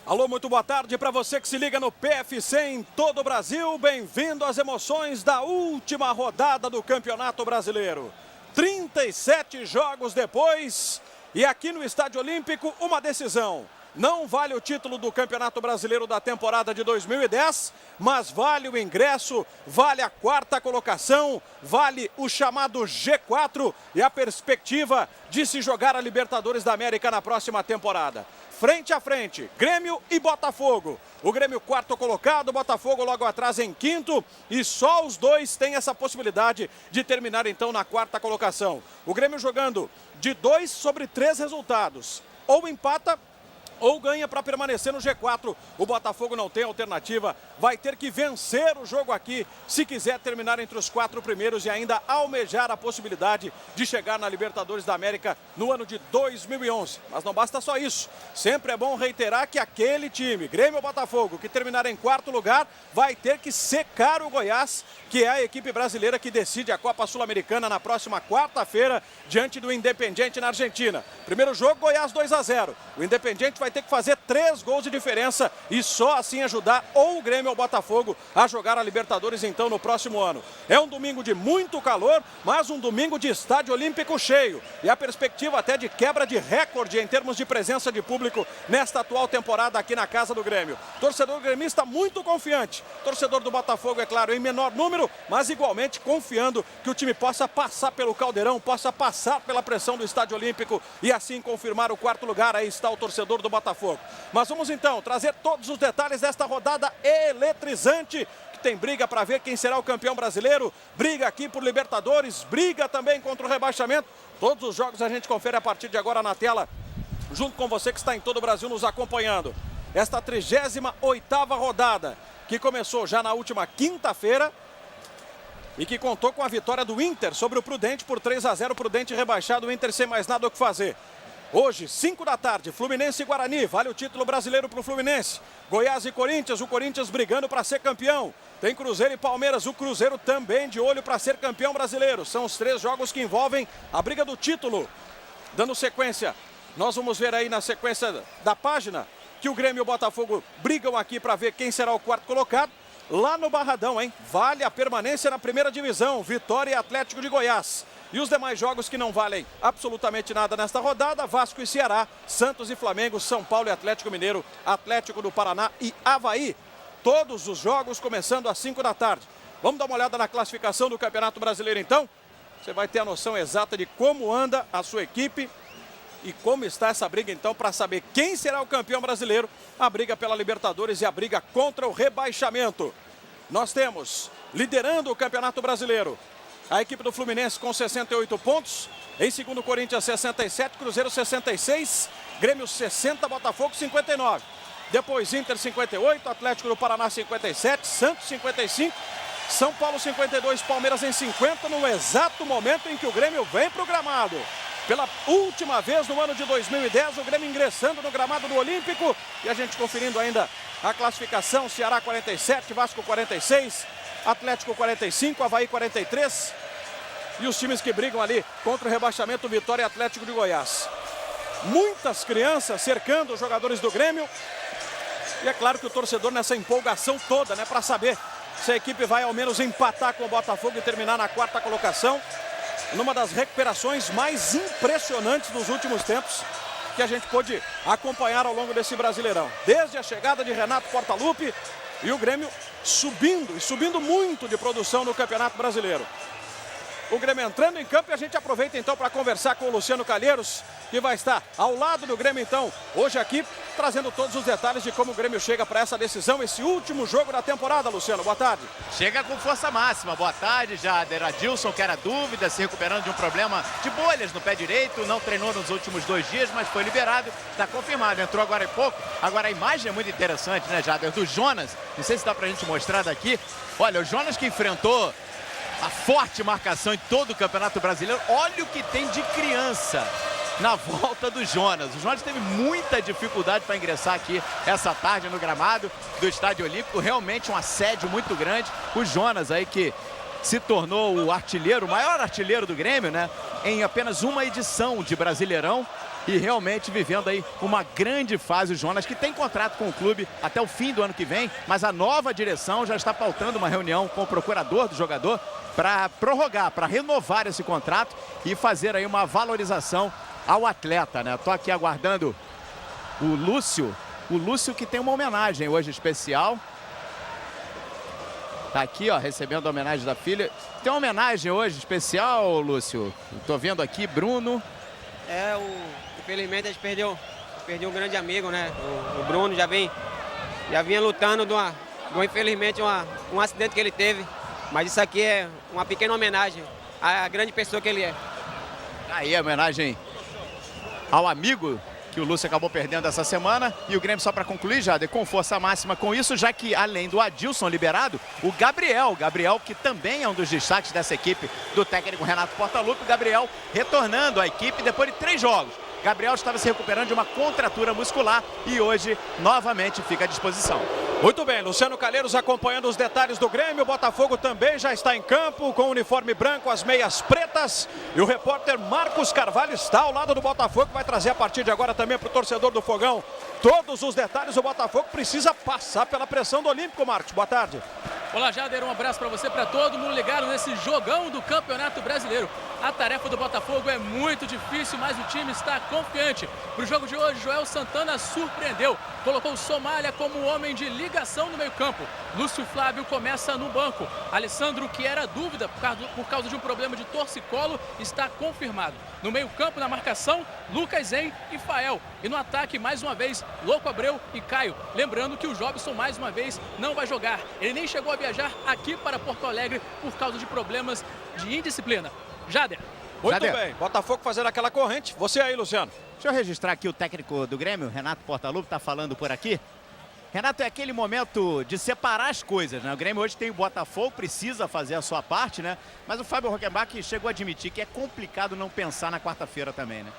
Alô, muito boa tarde para você que se liga no PFC em todo o Brasil. Bem-vindo às emoções da última rodada do Campeonato Brasileiro. 37 jogos depois e aqui no Estádio Olímpico uma decisão. Não vale o título do Campeonato Brasileiro da temporada de 2010, mas vale o ingresso, vale a quarta colocação, vale o chamado G4 e a perspectiva de se jogar a Libertadores da América na próxima temporada. Frente a frente, Grêmio e Botafogo. O Grêmio quarto colocado, o Botafogo logo atrás em quinto e só os dois têm essa possibilidade de terminar então na quarta colocação. O Grêmio jogando de 2 sobre 3 resultados, ou empata ou ganha para permanecer no G4. O Botafogo não tem alternativa, vai ter que vencer o jogo aqui se quiser terminar entre os 4 primeiros e ainda almejar a possibilidade de chegar na Libertadores da América no ano de 2011. Mas não basta só isso, sempre é bom reiterar que aquele time, Grêmio ou Botafogo, que terminar em quarto lugar, vai ter que secar o Goiás, que é a equipe brasileira que decide a Copa Sul-Americana na próxima quarta-feira, diante do Independiente na Argentina. Primeiro jogo, Goiás 2-0. O Independiente vai ter que fazer 3 gols de diferença e só assim ajudar ou o Grêmio ou o Botafogo a jogar a Libertadores então no próximo ano. É um domingo de muito calor, mas um domingo de Estádio Olímpico cheio e a perspectiva até de quebra de recorde em termos de presença de público nesta atual temporada aqui na casa do Grêmio. Torcedor gremista muito confiante, torcedor do Botafogo, é claro, em menor número, mas igualmente confiando que o time possa passar pelo Caldeirão, possa passar pela pressão do Estádio Olímpico e assim confirmar o quarto lugar. Aí está o torcedor do Botafogo. Mas vamos então trazer todos os detalhes desta rodada eletrizante, que tem briga para ver quem será o campeão brasileiro, briga aqui por Libertadores, briga também contra o rebaixamento. Todos os jogos a gente confere a partir de agora na tela, junto com você que está em todo o Brasil nos acompanhando. Esta 38ª rodada, que começou já na última quinta-feira e que contou com a vitória do Inter sobre o Prudente por 3-0, Prudente rebaixado, o Inter sem mais nada o que fazer. Hoje, 5 da tarde, Fluminense e Guarani, vale o título brasileiro para o Fluminense. Goiás e Corinthians, o Corinthians brigando para ser campeão. Tem Cruzeiro e Palmeiras, o Cruzeiro também de olho para ser campeão brasileiro. São os 3 jogos que envolvem a briga do título. Dando sequência, nós vamos ver aí na sequência da página que o Grêmio e o Botafogo brigam aqui para ver quem será o quarto colocado. Lá no Barradão, hein? Vale a permanência na primeira divisão, Vitória e Atlético de Goiás. E os demais jogos que não valem absolutamente nada nesta rodada, Vasco e Ceará, Santos e Flamengo, São Paulo e Atlético Mineiro, Atlético do Paraná e Avaí. Todos os jogos começando às 5 da tarde. Vamos dar uma olhada na classificação do Campeonato Brasileiro então? Você vai ter a noção exata de como anda a sua equipe e como está essa briga então para saber quem será o campeão brasileiro, a briga pela Libertadores e a briga contra o rebaixamento. Nós temos, liderando o Campeonato Brasileiro, a equipe do Fluminense com 68 pontos. Em segundo, Corinthians 67, Cruzeiro 66, Grêmio 60, Botafogo 59. Depois Inter 58, Atlético do Paraná 57, Santos 55, São Paulo 52, Palmeiras em 50, no exato momento em que o Grêmio vem para o gramado. Pela última vez no ano de 2010, o Grêmio ingressando no gramado do Olímpico. E a gente conferindo ainda a classificação, Ceará 47, Vasco 46, Atlético 45, Avaí 43. E os times que brigam ali contra o rebaixamento, Vitória e Atlético de Goiás. Muitas crianças cercando os jogadores do Grêmio. E é claro que o torcedor nessa empolgação toda, né, para saber se a equipe vai ao menos empatar com o Botafogo e terminar na quarta colocação. Numa das recuperações mais impressionantes dos últimos tempos que a gente pôde acompanhar ao longo desse Brasileirão. Desde a chegada de Renato Portaluppi e o Grêmio subindo muito de produção no Campeonato Brasileiro. O Grêmio entrando em campo e a gente aproveita então para conversar com o Luciano Calheiros, que vai estar ao lado do Grêmio então, hoje aqui, trazendo todos os detalhes de como o Grêmio chega para essa decisão, esse último jogo da temporada. Luciano, boa tarde. Chega com força máxima, boa tarde, Jader. Adilson, que era dúvida, se recuperando de um problema de bolhas no pé direito, não treinou nos últimos 2 dias, mas foi liberado, está confirmado, entrou agora há pouco. Agora a imagem é muito interessante, né, Jader, do Jonas, não sei se dá pra gente mostrar daqui. Olha, o Jonas que enfrentou a forte marcação em todo o Campeonato Brasileiro, olha o que tem de criança na volta do Jonas. O Jonas teve muita dificuldade para ingressar aqui essa tarde no gramado do Estádio Olímpico, realmente um assédio muito grande. O Jonas aí que se tornou o artilheiro, o maior artilheiro do Grêmio, né? Em apenas uma edição de Brasileirão. e realmente vivendo aí uma grande fase o Jonas, que tem contrato com o clube até o fim do ano que vem, mas a nova direção já está pautando uma reunião com o procurador do jogador para prorrogar, para renovar esse contrato e fazer aí uma valorização ao atleta, né? Tô aqui aguardando o Lúcio que tem uma homenagem hoje especial. Tá aqui, ó, recebendo a homenagem da filha. Tem uma homenagem hoje especial, Lúcio? Tô vendo aqui, Bruno. Infelizmente a gente perdeu um grande amigo, né? O Bruno já vinha lutando infelizmente, um acidente que ele teve. Mas isso aqui é uma pequena homenagem à grande pessoa que ele é. Aí a homenagem ao amigo que o Lúcio acabou perdendo essa semana. E o Grêmio, só para concluir, Jader, com força máxima com isso, já que além do Adilson liberado, o Gabriel, que também é um dos destaques dessa equipe do técnico Renato Portaluppi, o Gabriel retornando à equipe depois de 3 jogos. Gabriel estava se recuperando de uma contratura muscular e hoje novamente fica à disposição. Muito bem, Luciano Calheiros acompanhando os detalhes do Grêmio. O Botafogo também já está em campo com o uniforme branco, as meias pretas. E o repórter Marcos Carvalho está ao lado do Botafogo, que vai trazer a partir de agora também para o torcedor do Fogão todos os detalhes. O Botafogo precisa passar pela pressão do Olímpico. Marcos, boa tarde. Olá, Jader, um abraço para você, para todo mundo ligado nesse jogão do Campeonato Brasileiro. A tarefa do Botafogo é muito difícil, mas o time está confiante. Para o jogo de hoje, Joel Santana surpreendeu. Colocou o Somália como homem de ligação no meio-campo. Lúcio Flávio começa no banco. Alessandro, que era dúvida por causa de um problema de torcicolo, está confirmado. No meio-campo, na marcação, Lucas Zen e Fael. E no ataque, mais uma vez, Louco Abreu e Caio. Lembrando que o Jobson, mais uma vez, não vai jogar. Ele nem chegou a viajar aqui para Porto Alegre por causa de problemas de indisciplina. Jader. Muito bem, Botafogo fazendo aquela corrente. Você aí, Luciano. Deixa eu registrar aqui o técnico do Grêmio, Renato Portaluppi, está falando por aqui. Renato, é aquele momento de separar as coisas, né? O Grêmio hoje tem o Botafogo, precisa fazer a sua parte, né? Mas o Fábio Rockenbach chegou a admitir que é complicado não pensar na quarta-feira também, né?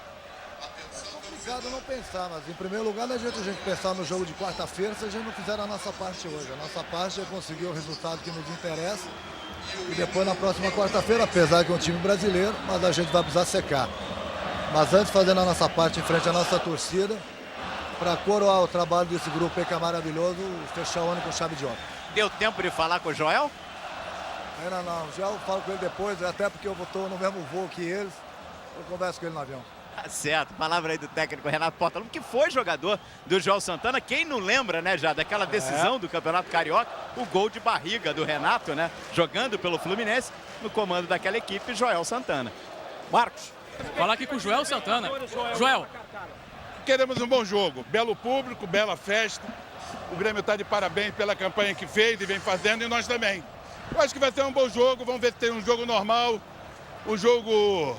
É complicado não pensar, mas em primeiro lugar não adianta a gente pensar no jogo de quarta-feira se a gente não fizer a nossa parte hoje. A nossa parte é conseguir o resultado que nos interessa e depois na próxima quarta-feira, apesar que é um time brasileiro, mas a gente vai precisar secar. Mas antes, fazendo a nossa parte em frente à nossa torcida, para coroar o trabalho desse grupo aí que é maravilhoso, fechar o ano com chave de ouro. Deu tempo de falar com o Joel? Ainda não, já eu falo com ele depois, até porque eu estou no mesmo voo que eles, eu converso com ele no avião. Tá certo, palavra aí do técnico Renato Portaluppi, que foi jogador do Joel Santana. Quem não lembra, né, já daquela decisão do Campeonato Carioca, o gol de barriga do Renato, né, jogando pelo Fluminense, no comando daquela equipe, Joel Santana. Marcos. Falar aqui com o Joel Santana. Joel. Queremos um bom jogo, belo público, bela festa. O Grêmio está de parabéns pela campanha que fez e vem fazendo, e nós também. Eu acho que vai ser um bom jogo, vamos ver se tem um jogo normal, um jogo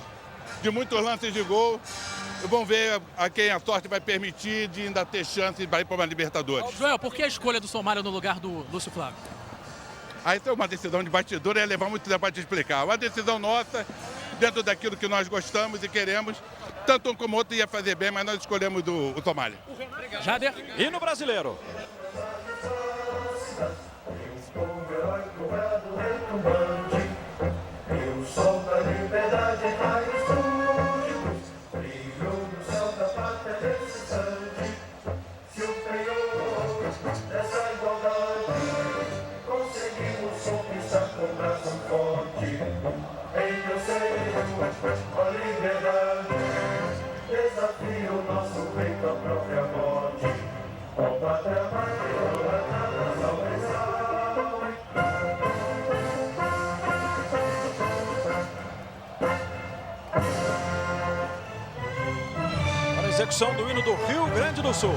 de muitos lances de gol. E vamos ver a quem a sorte vai permitir de ainda ter chance de ir para uma Libertadores. Joel, por que a escolha do Somália no lugar do Lúcio Flávio? Aí isso é uma decisão de bastidor, ia levar muito tempo para te explicar. Uma decisão nossa, dentro daquilo que nós gostamos e queremos. Tanto um como outro ia fazer bem, mas nós escolhemos o Somália. Jader. E no Brasileiro? Para a execução do hino do Rio Grande do Sul.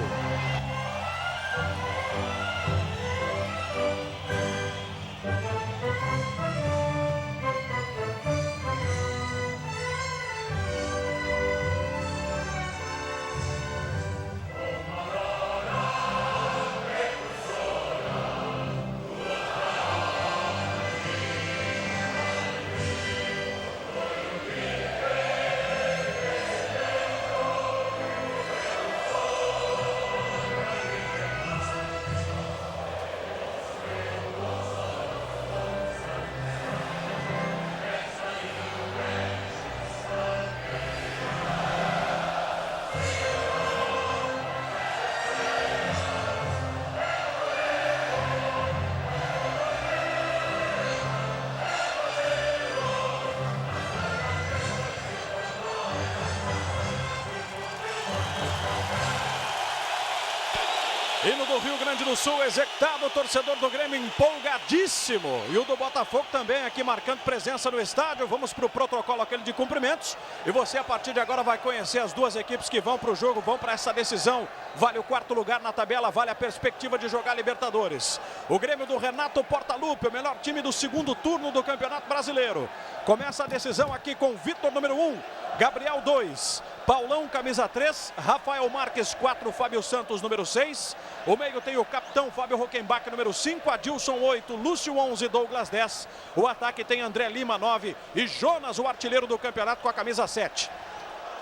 Hino do Rio Grande do Sul, executado, o torcedor do Grêmio empolgadíssimo. E o do Botafogo também aqui marcando presença no estádio. Vamos para o protocolo aquele de cumprimentos. E você a partir de agora vai conhecer as duas equipes que vão para o jogo, vão para essa decisão. Vale o quarto lugar na tabela, vale a perspectiva de jogar Libertadores. O Grêmio do Renato Portaluppi, o melhor time do segundo turno do Campeonato Brasileiro. Começa a decisão aqui com Vitor, número 1, Gabriel 2, Paulão, camisa 3, Rafael Marques 4, Fábio Santos, número 6. O meio tem o capitão Fábio Rockenbach, número 5, Adilson 8, Lúcio 11, Douglas 10. O ataque tem André Lima 9 e Jonas, o artilheiro do campeonato, com a camisa 7.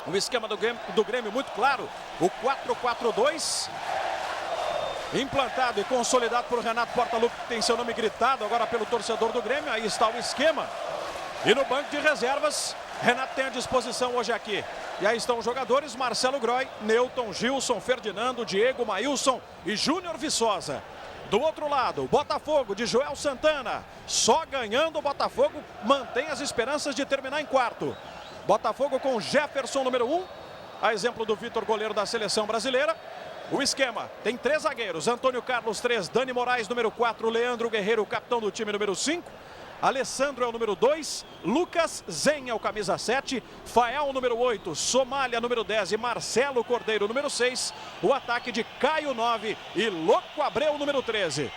O esquema do Grêmio muito claro, o 4-4-2. Implantado e consolidado por Renato Portaluppi, que tem seu nome gritado agora pelo torcedor do Grêmio. Aí está o esquema. E no banco de reservas, Renato tem à disposição hoje aqui. E aí estão os jogadores: Marcelo Groy, Newton, Gilson, Ferdinando, Diego, Maílson e Júnior Viçosa. Do outro lado, Botafogo de Joel Santana. Só ganhando o Botafogo mantém as esperanças de terminar em quarto. Botafogo com Jefferson, número 1. A exemplo do Vitor, goleiro da seleção brasileira. O esquema tem 3 zagueiros: Antônio Carlos 3, Dani Moraes número 4, Leandro Guerreiro, capitão do time, número 5. Alessandro é o número 2, Lucas Zen é o camisa 7, Fael número 8, Somália número 10 e Marcelo Cordeiro número 6. O ataque de Caio 9 e Louco Abreu número 13.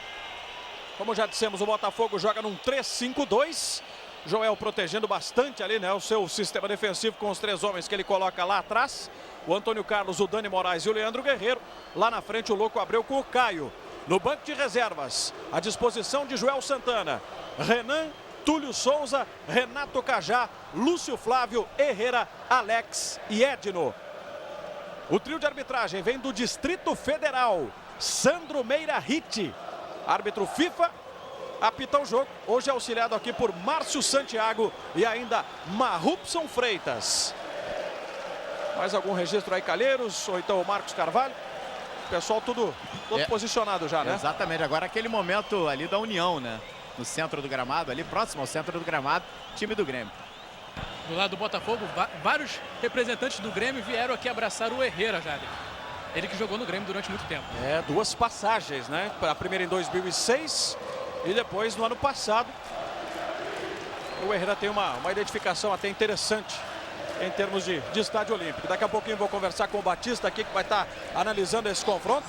Como já dissemos, o Botafogo joga num 3-5-2. Joel protegendo bastante ali, né, o seu sistema defensivo com os 3 homens que ele coloca lá atrás. O Antônio Carlos, o Dani Moraes e o Leandro Guerreiro. Lá na frente o Louco Abreu com o Caio. No banco de reservas, à disposição de Joel Santana, Renan, Túlio Souza, Renato Cajá, Lúcio Flávio, Herrera, Alex e Edno. O trio de arbitragem vem do Distrito Federal, Sandro Meira Ritti, árbitro FIFA, apita o jogo, hoje auxiliado aqui por Márcio Santiago e ainda Marrupson Freitas. Mais algum registro aí, Calheiros, ou então o Marcos Carvalho? O pessoal todo posicionado já, né? Exatamente, agora aquele momento ali da união, né? No centro do gramado, ali próximo ao centro do gramado, time do Grêmio. Do lado do Botafogo, vários representantes do Grêmio vieram aqui abraçar o Herrera, Jader. Ele que jogou no Grêmio durante muito tempo. 2 passagens, né? A primeira em 2006 e depois no ano passado. O Herrera tem uma identificação até interessante em termos de estádio olímpico. Daqui a pouquinho vou conversar com o Batista aqui, que vai estar analisando esse confronto.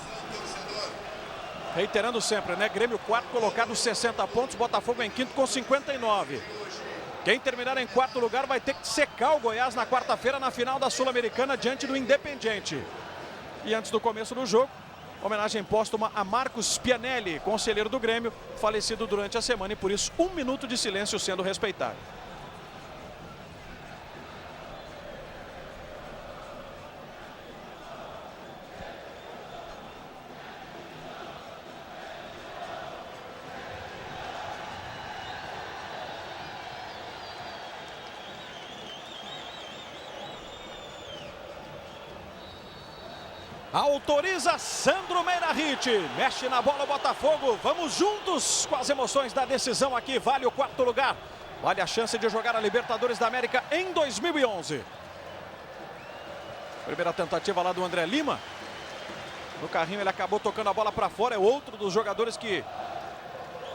Reiterando sempre, né? Grêmio 4 colocado, 60 pontos, Botafogo em quinto com 59. Quem terminar em quarto lugar vai ter que secar o Goiás na quarta-feira na final da Sul-Americana diante do Independiente. E antes do começo do jogo, homenagem póstuma a Marcos Pianelli, conselheiro do Grêmio, falecido durante a semana e por isso 1 minuto de silêncio sendo respeitado. Autoriza Sandro Meira Ritti, mexe na bola o Botafogo, vamos juntos com as emoções da decisão aqui, vale o quarto lugar, vale a chance de jogar a Libertadores da América em 2011. Primeira tentativa lá do André Lima, no carrinho ele acabou tocando a bola para fora, é outro dos jogadores que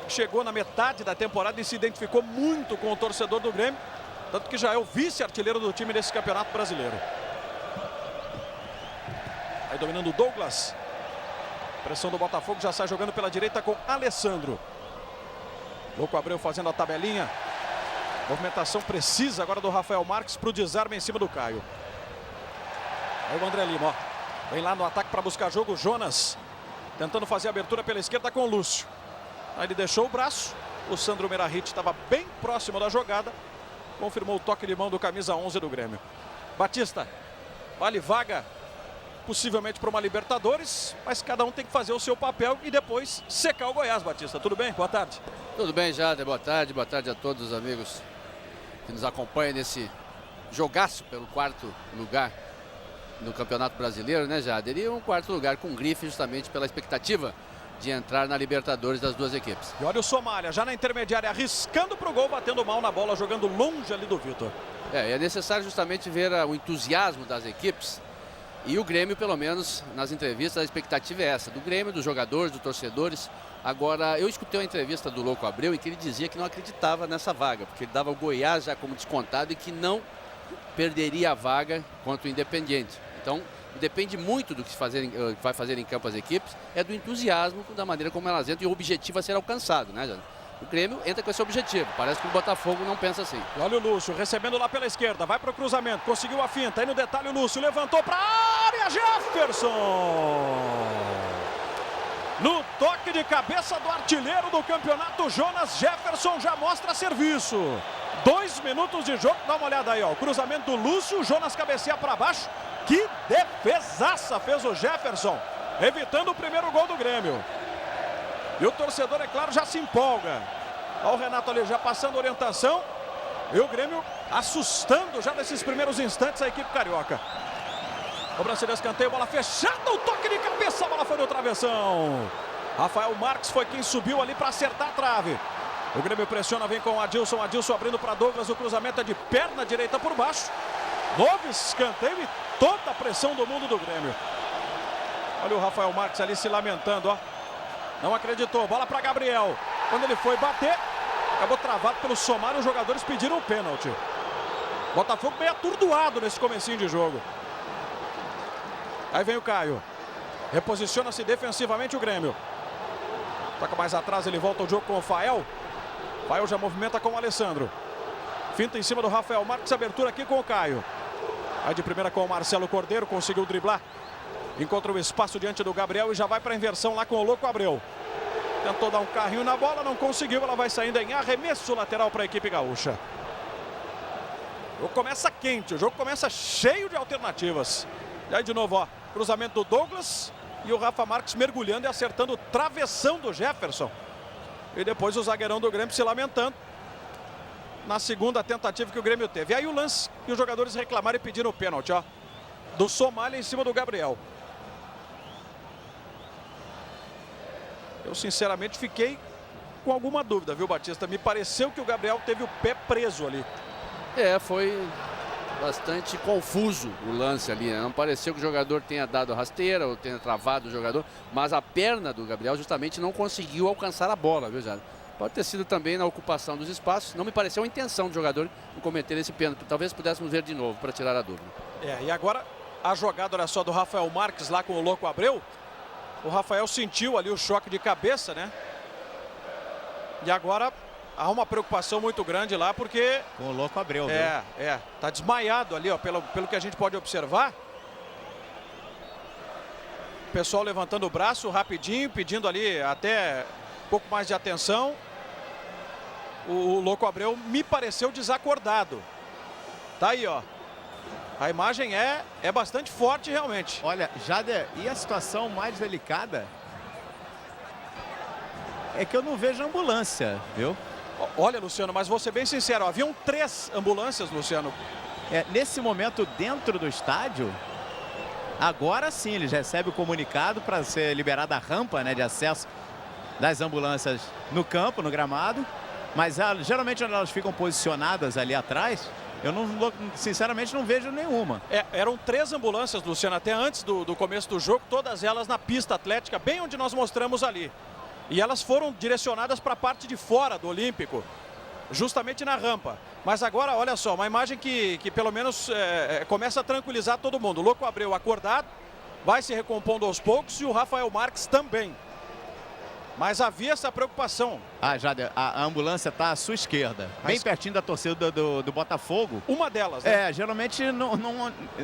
chegou na metade da temporada e se identificou muito com o torcedor do Grêmio, tanto que já é o vice-artilheiro do time nesse Campeonato Brasileiro. Aí dominando o Douglas. Pressão do Botafogo, já sai jogando pela direita com Alessandro. Louco Abreu fazendo a tabelinha. Movimentação precisa agora do Rafael Marques para o desarme em cima do Caio. Aí o André Lima, ó. Vem lá no ataque para buscar jogo. Jonas tentando fazer a abertura pela esquerda com o Lúcio. Aí ele deixou o braço. O Sandro Meira Ritti estava bem próximo da jogada. Confirmou o toque de mão do camisa 11 do Grêmio. Batista, vale vaga possivelmente para uma Libertadores, mas cada um tem que fazer o seu papel e depois secar o Goiás. Batista, tudo bem? Boa tarde. Tudo bem, Jader, boa tarde a todos os amigos que nos acompanham nesse jogaço pelo quarto lugar no Campeonato Brasileiro, né, Jader? E um quarto lugar com grife justamente pela expectativa de entrar na Libertadores das duas equipes. E olha o Somália, já na intermediária, arriscando para o gol, batendo mal na bola, jogando longe ali do Vitor. É necessário justamente ver o entusiasmo das equipes E o Grêmio, pelo menos nas entrevistas, a expectativa é essa, do Grêmio, dos jogadores, dos torcedores. Agora, eu escutei uma entrevista do Louco Abreu em que ele dizia que não acreditava nessa vaga, porque ele dava o Goiás já como descontado e que não perderia a vaga contra o Independiente. Então, depende muito do que vai fazer em campo as equipes, é do entusiasmo, da maneira como elas entram e o objetivo a ser alcançado, né, Jânio? O Grêmio entra com esse objetivo, parece que o Botafogo não pensa assim. E olha o Lúcio recebendo lá pela esquerda, vai para o cruzamento, conseguiu a finta, aí no detalhe o Lúcio levantou para a área, Jefferson! No toque de cabeça do artilheiro do campeonato, Jonas Jefferson já mostra serviço. 2 minutos de jogo, dá uma olhada aí, ó, o cruzamento do Lúcio, o Jonas cabeceia para baixo. Que defesaça fez o Jefferson, evitando o primeiro gol do Grêmio. E o torcedor, é claro, já se empolga. Olha o Renato ali já passando orientação. E o Grêmio assustando já nesses primeiros instantes a equipe carioca. Cobrança de escanteio, bola fechada, o toque de cabeça, a bola foi no travessão. Rafael Marques foi quem subiu ali para acertar a trave. O Grêmio pressiona, vem com o Adilson abrindo para Douglas, o cruzamento é de perna direita por baixo. Novo escanteio e toda a pressão do mundo do Grêmio. Olha o Rafael Marques ali se lamentando, ó. Não acreditou, bola para Gabriel. Quando ele foi bater, acabou travado pelo Somar e os jogadores pediram o pênalti. Botafogo bem atordoado nesse comecinho de jogo. Aí vem o Caio. Reposiciona-se defensivamente o Grêmio. Toca mais atrás, ele volta o jogo com o Fael. Fael já movimenta com o Alessandro. Finta em cima do Rafael Marques, abertura aqui com o Caio. Aí de primeira com o Marcelo Cordeiro, conseguiu driblar. Encontra o espaço diante do Gabriel e já vai para a inversão lá com o Louco Abreu. Tentou dar um carrinho na bola, não conseguiu, ela vai saindo em arremesso lateral para a equipe gaúcha. O jogo começa quente, o jogo começa cheio de alternativas. E aí de novo, ó, cruzamento do Douglas e o Rafa Marques mergulhando e acertando o travessão do Jefferson. E depois o zagueirão do Grêmio se lamentando na segunda tentativa que o Grêmio teve. E aí o lance que os jogadores reclamaram e pediram o pênalti, ó, do Somália em cima do Gabriel. Eu sinceramente fiquei com alguma dúvida, viu, Batista? Me pareceu que o Gabriel teve o pé preso ali. Foi bastante confuso o lance ali, né? Não pareceu que o jogador tenha dado rasteira ou tenha travado o jogador, mas a perna do Gabriel justamente não conseguiu alcançar a bola, viu, Jânio? Pode ter sido também na ocupação dos espaços. Não me pareceu a intenção do jogador em cometer esse pênalti. Talvez pudéssemos ver de novo para tirar a dúvida. E agora a jogada, olha só, do Rafael Marques lá com o Louco Abreu. O Rafael sentiu ali o choque de cabeça, né? E agora há uma preocupação muito grande lá porque... Com o Louco Abreu, viu? Tá desmaiado ali, ó, pelo que a gente pode observar. O pessoal levantando o braço rapidinho, pedindo ali até um pouco mais de atenção. O Louco Abreu me pareceu desacordado. Tá aí, ó. A imagem é bastante forte realmente. Olha, Jader, e a situação mais delicada é que eu não vejo ambulância, viu? Olha, Luciano, mas vou ser bem sincero, haviam 3 ambulâncias, Luciano. Nesse momento, dentro do estádio, agora sim, eles recebem o comunicado para ser liberada a rampa, né, de acesso das ambulâncias no campo, no gramado. Mas geralmente onde elas ficam posicionadas ali atrás, eu sinceramente não vejo nenhuma. Eram 3 ambulâncias, Luciano, até antes do começo do jogo, todas elas na pista atlética, bem onde nós mostramos ali. E elas foram direcionadas para a parte de fora do Olímpico, justamente na rampa. Mas agora, olha só, uma imagem que pelo menos começa a tranquilizar todo mundo. O Louco Abreu acordado, vai se recompondo aos poucos e o Rafael Marques também. Mas havia essa preocupação. Jader, a ambulância está à sua esquerda, bem pertinho da torcida do Botafogo. Uma delas, né? Geralmente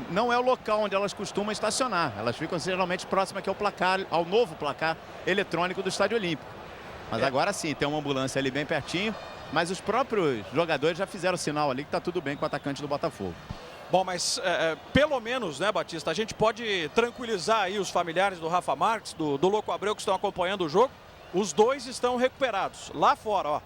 não é o local onde elas costumam estacionar. Elas ficam geralmente próximas aqui ao placar, ao novo placar eletrônico do Estádio Olímpico. Mas agora sim, tem uma ambulância ali bem pertinho. Mas os próprios jogadores já fizeram sinal ali que está tudo bem com o atacante do Botafogo. Bom, mas pelo menos, né, Batista, a gente pode tranquilizar aí os familiares do Rafa Marques, do Louco Abreu, que estão acompanhando o jogo. Os dois estão recuperados. Lá fora, ó.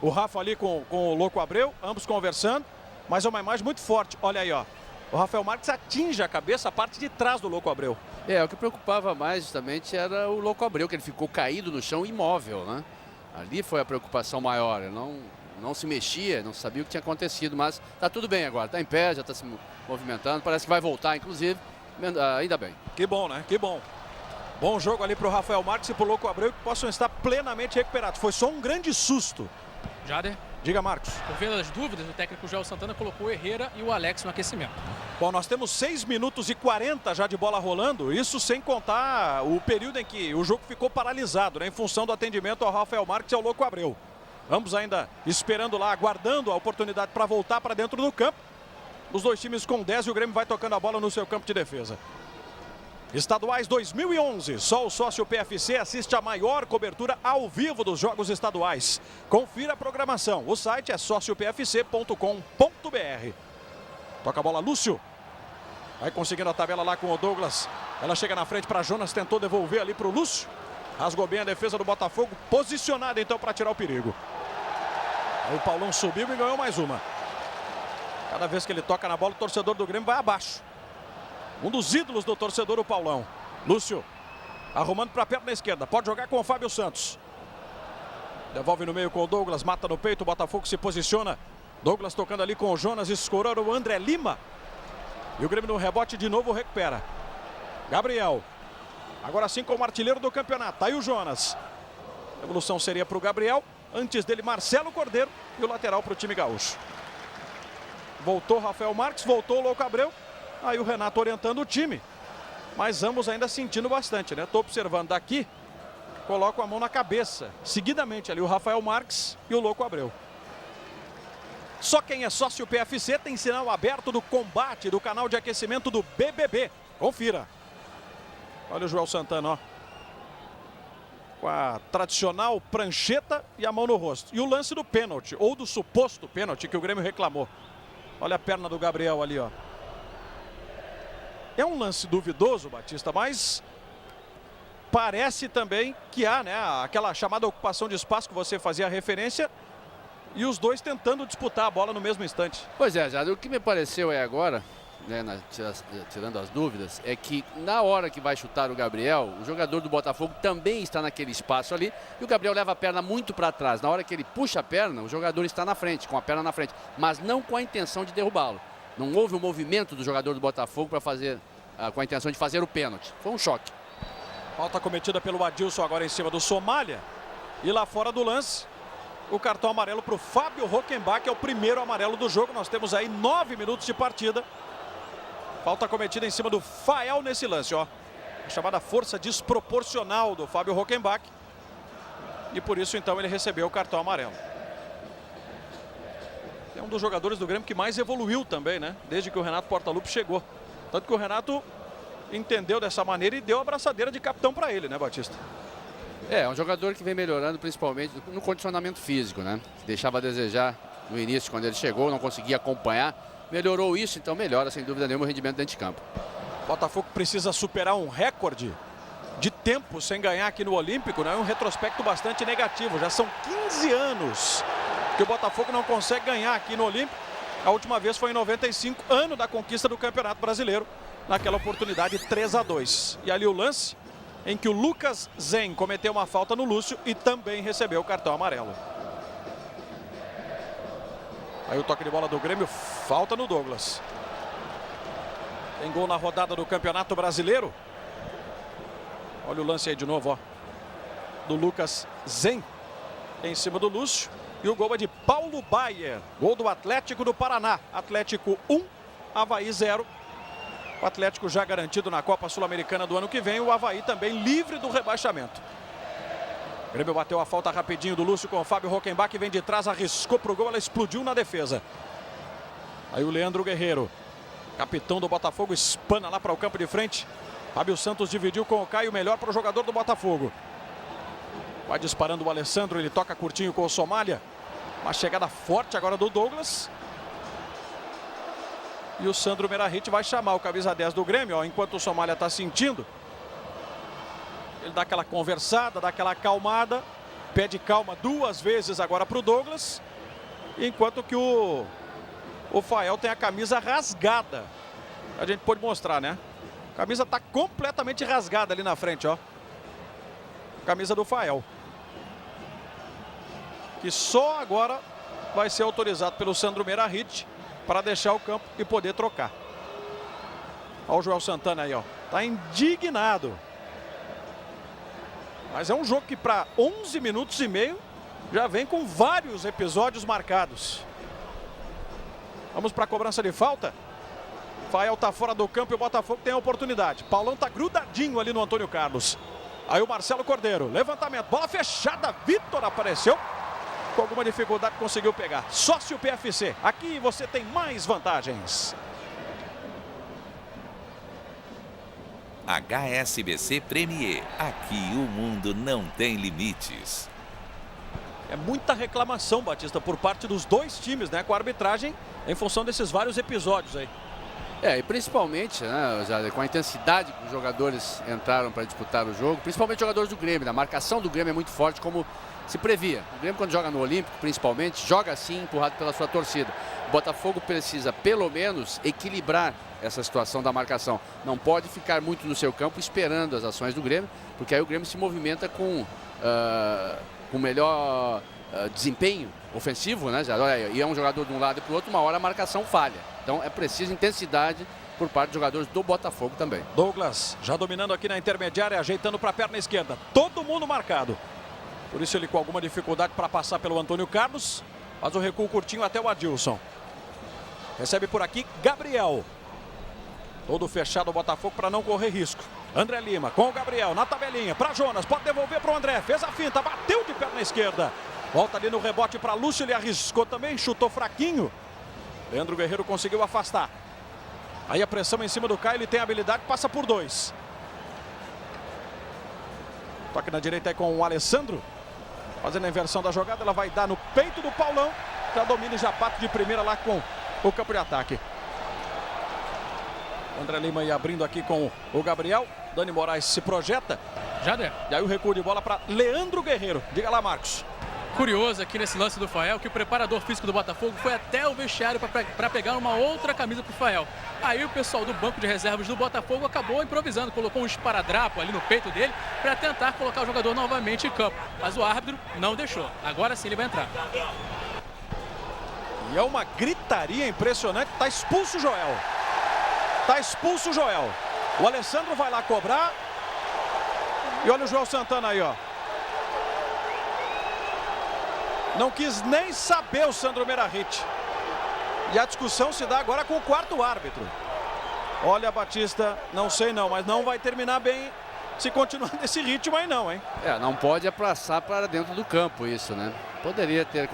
O Rafa ali com o Louco Abreu, ambos conversando. Mas é uma imagem muito forte. Olha aí, ó. O Rafael Marques atinge a cabeça, a parte de trás do Louco Abreu. O que preocupava mais justamente era o Louco Abreu, que ele ficou caído no chão imóvel, né? Ali foi a preocupação maior. Ele não se mexia, não sabia o que tinha acontecido. Mas tá tudo bem agora. Tá em pé, já está se movimentando. Parece que vai voltar, inclusive. ainda bem. Que bom, né? Que bom. Bom jogo ali para o Rafael Marques e para o Louco Abreu, que possam estar plenamente recuperados. Foi só um grande susto. Jader, Diga, Marcos. por vendo as dúvidas, o técnico Joel Santana colocou o Herrera e o Alex no aquecimento. Bom, nós temos 6 minutos e 40 já de bola rolando, isso sem contar o período em que o jogo ficou paralisado, né, em função do atendimento ao Rafael Marques e ao Louco Abreu. Ambos ainda esperando lá, aguardando a oportunidade para voltar para dentro do campo. Os dois times com 10 e o Grêmio vai tocando a bola no seu campo de defesa. Estaduais 2011, só o sócio PFC assiste a maior cobertura ao vivo dos jogos estaduais. Confira a programação, o site é sociopfc.com.br. Toca a bola Lúcio, vai conseguindo a tabela lá com o Douglas. Ela chega na frente para Jonas, tentou devolver ali para o Lúcio. Rasgou bem a defesa do Botafogo, posicionada então para tirar o perigo. Aí o Paulão subiu e ganhou mais uma. Cada vez que ele toca na bola, o torcedor do Grêmio vai abaixo. Um dos ídolos do torcedor, o Paulão. Lúcio, arrumando para a perna esquerda. Pode jogar com o Fábio Santos. Devolve no meio com o Douglas, mata no peito, o Botafogo se posiciona. Douglas tocando ali com o Jonas, escorou o André Lima. E o Grêmio no rebote de novo recupera. Gabriel. Agora sim como artilheiro do campeonato. Tá aí o Jonas. A evolução seria para o Gabriel. Antes dele, Marcelo Cordeiro. E o lateral para o time gaúcho. Voltou Rafael Marques, voltou o Louco Abreu. Aí o Renato orientando o time. Mas ambos ainda sentindo bastante, né? Estou observando daqui. Coloca a mão na cabeça. Seguidamente ali o Rafael Marques e o Louco Abreu. Só quem é sócio PFC tem sinal aberto do combate do canal de aquecimento do BBB. Confira. Olha o Joel Santana, ó. Com a tradicional prancheta e a mão no rosto. E o lance do pênalti, ou do suposto pênalti que o Grêmio reclamou. Olha a perna do Gabriel ali, ó. É um lance duvidoso, Batista, mas parece também que há, né, aquela chamada ocupação de espaço que você fazia referência e os dois tentando disputar a bola no mesmo instante. Pois é, Jade, o que me pareceu agora, né, tirando as dúvidas, é que na hora que vai chutar o Gabriel, o jogador do Botafogo também está naquele espaço ali e o Gabriel leva a perna muito para trás. Na hora que ele puxa a perna, o jogador está na frente, com a perna na frente, mas não com a intenção de derrubá-lo. Não houve um movimento do jogador do Botafogo para fazer, com a intenção de fazer o pênalti. Foi um choque. Falta cometida pelo Adilson agora em cima do Somália. E lá fora do lance, o cartão amarelo para o Fábio Rockenbach, que é o primeiro amarelo do jogo. Nós temos aí 9 minutos de partida. Falta cometida em cima do Fael nesse lance, ó. A chamada força desproporcional do Fábio Rockenbach. E por isso então ele recebeu o cartão amarelo. É um dos jogadores do Grêmio que mais evoluiu também, né? Desde que o Renato Portaluppi chegou. Tanto que o Renato entendeu dessa maneira e deu a abraçadeira de capitão para ele, né, Batista? É um jogador que vem melhorando principalmente no condicionamento físico, né? Deixava a desejar no início quando ele chegou, não conseguia acompanhar. Melhorou isso, então melhora sem dúvida nenhuma o rendimento dentro de campo. Botafogo precisa superar um recorde de tempo sem ganhar aqui no Olímpico, né? Um retrospecto bastante negativo. Já são 15 anos que o Botafogo não consegue ganhar aqui no Olímpico. A última vez foi em 95, ano da conquista do Campeonato Brasileiro. Naquela oportunidade 3-2. E ali o lance em que o Lucas Zen cometeu uma falta no Lúcio e também recebeu o cartão amarelo. Aí o toque de bola do Grêmio, falta no Douglas. Tem gol na rodada do Campeonato Brasileiro. Olha o lance aí de novo, ó. Do Lucas Zen em cima do Lúcio. E o gol é de Paulo Baier. Gol do Atlético do Paraná. Atlético 1, Avaí 0. O Atlético já garantido na Copa Sul-Americana do ano que vem. O Avaí também livre do rebaixamento. O Grêmio bateu a falta rapidinho do Lúcio com o Fábio Rockenbach, que vem de trás, arriscou para o gol, ela explodiu na defesa. Aí o Leandro Guerreiro, capitão do Botafogo, espana lá para o campo de frente. Fábio Santos dividiu com o Caio, melhor para o jogador do Botafogo. Vai disparando o Alessandro, ele toca curtinho com o Somália. Uma chegada forte agora do Douglas. E o Sandro Merahit vai chamar o camisa 10 do Grêmio, ó, enquanto o Somália está sentindo. Ele dá aquela conversada, dá aquela acalmada. Pede calma 2 vezes agora para o Douglas. Enquanto que o Fael tem a camisa rasgada. A gente pode mostrar, né? A camisa está completamente rasgada ali na frente, ó. Camisa do Fael. Que só agora vai ser autorizado pelo Sandro Merahit para deixar o campo e poder trocar. Olha o Joel Santana aí, ó. Tá indignado. Mas é um jogo que para 11 minutos e meio já vem com vários episódios marcados. Vamos para a cobrança de falta. Fael tá fora do campo e o Botafogo tem a oportunidade. Paulão tá grudadinho ali no Antônio Carlos. Aí o Marcelo Cordeiro, levantamento, bola fechada, Vitor apareceu. Com alguma dificuldade conseguiu pegar. Sócio PFC, aqui você tem mais vantagens. HSBC Premier, aqui o mundo não tem limites. É muita reclamação, Batista, por parte dos dois times, né? Com a arbitragem em função desses vários episódios aí. E principalmente, né, com a intensidade que os jogadores entraram para disputar o jogo, principalmente os jogadores do Grêmio. A marcação do Grêmio é muito forte, como se previa. O Grêmio, quando joga no Olímpico, principalmente, joga assim, empurrado pela sua torcida. O Botafogo precisa, pelo menos, equilibrar essa situação da marcação. Não pode ficar muito no seu campo esperando as ações do Grêmio, porque aí o Grêmio se movimenta com melhor desempenho ofensivo, né? E é um jogador de um lado e para o outro, uma hora a marcação falha. Então é preciso intensidade por parte dos jogadores do Botafogo também. Douglas já dominando aqui na intermediária, ajeitando para a perna esquerda. Todo mundo marcado. Por isso ele com alguma dificuldade para passar pelo Antônio Carlos. Faz o recuo curtinho até o Adilson. Recebe por aqui Gabriel. Todo fechado o Botafogo para não correr risco. André Lima com o Gabriel na tabelinha para Jonas. Pode devolver para o André. Fez a finta, bateu de perna esquerda. Volta ali no rebote para Lúcio. Ele arriscou também, chutou fraquinho. Leandro Guerreiro conseguiu afastar. Aí a pressão em cima do Caio. Ele tem habilidade, passa por dois. Toque na direita aí com o Alessandro. Fazendo a inversão da jogada. Ela vai dar no peito do Paulão. Já domina e já bate de primeira lá com o campo de ataque. O André Lima aí abrindo aqui com o Gabriel. Dani Moraes se projeta. Jader. E aí o recuo de bola para Leandro Guerreiro. Diga lá, Marcos. Curioso aqui nesse lance do Fael que o preparador físico do Botafogo foi até o vestiário para pegar uma outra camisa para o Fael. Aí o pessoal do banco de reservas do Botafogo acabou improvisando, colocou um esparadrapo ali no peito dele para tentar colocar o jogador novamente em campo. Mas o árbitro não deixou. Agora sim ele vai entrar. E é uma gritaria impressionante. Tá expulso o Joel. Tá expulso o Joel. O Alessandro vai lá cobrar. E olha o Joel Santana aí, ó. Não quis nem saber o Sandro Meirahit. E a discussão se dá agora com o quarto árbitro. Olha, Batista, não sei não, mas não vai terminar bem se continuar nesse ritmo aí não, hein? Não pode abraçar para dentro do campo isso, né? Poderia ter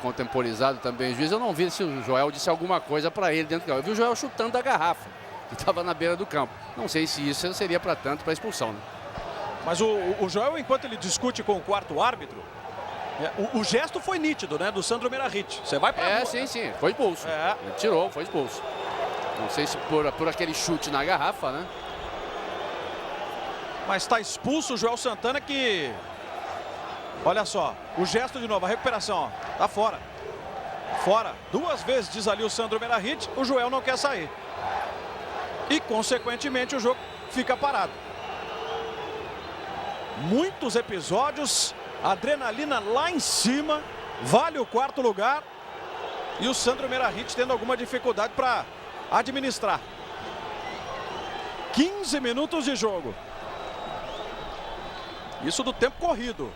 contemporizado também o juiz. Eu não vi se o Joel disse alguma coisa para ele dentro do campo. Eu vi o Joel chutando a garrafa, que estava na beira do campo. Não sei se isso seria para tanto, para expulsão, né? Mas o Joel, enquanto ele discute com o quarto árbitro, o gesto foi nítido, né? Do Sandro Meirahit. Você vai para sim, foi expulso. Ele tirou, foi expulso. Não sei se por aquele chute na garrafa, né? Mas está expulso o Joel Santana que... Olha só, o gesto de novo, a recuperação, ó. Tá fora. Fora. Duas vezes diz ali o Sandro Meirahit, o Joel não quer sair. E, consequentemente, o jogo fica parado. Muitos episódios... Adrenalina lá em cima, vale o quarto lugar e o Sandro Meirahit tendo alguma dificuldade para administrar. 15 minutos de jogo. Isso do tempo corrido.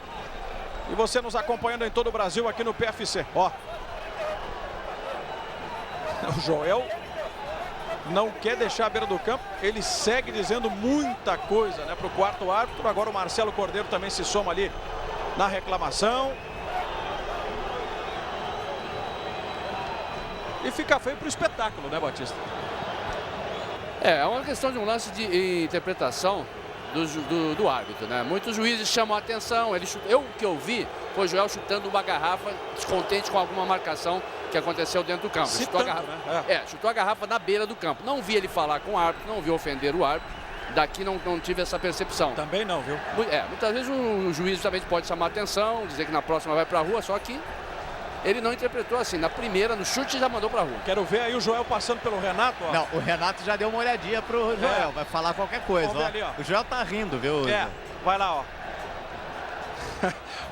E você nos acompanhando em todo o Brasil aqui no PFC. Ó. O Joel não quer deixar a beira do campo. Ele segue dizendo muita coisa, né, para o quarto árbitro. Agora o Marcelo Cordeiro também se soma ali na reclamação. E fica feio para o espetáculo, né, Batista? É uma questão de um lance de interpretação do árbitro, né? Muitos juízes chamam a atenção. O que eu vi foi o Joel chutando uma garrafa, descontente com alguma marcação que aconteceu dentro do campo. Chutou a garrafa, né? Chutou a garrafa na beira do campo. Não vi ele falar com o árbitro, não vi ofender o árbitro. Daqui não tive essa percepção. Também não, viu? Muitas vezes o juiz também pode chamar a atenção, dizer que na próxima vai para a rua, só que ele não interpretou assim. Na primeira, no chute, já mandou para a rua. Quero ver aí o Joel passando pelo Renato, ó. Não, o Renato já deu uma olhadinha pro Joel, vai falar qualquer coisa. Vamos ver ali, ó. O Joel tá rindo, viu? Vai lá, ó.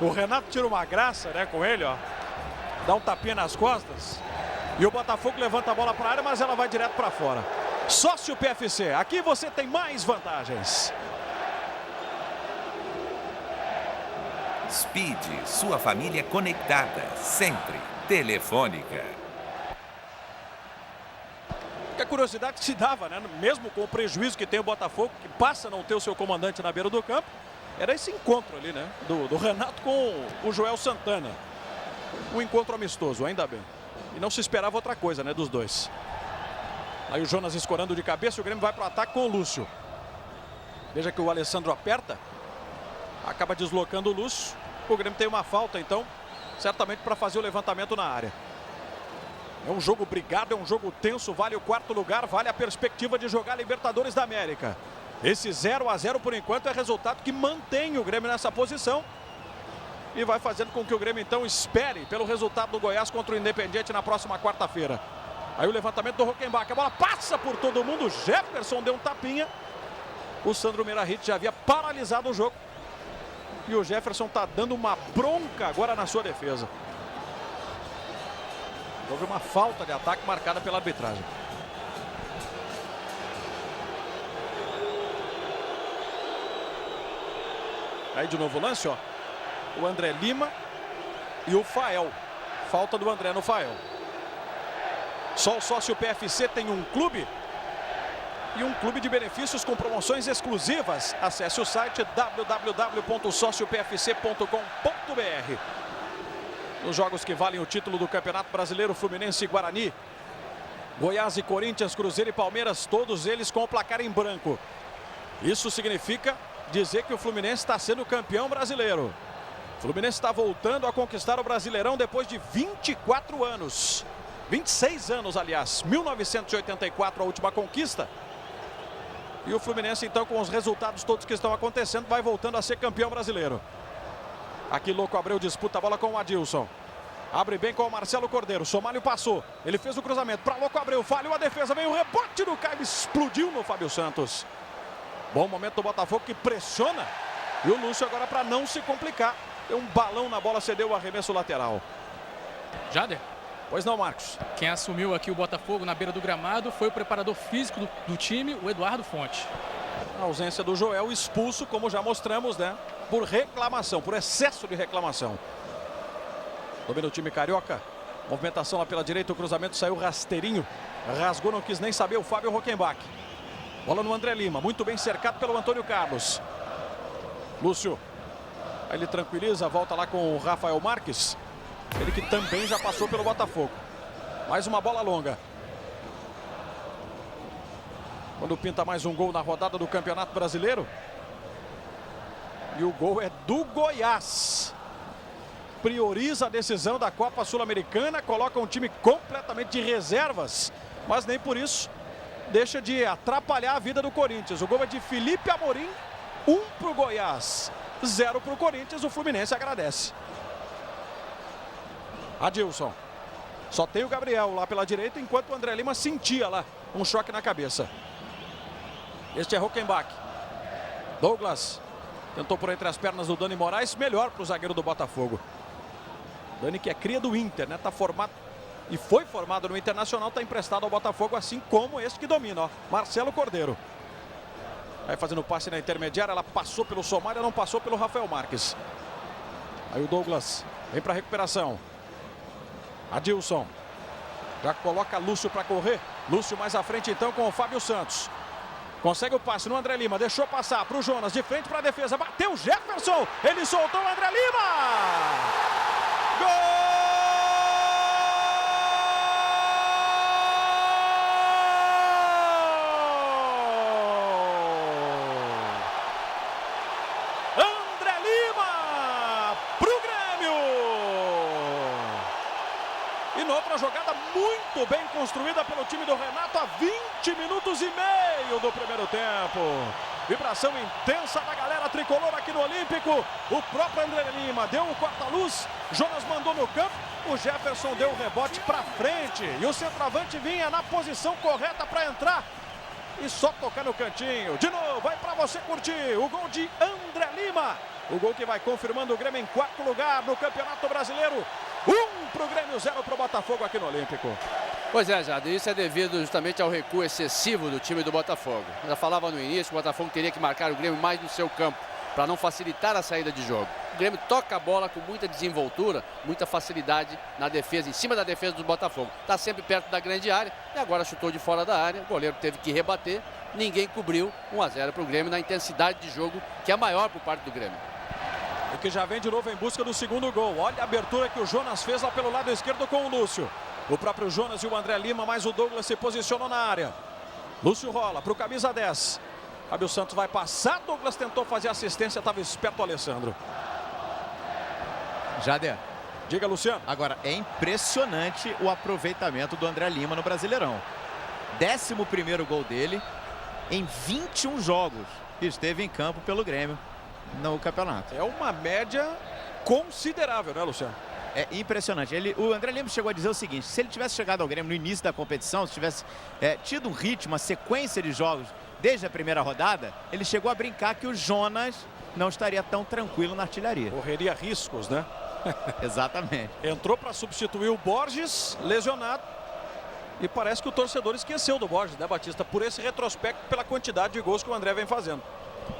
O Renato tira uma graça, né, com ele, ó. Dá um tapinha nas costas. E o Botafogo levanta a bola para a área, mas ela vai direto para fora. Sócio PFC, aqui você tem mais vantagens. Speed, sua família conectada, sempre. Telefônica. A curiosidade que se dava, né? Mesmo com o prejuízo que tem o Botafogo, que passa a não ter o seu comandante na beira do campo, era esse encontro ali, né? Do Renato com o Joel Santana. Um encontro amistoso, ainda bem. E não se esperava outra coisa, né? Dos dois. Aí o Jonas escorando de cabeça, o Grêmio vai para o ataque com o Lúcio. Veja que o Alessandro aperta. Acaba deslocando o Lúcio. O Grêmio tem uma falta, então, certamente para fazer o levantamento na área. É um jogo brigado, é um jogo tenso, vale o 4º lugar, vale a perspectiva de jogar Libertadores da América. Esse 0-0 por enquanto é resultado que mantém o Grêmio nessa posição e vai fazendo com que o Grêmio então espere pelo resultado do Goiás contra o Independiente na próxima quarta-feira. Aí o levantamento do Rockenbach, a bola passa por todo mundo, o Jefferson deu um tapinha. O Sandro Meirahit já havia paralisado o jogo e o Jefferson está dando uma bronca agora na sua defesa. Houve uma falta de ataque marcada pela arbitragem. Aí de novo o lance, ó. O André Lima e o Fael. Falta do André no Fael. Só o Sócio PFC tem um clube e um clube de benefícios com promoções exclusivas. Acesse o site www.sociopfc.com.br. Nos jogos que valem o título do Campeonato Brasileiro, Fluminense e Guarani, Goiás e Corinthians, Cruzeiro e Palmeiras, todos eles com o placar em branco. Isso significa dizer que o Fluminense está sendo campeão brasileiro. O Fluminense está voltando a conquistar o Brasileirão depois de 24 anos. 26 anos, aliás. 1984 a última conquista. E o Fluminense, então, com os resultados todos que estão acontecendo, vai voltando a ser campeão brasileiro. Aqui Louco Abreu disputa a bola com o Adilson. Abre bem com o Marcelo Cordeiro. Somália passou. Ele fez o cruzamento para Louco Abreu. Falhou a defesa. Vem o rebote do Caio. Explodiu no Fábio Santos. Bom momento do Botafogo que pressiona. E o Lúcio agora para não se complicar. Deu um balão na bola, cedeu o arremesso lateral. Jader? Pois não, Marcos. Quem assumiu aqui o Botafogo na beira do gramado foi o preparador físico do time, o Eduardo Fonte. A ausência do Joel, expulso, como já mostramos, né? Por reclamação, por excesso de reclamação. Domina o time carioca. Movimentação lá pela direita, o cruzamento saiu rasteirinho. Rasgou, não quis nem saber o Fábio Rockenbach. Bola no André Lima, muito bem cercado pelo Antônio Carlos. Lúcio. Aí ele tranquiliza, volta lá com o Rafael Marques. Ele que também já passou pelo Botafogo. Mais uma bola longa. Quando pinta mais um gol na rodada do Campeonato Brasileiro. E o gol é do Goiás. Prioriza a decisão da Copa Sul-Americana. Coloca um time completamente de reservas. Mas nem por isso deixa de atrapalhar a vida do Corinthians. O gol é de Felipe Amorim. 1 para o Goiás. 0 para o Corinthians. O Fluminense agradece. Adilson. Só tem o Gabriel lá pela direita, enquanto o André Lima sentia lá um choque na cabeça. Este é Rockenbach. Douglas. Tentou por entre as pernas do Dani Moraes. Melhor para o zagueiro do Botafogo. Dani que é cria do Inter, né? Tá formado e foi formado no Internacional. Está emprestado ao Botafogo, assim como este que domina, ó. Marcelo Cordeiro. Aí fazendo passe na intermediária. Ela passou pelo Somália, não passou pelo Rafael Marques. Aí o Douglas vem para a recuperação. Adilson. Já coloca Lúcio para correr. Lúcio mais à frente então com o Fábio Santos. Consegue o passe no André Lima. Deixou passar para o Jonas. De frente para a defesa. Bateu Jefferson. Ele soltou o André Lima. Gol! André Lima pro Grêmio. E noutra jogada muito bem construída pelo time do Renato a 20 minutos e meio do primeiro tempo. Vibração intensa da galera tricolor aqui no Olímpico. O próprio André Lima deu o corta-luz. Jonas mandou no campo. O Jefferson deu o rebote para frente. E o centroavante vinha na posição correta para entrar. E só tocar no cantinho. De novo, vai para você curtir. O gol de André Lima. O gol que vai confirmando o Grêmio em 4º lugar no Campeonato Brasileiro. 1 para o Grêmio, 0 para o Botafogo aqui no Olímpico. Pois é, Jade, isso é devido justamente ao recuo excessivo do time do Botafogo. Eu já falava no início, o Botafogo teria que marcar o Grêmio mais no seu campo, para não facilitar a saída de jogo. O Grêmio toca a bola com muita desenvoltura, muita facilidade na defesa, em cima da defesa do Botafogo. Está sempre perto da grande área e agora chutou de fora da área. O goleiro teve que rebater, ninguém cobriu. 1-0 para o Grêmio na intensidade de jogo que é maior por parte do Grêmio. E que já vem de novo em busca do segundo gol. Olha a abertura que o Jonas fez lá pelo lado esquerdo com o Lúcio. O próprio Jonas e o André Lima, mas o Douglas se posicionou na área. Lúcio rola para o camisa 10. Fábio Santos vai passar, Douglas tentou fazer assistência, estava esperto o Alessandro. Jader. Diga, Luciano. Agora, é impressionante o aproveitamento do André Lima no Brasileirão. 11º gol dele em 21 jogos que esteve em campo pelo Grêmio no campeonato. É uma média considerável, né, Luciano? É impressionante. O André Lima chegou a dizer o seguinte: se ele tivesse chegado ao Grêmio no início da competição, se tivesse tido um ritmo, uma sequência de jogos desde a primeira rodada, ele chegou a brincar que o Jonas não estaria tão tranquilo na artilharia. Correria riscos, né? Exatamente. Entrou para substituir o Borges, lesionado. E parece que o torcedor esqueceu do Borges, né, Batista? Por esse retrospecto, pela quantidade de gols que o André vem fazendo.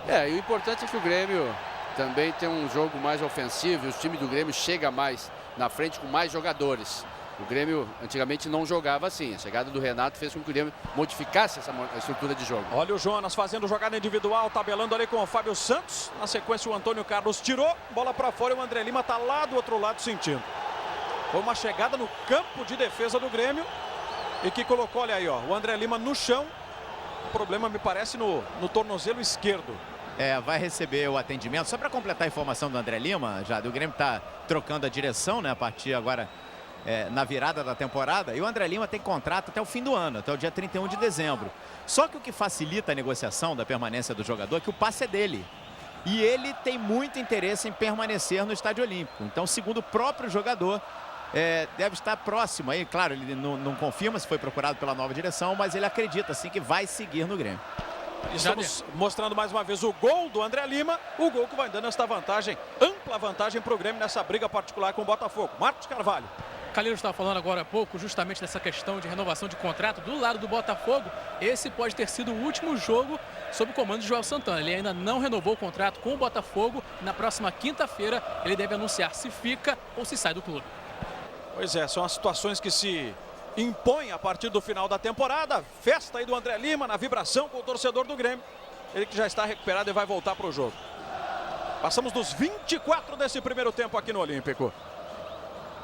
E o importante é que o Grêmio também tem um jogo mais ofensivo. O time do Grêmio chega mais na frente com mais jogadores. O Grêmio antigamente não jogava assim. A chegada do Renato fez com que o Grêmio modificasse essa estrutura de jogo. Olha o Jonas fazendo jogada individual, tabelando ali com o Fábio Santos. Na sequência o Antônio Carlos tirou, bola para fora e o André Lima está lá do outro lado sentindo. Foi uma chegada no campo de defesa do Grêmio e que colocou, olha aí, ó, o André Lima no chão. O problema me parece no tornozelo esquerdo. Vai receber o atendimento. Só para completar a informação do André Lima, já o Grêmio está trocando a direção, né, a partir agora na virada da temporada. E o André Lima tem contrato até o fim do ano, até o dia 31 de dezembro. Só que o que facilita a negociação da permanência do jogador é que o passe é dele. E ele tem muito interesse em permanecer no Estádio Olímpico. Então, segundo o próprio jogador, deve estar próximo aí. Claro, ele não confirma se foi procurado pela nova direção, mas ele acredita sim que vai seguir no Grêmio. Estamos mostrando mais uma vez o gol do André Lima, o gol que vai dando esta vantagem, ampla vantagem para o Grêmio nessa briga particular com o Botafogo. Marcos Carvalho. Calheiro estava falando agora há pouco justamente dessa questão de renovação de contrato do lado do Botafogo. Esse pode ter sido o último jogo sob o comando de Joel Santana. Ele ainda não renovou o contrato com o Botafogo. Na próxima quinta-feira ele deve anunciar se fica ou se sai do clube. Pois é, são as situações que se impõem a partir do final da temporada. Festa aí do André Lima na vibração com o torcedor do Grêmio. Ele que já está recuperado e vai voltar para o jogo. Passamos dos 24 desse primeiro tempo aqui no Olímpico.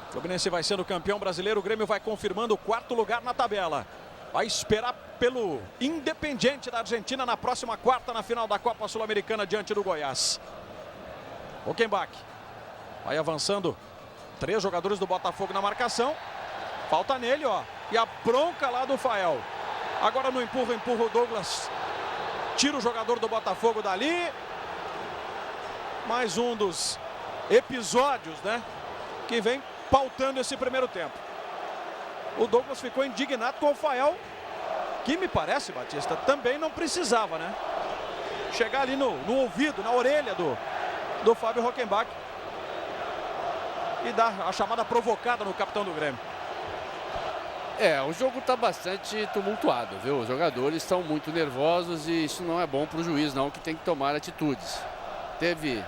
O Fluminense vai sendo campeão brasileiro, o Grêmio vai confirmando o 4º lugar na tabela. Vai esperar pelo Independiente da Argentina na próxima quarta, na final da Copa Sul-Americana, diante do Goiás. Hockenbach vai avançando, 3 jogadores do Botafogo na marcação. Falta nele, ó, e a bronca lá do Fael. Agora no empurra o Douglas tira o jogador do Botafogo dali. Mais um dos episódios, né, que vem pautando esse primeiro tempo. O Douglas ficou indignado com o Fael, que me parece, Batista, também não precisava, né? Chegar ali no ouvido, na orelha do Fábio Hockenbach e dar a chamada provocada no capitão do Grêmio. O jogo está bastante tumultuado, viu? Os jogadores estão muito nervosos e isso não é bom para o juiz, não, que tem que tomar atitudes. Teve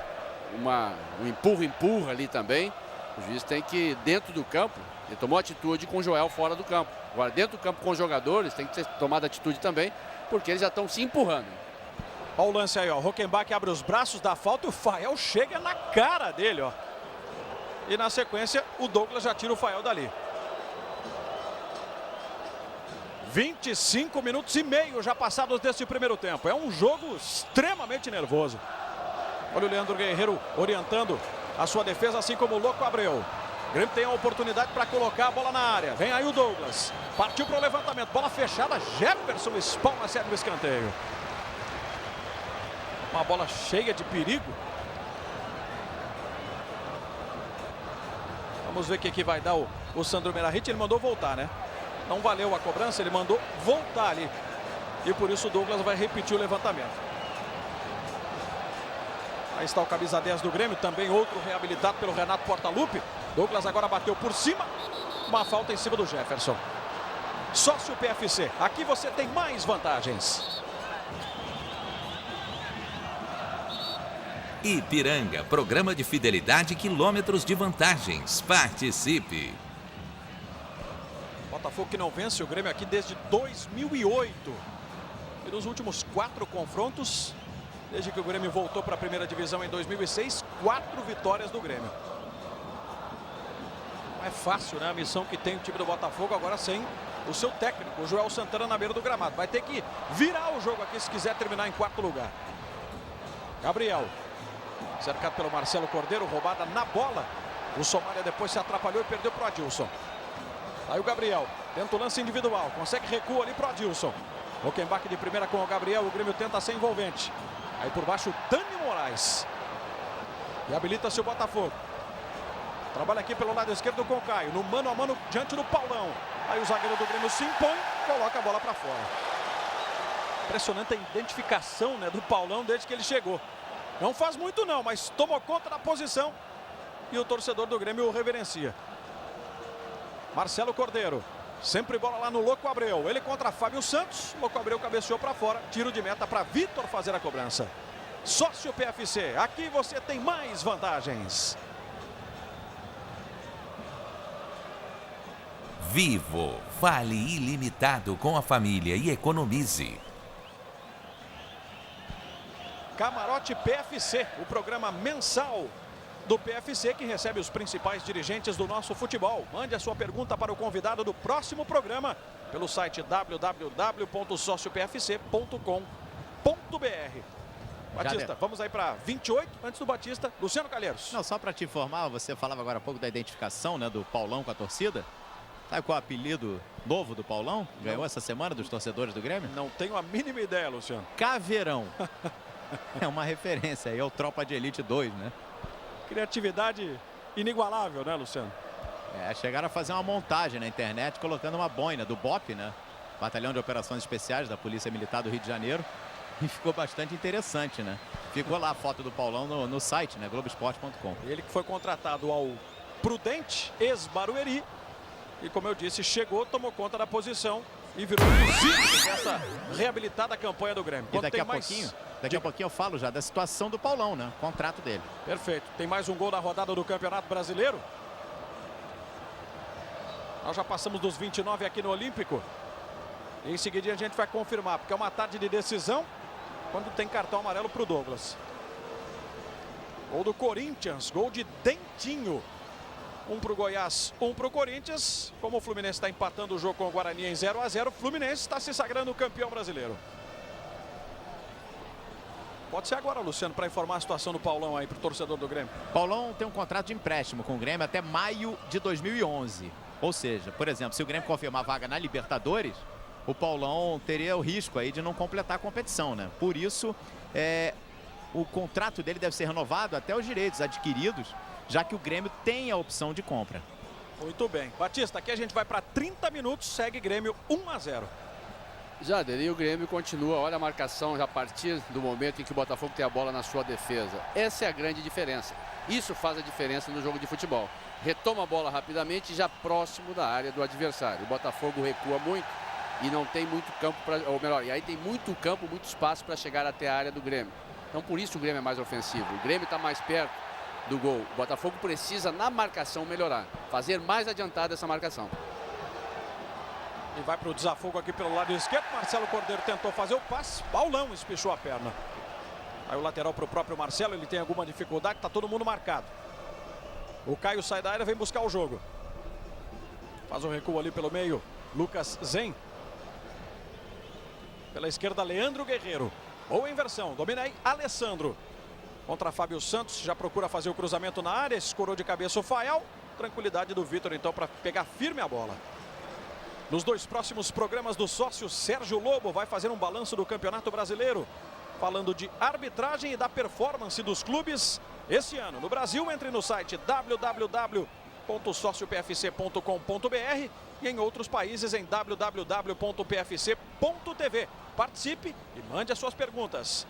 um empurra ali também. O juiz tem que, dentro do campo, ele tomou atitude com o Joel fora do campo. Agora, dentro do campo com os jogadores, tem que ter tomado atitude também, porque eles já estão se empurrando. Olha o lance aí, ó. Hockenbach abre os braços, dá falta e o Fael chega na cara dele, ó. E na sequência, o Douglas já tira o Fael dali. 25 minutos e meio já passados desse primeiro tempo. É um jogo extremamente nervoso. Olha o Leandro Guerreiro orientando a sua defesa, assim como o Louco Abreu. O Grêmio tem a oportunidade para colocar a bola na área. Vem aí o Douglas. Partiu para o levantamento. Bola fechada. Jefferson espalma certo no escanteio. Uma bola cheia de perigo. Vamos ver o que vai dar o Sandro Meirahit. Ele mandou voltar, né? Não valeu a cobrança, ele mandou voltar ali. E por isso o Douglas vai repetir o levantamento. Aí está o camisa 10 do Grêmio, também outro reabilitado pelo Renato Portaluppi. Douglas agora bateu por cima. Uma falta em cima do Jefferson. Sócio PFC, aqui você tem mais vantagens. Ipiranga, programa de fidelidade, quilômetros de vantagens. Participe! Botafogo que não vence o Grêmio aqui desde 2008. E nos últimos 4 confrontos, desde que o Grêmio voltou para a primeira divisão em 2006, 4 vitórias do Grêmio. Não é fácil, né? A missão que tem o time do Botafogo agora sem o seu técnico, o Joel Santana, na beira do gramado. Vai ter que virar o jogo aqui se quiser terminar em 4º lugar. Gabriel, cercado pelo Marcelo Cordeiro, roubada na bola. O Somália depois se atrapalhou e perdeu para o Adilson. Aí o Gabriel, tenta o lance individual, consegue recuo ali para o Adilson. Rockenbach de primeira com o Gabriel, o Grêmio tenta ser envolvente. Aí por baixo o Dani Moraes. E habilita-se o Botafogo. Trabalha aqui pelo lado esquerdo com o Caio, no mano a mano diante do Paulão. Aí o zagueiro do Grêmio se impõe, coloca a bola para fora. Impressionante a identificação, né, do Paulão desde que ele chegou. Não faz muito não, mas tomou conta da posição e o torcedor do Grêmio o reverencia. Marcelo Cordeiro, sempre bola lá no Louco Abreu. Ele contra Fábio Santos, Louco Abreu cabeceou para fora. Tiro de meta para Vitor fazer a cobrança. Sócio PFC, aqui você tem mais vantagens. Vivo, vale ilimitado com a família e economize. Camarote PFC, o programa mensal do PFC que recebe os principais dirigentes do nosso futebol. Mande a sua pergunta para o convidado do próximo programa pelo site www.sociopfc.com.br. Batista, vamos aí para 28, antes do Batista, Luciano Calheiros. Não, só para te informar, você falava agora há pouco da identificação, né, do Paulão com a torcida. Sabe qual é o apelido novo do Paulão? Ganhou essa semana dos torcedores do Grêmio? Não tenho a mínima ideia, Luciano. Caveirão. É uma referência aí ao Tropa de Elite 2, né? Criatividade inigualável, né, Luciano? Chegaram a fazer uma montagem na internet colocando uma boina do BOP, né? Batalhão de Operações Especiais da Polícia Militar do Rio de Janeiro. E ficou bastante interessante, né? Ficou lá a foto do Paulão no site, né? Globoesporte.com. Ele que foi contratado ao Prudente, ex-Barueri. E como eu disse, chegou, tomou conta da posição e virou inclusive dessa reabilitada campanha do Grêmio. E daqui a pouquinho eu falo já da situação do Paulão, né? Contrato dele. Perfeito. Tem mais um gol da rodada do Campeonato Brasileiro. Nós já passamos dos 29 aqui no Olímpico. E em seguida a gente vai confirmar, porque é uma tarde de decisão quando tem cartão amarelo para o Douglas. Gol do Corinthians, gol de Dentinho. Um para o Goiás, um para o Corinthians. Como o Fluminense está empatando o jogo com o Guarani em 0-0, o Fluminense está se sagrando campeão brasileiro. Pode ser agora, Luciano, para informar a situação do Paulão aí para o torcedor do Grêmio. Paulão tem um contrato de empréstimo com o Grêmio até maio de 2011. Ou seja, por exemplo, se o Grêmio confirmar vaga na Libertadores, o Paulão teria o risco aí de não completar a competição, né? Por isso, o contrato dele deve ser renovado até os direitos adquiridos, já que o Grêmio tem a opção de compra. Muito bem. Batista, aqui a gente vai para 30 minutos, segue Grêmio 1-0. Jader, e o Grêmio continua, olha a marcação já a partir do momento em que o Botafogo tem a bola na sua defesa. Essa é a grande diferença. Isso faz a diferença no jogo de futebol. Retoma a bola rapidamente, já próximo da área do adversário. O Botafogo recua muito e não tem muito campo, ou melhor, e aí tem muito campo, muito espaço para chegar até a área do Grêmio. Então por isso o Grêmio é mais ofensivo. O Grêmio está mais perto do gol. O Botafogo precisa na marcação melhorar, fazer mais adiantada essa marcação. E vai para o desafogo aqui pelo lado esquerdo. Marcelo Cordeiro tentou fazer o passe. Paulão espichou a perna. Aí o lateral para o próprio Marcelo. Ele tem alguma dificuldade. Está todo mundo marcado. O Caio sai da área, vem buscar o jogo. Faz o recuo ali pelo meio. Lucas Zen. Pela esquerda, Leandro Guerreiro. Boa inversão. Domina aí, Alessandro. Contra Fábio Santos. Já procura fazer o cruzamento na área. Escorou de cabeça o Fael. Tranquilidade do Vitor, então, para pegar firme a bola. Nos 2 próximos programas do sócio, Sérgio Lobo vai fazer um balanço do Campeonato Brasileiro, falando de arbitragem e da performance dos clubes esse ano. No Brasil, entre no site www.sociopfc.com.br e em outros países em www.pfc.tv. Participe e mande as suas perguntas.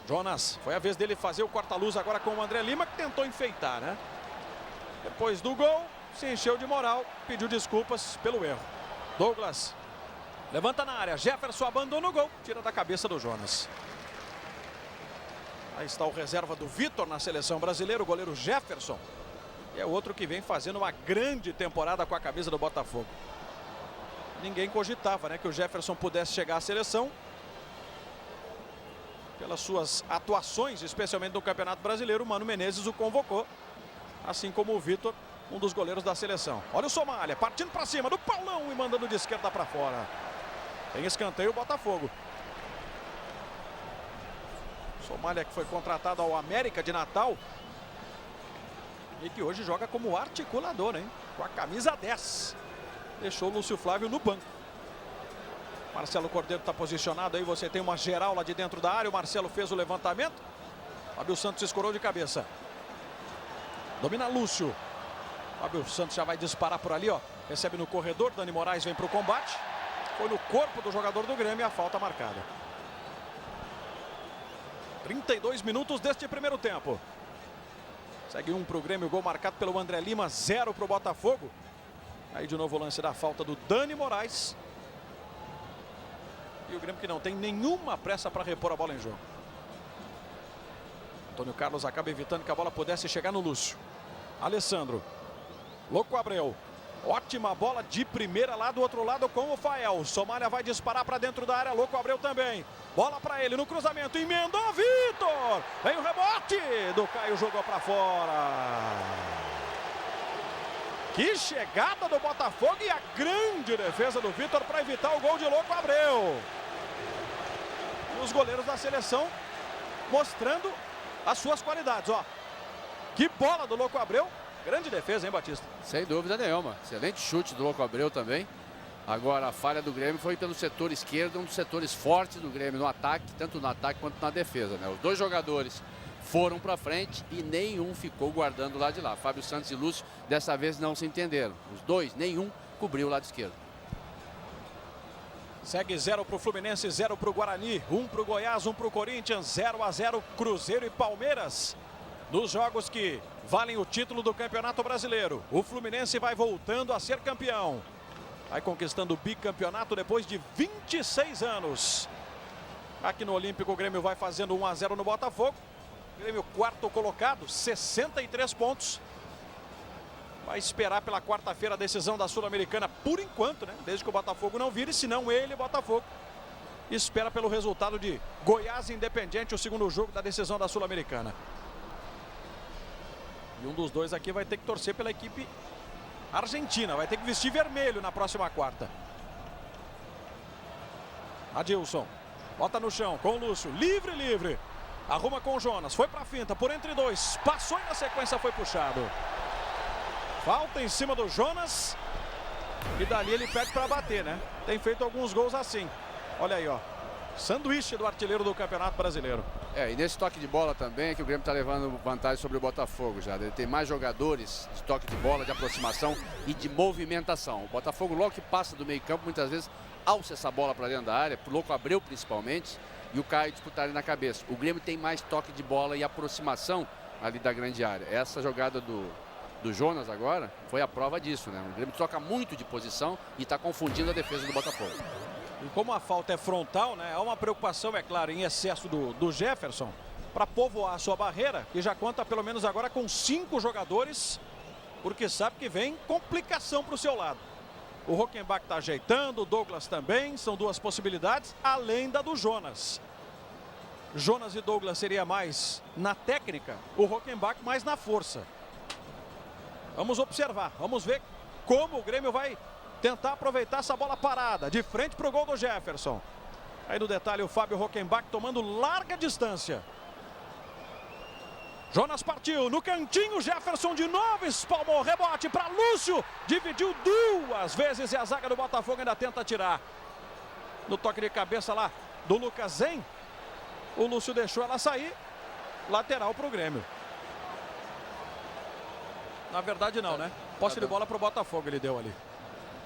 Jonas, foi a vez dele fazer o corta-luz agora com o André Lima, que tentou enfeitar, né? Depois do gol, se encheu de moral, pediu desculpas pelo erro. Douglas levanta na área. Jefferson abandona o gol. Tira da cabeça do Jonas. Aí está o reserva do Vitor na seleção brasileira, o goleiro Jefferson. E é outro que vem fazendo uma grande temporada com a camisa do Botafogo. Ninguém cogitava, né, que o Jefferson pudesse chegar à seleção. Pelas suas atuações, especialmente no Campeonato Brasileiro, o Mano Menezes o convocou. Assim como o Vitor, um dos goleiros da seleção. Olha o Somália, partindo para cima do Paulão e mandando de esquerda para fora. Tem escanteio o Botafogo. Somália que foi contratado ao América de Natal. E que hoje joga como articulador, hein? Com a camisa 10. Deixou o Lúcio Flávio no banco. Marcelo Cordeiro está posicionado aí. Você tem uma geral lá de dentro da área. O Marcelo fez o levantamento. Fábio Santos escorou de cabeça. Domina Lúcio. Fábio Santos já vai disparar por ali, ó. Recebe no corredor. Dani Moraes vem para o combate. Foi no corpo do jogador do Grêmio a falta marcada. 32 minutos deste primeiro tempo. Segue 1 para o Grêmio, gol marcado pelo André Lima, 0 para o Botafogo. Aí de novo o lance da falta do Dani Moraes. E o Grêmio que não tem nenhuma pressa para repor a bola em jogo. Antônio Carlos acaba evitando que a bola pudesse chegar no Lúcio. Alessandro. Louco Abreu. Ótima bola de primeira lá do outro lado com o Fael. Somália vai disparar para dentro da área. Louco Abreu também. Bola para ele no cruzamento. Emendou Vitor. Vem o rebote do Caio. Jogou para fora. Que chegada do Botafogo e a grande defesa do Vitor para evitar o gol de Louco Abreu. E os goleiros da seleção mostrando as suas qualidades. Ó. Que bola do Louco Abreu. Grande defesa, hein, Batista? Sem dúvida nenhuma. Excelente chute do Louco Abreu também. Agora a falha do Grêmio foi pelo setor esquerdo, um dos setores fortes do Grêmio no ataque, tanto no ataque quanto na defesa, né? Os dois jogadores foram para frente e nenhum ficou guardando o lado de lá. Fábio Santos e Lúcio dessa vez não se entenderam. Os dois, nenhum cobriu o lado esquerdo. Segue 0 para o Fluminense, 0 para o Guarani, 1 para o Goiás, 1 para o Corinthians, 0-0 Cruzeiro e Palmeiras. Nos jogos que valem o título do Campeonato Brasileiro. O Fluminense vai voltando a ser campeão. Vai conquistando o bicampeonato depois de 26 anos. Aqui no Olímpico o Grêmio vai fazendo 1-0 no Botafogo. Grêmio quarto colocado, 63 pontos. Vai esperar pela quarta-feira a decisão da Sul-Americana por enquanto, né? Desde que o Botafogo não vire, senão ele, Botafogo, espera pelo resultado de Goiás e Independiente, o segundo jogo da decisão da Sul-Americana. E um dos dois aqui vai ter que torcer pela equipe argentina. Vai ter que vestir vermelho na próxima quarta. Adilson. Bota no chão com o Lúcio. Livre, livre. Arruma com o Jonas. Foi pra finta. Por entre dois. Passou e na sequência foi puxado. Falta em cima do Jonas. E dali ele pede para bater, né? Tem feito alguns gols assim. Olha aí, ó. Sanduíche do artilheiro do Campeonato Brasileiro. E nesse toque de bola também é que o Grêmio está levando vantagem sobre o Botafogo já. Ele tem mais jogadores de toque de bola, de aproximação e de movimentação. O Botafogo logo que passa do meio campo, muitas vezes alça essa bola para dentro da área, pro Louco Abreu principalmente, e o Caio disputarem na cabeça. O Grêmio tem mais toque de bola e aproximação ali da grande área. Essa jogada do Jonas agora foi a prova disso, né? O Grêmio troca muito de posição e está confundindo a defesa do Botafogo. E como a falta é frontal, né? Há uma preocupação, é claro, em excesso do Jefferson para povoar a sua barreira, que já conta pelo menos agora com 5 jogadores, porque sabe que vem complicação para o seu lado. O Rockenbach está ajeitando, o Douglas também, são duas possibilidades, além da do Jonas. Jonas e Douglas seria mais na técnica, o Rockenbach mais na força. Vamos observar, vamos ver como o Grêmio vai tentar aproveitar essa bola parada, de frente para o gol do Jefferson. Aí no detalhe o Fábio Rockenbach tomando larga distância. Jonas partiu, no cantinho, Jefferson de novo, espalmou, rebote para Lúcio, dividiu 2 vezes e a zaga do Botafogo ainda tenta tirar. No toque de cabeça lá do Lucas Zen, o Lúcio deixou ela sair, lateral para o Grêmio. Na verdade não, né? Posse de bola para o Botafogo ele deu ali.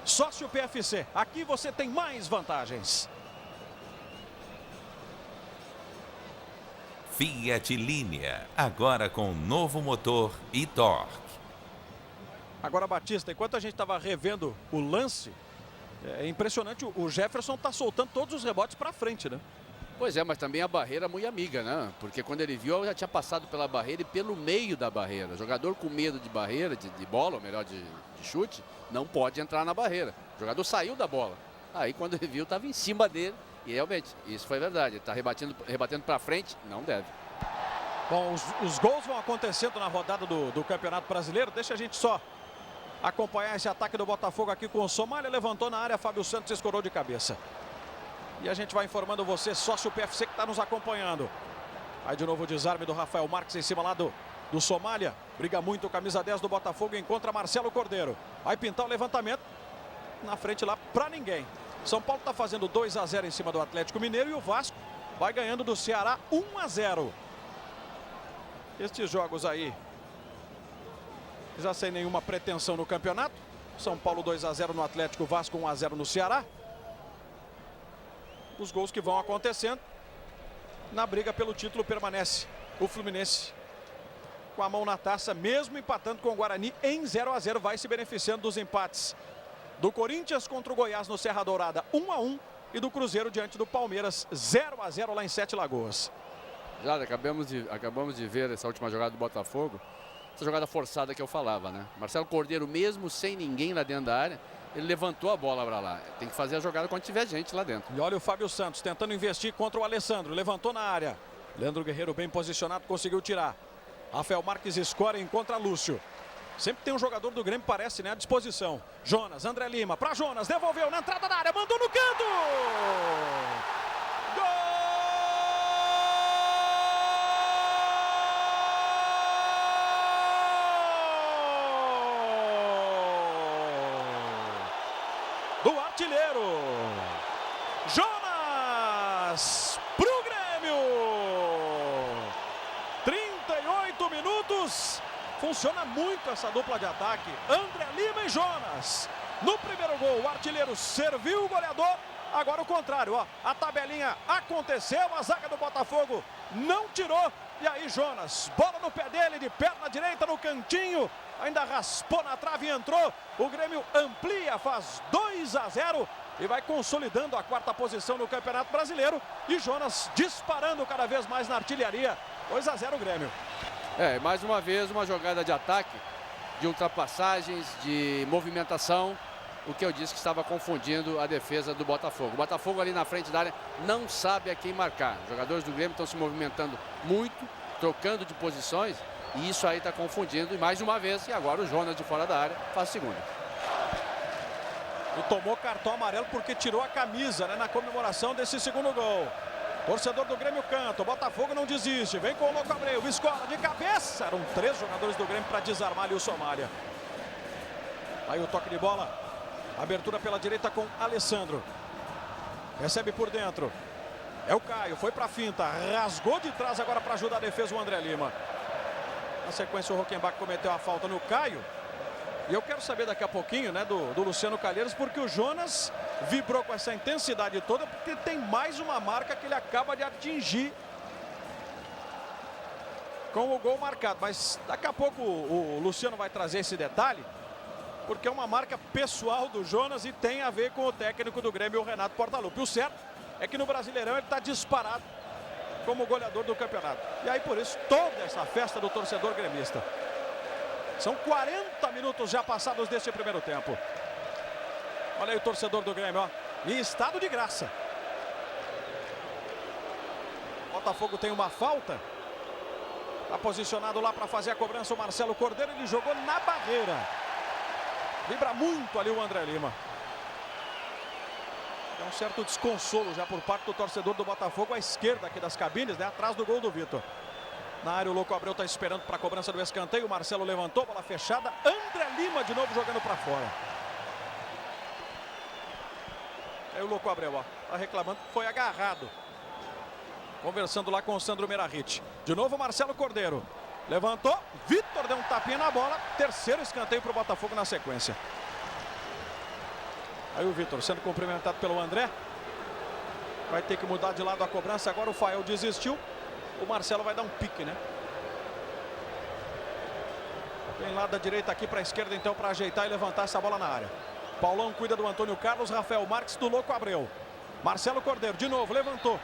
Sócio PFC, aqui você tem mais vantagens. Fiat Linea, agora com novo motor e torque. Agora, Batista, enquanto a gente estava revendo o lance, É impressionante, o Jefferson tá soltando todos os rebotes para frente, né? Pois é, mas também a barreira muito amiga, né? Porque quando ele viu, já tinha passado pela barreira e pelo meio da barreira. Jogador com medo de barreira, de bola, ou melhor, de chute, não pode entrar na barreira. O jogador saiu da bola. Aí quando ele viu, estava em cima dele. E realmente, isso foi verdade. Ele está rebatendo para frente, não deve. Bom, os gols vão acontecendo na rodada do Campeonato Brasileiro. Deixa a gente só acompanhar esse ataque do Botafogo aqui com o Somália. Levantou na área, Fábio Santos escorou de cabeça. E a gente vai informando você, sócio PFC que está nos acompanhando. Aí de novo o desarme do Rafael Marques em cima lá do Somália. Briga muito o camisa 10 do Botafogo, encontra Marcelo Cordeiro. Vai pintar o levantamento. Na frente lá para ninguém. São Paulo está fazendo 2-0 em cima do Atlético Mineiro e o Vasco vai ganhando do Ceará 1-0. Estes jogos aí já sem nenhuma pretensão no campeonato. São Paulo 2-0 no Atlético, Vasco 1-0 no Ceará. Os gols que vão acontecendo. Na briga pelo título permanece o Fluminense com a mão na taça, mesmo empatando com o Guarani em 0-0, vai se beneficiando dos empates do Corinthians contra o Goiás no Serra Dourada 1-1 e do Cruzeiro diante do Palmeiras 0-0 lá em Sete Lagoas. Já acabamos de ver essa última jogada do Botafogo, essa jogada forçada que eu falava, né? Marcelo Cordeiro, mesmo sem ninguém lá dentro da área, ele levantou a bola para lá. Tem que fazer a jogada quando tiver gente lá dentro. E olha o Fábio Santos tentando investir contra o Alessandro. Levantou na área. Leandro Guerreiro bem posicionado, conseguiu tirar. Rafael Marques escora e encontra Lúcio. Sempre tem um jogador do Grêmio, parece, né, à disposição. Jonas, André Lima, para Jonas, devolveu na entrada da área, mandou no canto! Gol! Do artilheiro Jonas pro Grêmio. 38 minutos. Funciona muito essa dupla de ataque. André Lima e Jonas. No primeiro gol, o artilheiro serviu o goleador. Agora o contrário, ó. A tabelinha aconteceu, a zaga do Botafogo não tirou. E aí Jonas, bola no pé dele, de perna direita no cantinho. Ainda raspou na trave e entrou. O Grêmio amplia, faz 2-0 e vai consolidando a quarta posição no Campeonato Brasileiro. E Jonas disparando cada vez mais na artilharia. 2-0 o Grêmio. É, mais uma vez uma jogada de ataque, de ultrapassagens, de movimentação. O que eu disse que estava confundindo a defesa do Botafogo. O Botafogo ali na frente da área não sabe a quem marcar. Os jogadores do Grêmio estão se movimentando muito, trocando de posições. E isso aí está confundindo. E mais uma vez, e agora o Jonas de fora da área faz segunda. E tomou cartão amarelo porque tirou a camisa, né, na comemoração desse segundo gol. Torcedor do Grêmio canta, o Botafogo não desiste. Vem com o Louco Abreu, escola de cabeça. Eram 3 jogadores do Grêmio para desarmar ali o Somália. Aí o toque de bola. Abertura pela direita com Alessandro. Recebe por dentro. É o Caio, foi para a finta. Rasgou de trás agora para ajudar a defesa o André Lima. Na sequência o Rockenbach cometeu a falta no Caio. E eu quero saber daqui a pouquinho, né, do Luciano Calheiros, porque o Jonas vibrou com essa intensidade toda, porque tem mais uma marca que ele acaba de atingir com o gol marcado. Mas daqui a pouco o Luciano vai trazer esse detalhe, porque é uma marca pessoal do Jonas e tem a ver com o técnico do Grêmio, o Renato Portaluppi. O certo é que no Brasileirão ele está disparado como goleador do campeonato. E aí por isso toda essa festa do torcedor gremista. São 40 minutos já passados deste primeiro tempo. Olha aí o torcedor do Grêmio, ó, em estado de graça. Botafogo tem uma falta. Está posicionado lá para fazer a cobrança o Marcelo Cordeiro. Ele jogou na barreira. Vibra muito ali o André Lima. É um certo desconsolo já por parte do torcedor do Botafogo à esquerda aqui das cabines, né, atrás do gol do Vitor. Na área o Louco Abreu está esperando para a cobrança do escanteio. O Marcelo levantou, bola fechada. André Lima de novo jogando para fora. Aí o Louco Abreu, ó, tá reclamando que foi agarrado. Conversando lá com o Sandro Merahit. De novo o Marcelo Cordeiro. Levantou, Vitor deu um tapinha na bola. Terceiro escanteio para o Botafogo na sequência. Aí o Vitor sendo cumprimentado pelo André. Vai ter que mudar de lado a cobrança. Agora o Fael desistiu. O Marcelo vai dar um pique, né? Vem lá da direita aqui para a esquerda então para ajeitar e levantar essa bola na área. Paulão cuida do Antônio Carlos, Rafael Marques do Louco Abreu. Marcelo Cordeiro de novo levantou.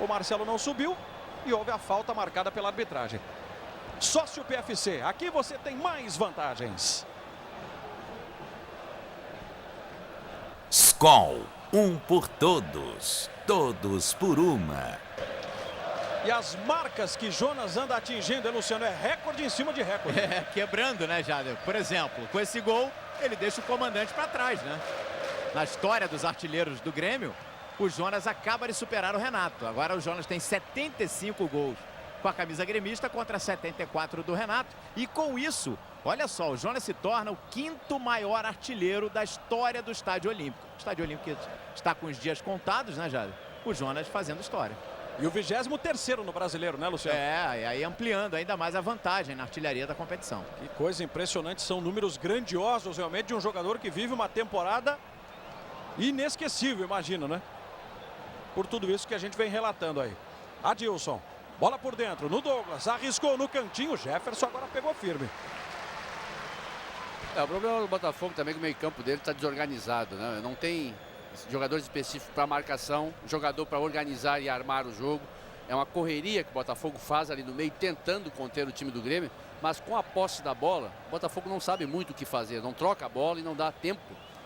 O Marcelo não subiu e houve a falta marcada pela arbitragem. Sócio PFC, aqui você tem mais vantagens. Skol, um por todos, todos por uma. E as marcas que Jonas anda atingindo, Luciano, é recorde em cima de recorde. Quebrando, né, Jader? Por exemplo, com esse gol, ele deixa o comandante para trás, né? Na história dos artilheiros do Grêmio, o Jonas acaba de superar o Renato. Agora o Jonas tem 75 gols com a camisa gremista contra 74 do Renato. E com isso, olha só, o Jonas se torna o 5º maior artilheiro da história do Estádio Olímpico. O Estádio Olímpico está com os dias contados, né, Jader? O Jonas fazendo história. E o 23º no Brasileiro, né, Luciano? E aí ampliando ainda mais a vantagem na artilharia da competição. Que coisa impressionante, são números grandiosos realmente de um jogador que vive uma temporada inesquecível, imagino, né? Por tudo isso que a gente vem relatando aí. Adilson, bola por dentro, no Douglas, arriscou no cantinho, Jefferson agora pegou firme. O problema do Botafogo também é que o meio-campo dele está desorganizado, né? Não tem jogadores específicos para marcação, jogador para organizar e armar o jogo. É uma correria que o Botafogo faz ali no meio, tentando conter o time do Grêmio, mas com a posse da bola, o Botafogo não sabe muito o que fazer, não troca a bola e não dá tempo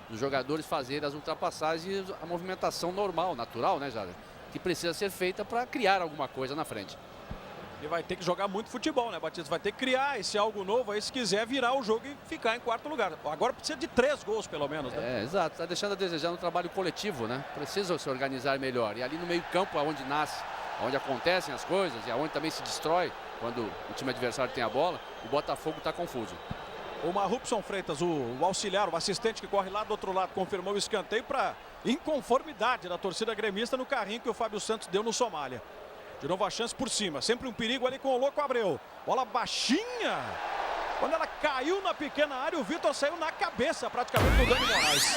dos jogadores fazerem as ultrapassagens e a movimentação normal, natural, né, Jader? Que precisa ser feita para criar alguma coisa na frente. Ele vai ter que jogar muito futebol, né, Batista? Vai ter que criar esse algo novo aí se quiser virar o jogo e ficar em 4º lugar. Agora precisa de 3 gols, pelo menos, né? Exato. Está deixando a desejar no trabalho coletivo, né? Precisa se organizar melhor. E ali no meio campo, onde nasce, onde acontecem as coisas e onde também se destrói quando o time adversário tem a bola, o Botafogo está confuso. O Marrupson Freitas, o auxiliar, o assistente que corre lá do outro lado, confirmou o escanteio para inconformidade da torcida gremista no carrinho que o Fábio Santos deu no Somália. De novo a chance por cima, sempre um perigo ali com o Louco Abreu. Bola baixinha. Quando ela caiu na pequena área, o Vitor saiu na cabeça praticamente do Dani Moraes.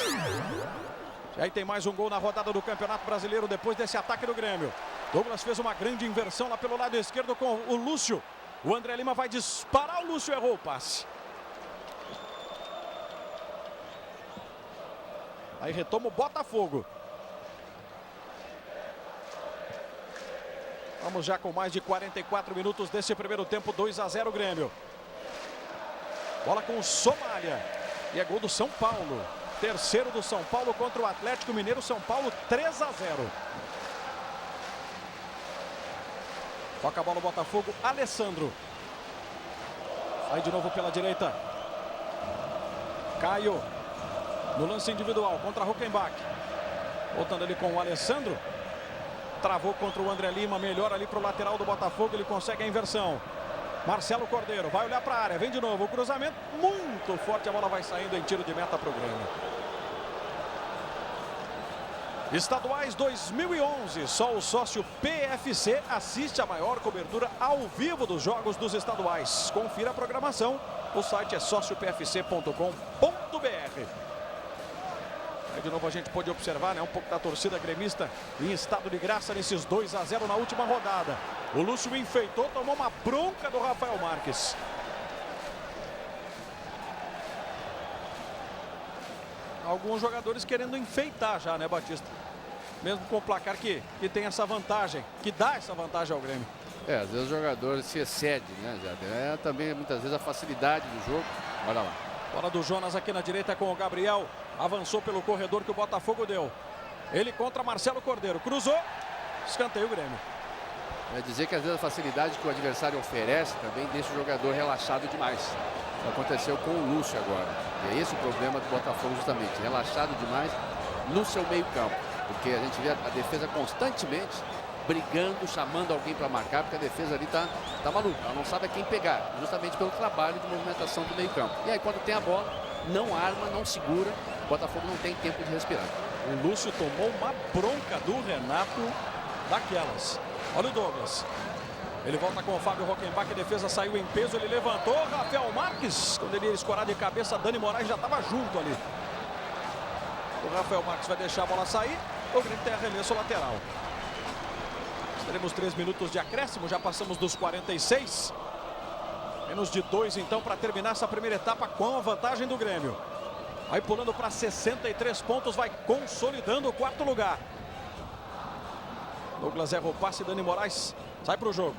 E aí tem mais um gol na rodada do Campeonato Brasileiro depois desse ataque do Grêmio. Douglas fez uma grande inversão lá pelo lado esquerdo com o Lúcio. O André Lima vai disparar, o Lúcio errou o passe. Aí retoma o Botafogo. Vamos já com mais de 44 minutos desse primeiro tempo, 2-0 Grêmio. Bola com o Somália. E é gol do São Paulo. Terceiro do São Paulo contra o Atlético Mineiro. São Paulo 3-0. Toca a bola o Botafogo, Alessandro. Sai de novo pela direita. Caio. No lance individual contra Huckenbach. Voltando ali com o Alessandro. Travou contra o André Lima, melhor ali para o lateral do Botafogo, ele consegue a inversão. Marcelo Cordeiro vai olhar para a área, vem de novo, o cruzamento muito forte, a bola vai saindo em tiro de meta para o Grêmio. Estaduais 2011, só o sócio PFC assiste a maior cobertura ao vivo dos jogos dos estaduais. Confira a programação, o site é sociopfc.com.br. Aí de novo a gente pôde observar, né, um pouco da torcida gremista em estado de graça nesses 2-0 na última rodada. O Lúcio enfeitou, tomou uma bronca do Rafael Marques. Alguns jogadores querendo enfeitar já, né, Batista? Mesmo com o placar que tem essa vantagem, que dá essa vantagem ao Grêmio. Às vezes o jogador se excede, né, já. Também muitas vezes a facilidade do jogo. Olha lá. Bola do Jonas aqui na direita com o Gabriel. Avançou pelo corredor que o Botafogo deu. Ele contra Marcelo Cordeiro. Cruzou. Escanteio o Grêmio. Vai dizer que às vezes a facilidade que o adversário oferece também deixa o jogador relaxado demais. Isso aconteceu com o Lúcio agora. E é esse o problema do Botafogo justamente. Relaxado demais no seu meio campo. Porque a gente vê a defesa constantemente brigando, chamando alguém para marcar, porque a defesa ali tá maluca. Ela não sabe a quem pegar, justamente pelo trabalho de movimentação do meio campo. E aí quando tem a bola, não arma, não segura, o Botafogo não tem tempo de respirar. O Lúcio tomou uma bronca do Renato daquelas. Olha o Douglas. Ele volta com o Fábio Huckenbach, a defesa saiu em peso, ele levantou, Rafael Marques, quando ele ia escorar de cabeça, Dani Moraes já estava junto ali. O Rafael Marques vai deixar a bola sair, o Grêmio tem arremesso lateral. Teremos 3 minutos de acréscimo, já passamos dos 46. Menos de 2 então para terminar essa primeira etapa com a vantagem do Grêmio. Vai pulando para 63 pontos, vai consolidando o 4º lugar. Douglas erra o passe, Dani Moraes sai para o jogo.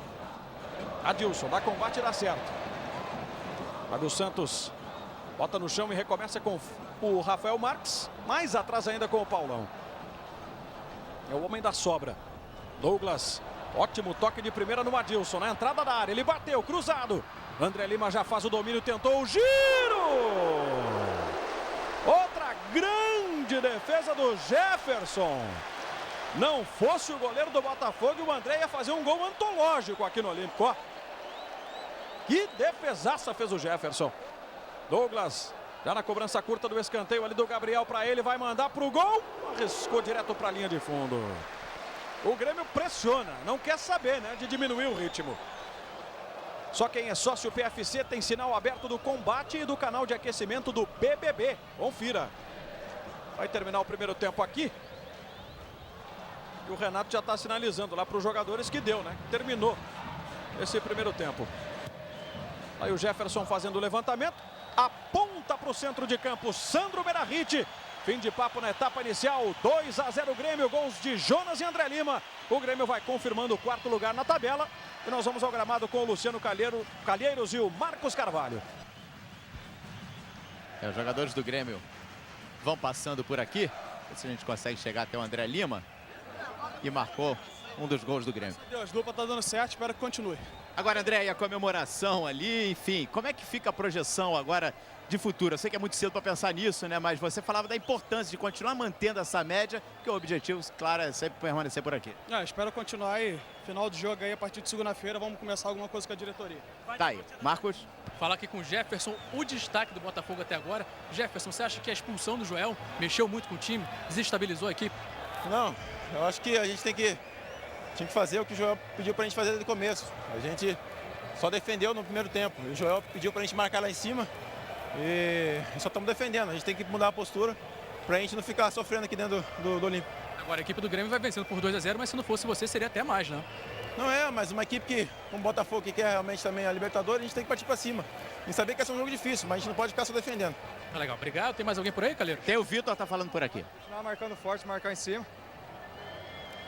Adilson, dá combate e dá certo. Fábio Santos bota no chão e recomeça com o Rafael Marques. Mais atrás ainda com o Paulão. É o homem da sobra. Douglas, ótimo toque de primeira no Adilson, na entrada da área. Ele bateu, cruzado. André Lima já faz o domínio, tentou o giro. Outra grande defesa do Jefferson. Não fosse o goleiro do Botafogo, o André ia fazer um gol antológico aqui no Olímpico. Ó. Que defesaça fez o Jefferson. Douglas, já na cobrança curta do escanteio ali do Gabriel para ele, vai mandar para o gol. Arriscou direto para a linha de fundo. O Grêmio pressiona, não quer saber, né, de diminuir o ritmo. Só quem é sócio PFC tem sinal aberto do combate e do canal de aquecimento do BBB. Confira. Vai terminar o primeiro tempo aqui. E o Renato já está sinalizando lá para os jogadores que deu, né? Terminou esse primeiro tempo. Aí o Jefferson fazendo o levantamento. Aponta para o centro de campo. Sandro Berahit. Fim de papo na etapa inicial. 2-0 Grêmio. Gols de Jonas e André Lima. O Grêmio vai confirmando o 4º lugar na tabela. E nós vamos ao gramado com o Luciano Calheiros e o Marcos Carvalho. Os jogadores do Grêmio vão passando por aqui. Ver se a gente consegue chegar até o André Lima. E marcou um dos gols do Grêmio. As duplas estão dando certo, espero que continue. Agora, André, e a comemoração ali, enfim, como é que fica a projeção agora de futuro? Eu sei que é muito cedo para pensar nisso, né? Mas você falava da importância de continuar mantendo essa média, que o objetivo, claro, é sempre permanecer por aqui. Espero continuar aí. Final do jogo aí, a partir de segunda-feira, vamos começar alguma coisa com a diretoria. Tá aí. Marcos? Falar aqui com o Jefferson, o destaque do Botafogo até agora. Jefferson, você acha que a expulsão do Joel mexeu muito com o time, desestabilizou a equipe? Não, eu acho que a gente tinha que fazer o que o Joel pediu pra gente fazer desde o começo. A gente só defendeu no primeiro tempo. O Joel pediu pra gente marcar lá em cima e só estamos defendendo. A gente tem que mudar a postura pra gente não ficar sofrendo aqui dentro do Olímpico. Agora a equipe do Grêmio vai vencendo por 2-0, mas se não fosse você seria até mais, né? Não é, mas uma equipe que, como o Botafogo, que quer realmente também a Libertadores, a gente tem que partir pra cima. E saber que esse é um jogo difícil, mas a gente não pode ficar só defendendo. Tá legal, obrigado. Tem mais alguém por aí, Calheiro? Tem o Vitor, tá falando por aqui. Continuar marcando forte, marcar em cima.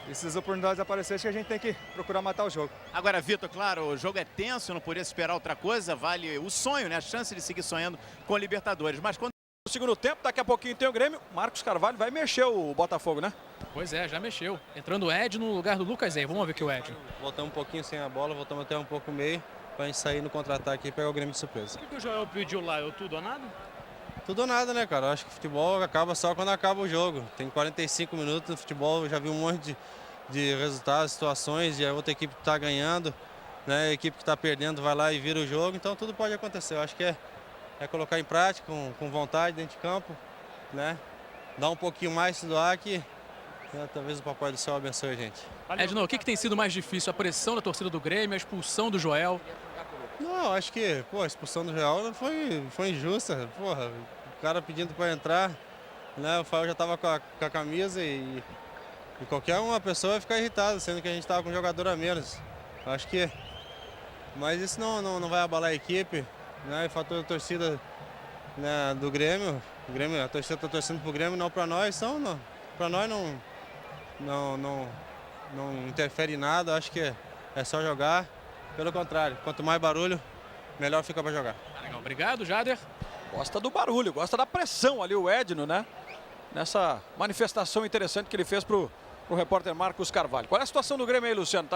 E se as oportunidades aparecerem, acho que a gente tem que procurar matar o jogo. Agora, Vitor, claro, o jogo é tenso, não poderia esperar outra coisa, vale o sonho, né? A chance de seguir sonhando com a Libertadores. Mas quando No segundo tempo, daqui a pouquinho tem o Grêmio. Marcos Carvalho vai mexer o Botafogo, né? Pois é, já mexeu. Entrando o Ed no lugar do Lucas aí. Vamos ver aqui o Ed. Voltamos um pouquinho sem a bola, voltamos até um pouco meio, pra gente sair no contra-ataque e pegar o Grêmio de surpresa. O que o Joel pediu lá? É tudo ou nada? Tudo ou nada, né, cara? Eu acho que o futebol acaba só quando acaba o jogo. Tem 45 minutos no futebol, eu já vi um monte de resultados, situações, e a outra equipe que está ganhando, né? A equipe que está perdendo vai lá e vira o jogo, então tudo pode acontecer. Eu acho que é colocar em prática, com vontade dentro de campo, né? Dar um pouquinho mais, se doar que talvez o Papai do Céu abençoe a gente. Edno, o que tem sido mais difícil? A pressão da torcida do Grêmio, a expulsão do Joel? Não, acho que, a expulsão do Joel foi injusta. Porra, o cara pedindo para entrar, né? O Fael já estava com a camisa e qualquer uma pessoa vai ficar irritada, sendo que a gente estava com um jogador a menos. Acho que... Mas isso não vai abalar a equipe, né? E fator da torcida, né, do Grêmio. A torcida está torcendo para o Grêmio, não para nós. Então, para nós não interfere em nada. Acho que é só jogar. Pelo contrário, quanto mais barulho, melhor fica para jogar. Legal, obrigado, Jader. Gosta do barulho, gosta da pressão ali o Edno, né? Nessa manifestação interessante que ele fez pro repórter Marcos Carvalho. Qual é a situação do Grêmio aí, Luciano?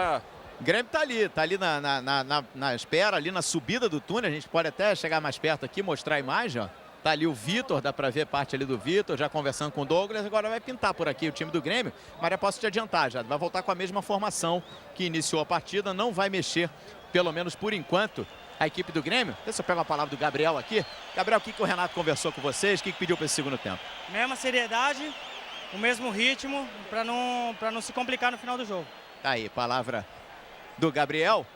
O Grêmio tá ali na espera, ali na subida do túnel. A gente pode até chegar mais perto aqui, mostrar a imagem, ó. Tá ali o Vitor, dá para ver parte ali do Vitor, já conversando com o Douglas. Agora vai pintar por aqui o time do Grêmio. Maria, posso te adiantar já, vai voltar com a mesma formação que iniciou a partida. Não vai mexer, pelo menos por enquanto, a equipe do Grêmio. Deixa eu pegar a palavra do Gabriel aqui. Gabriel, o que o Renato conversou com vocês? O que pediu para esse segundo tempo? Mesma seriedade, o mesmo ritmo, para não se complicar no final do jogo. Tá aí, palavra do Gabriel.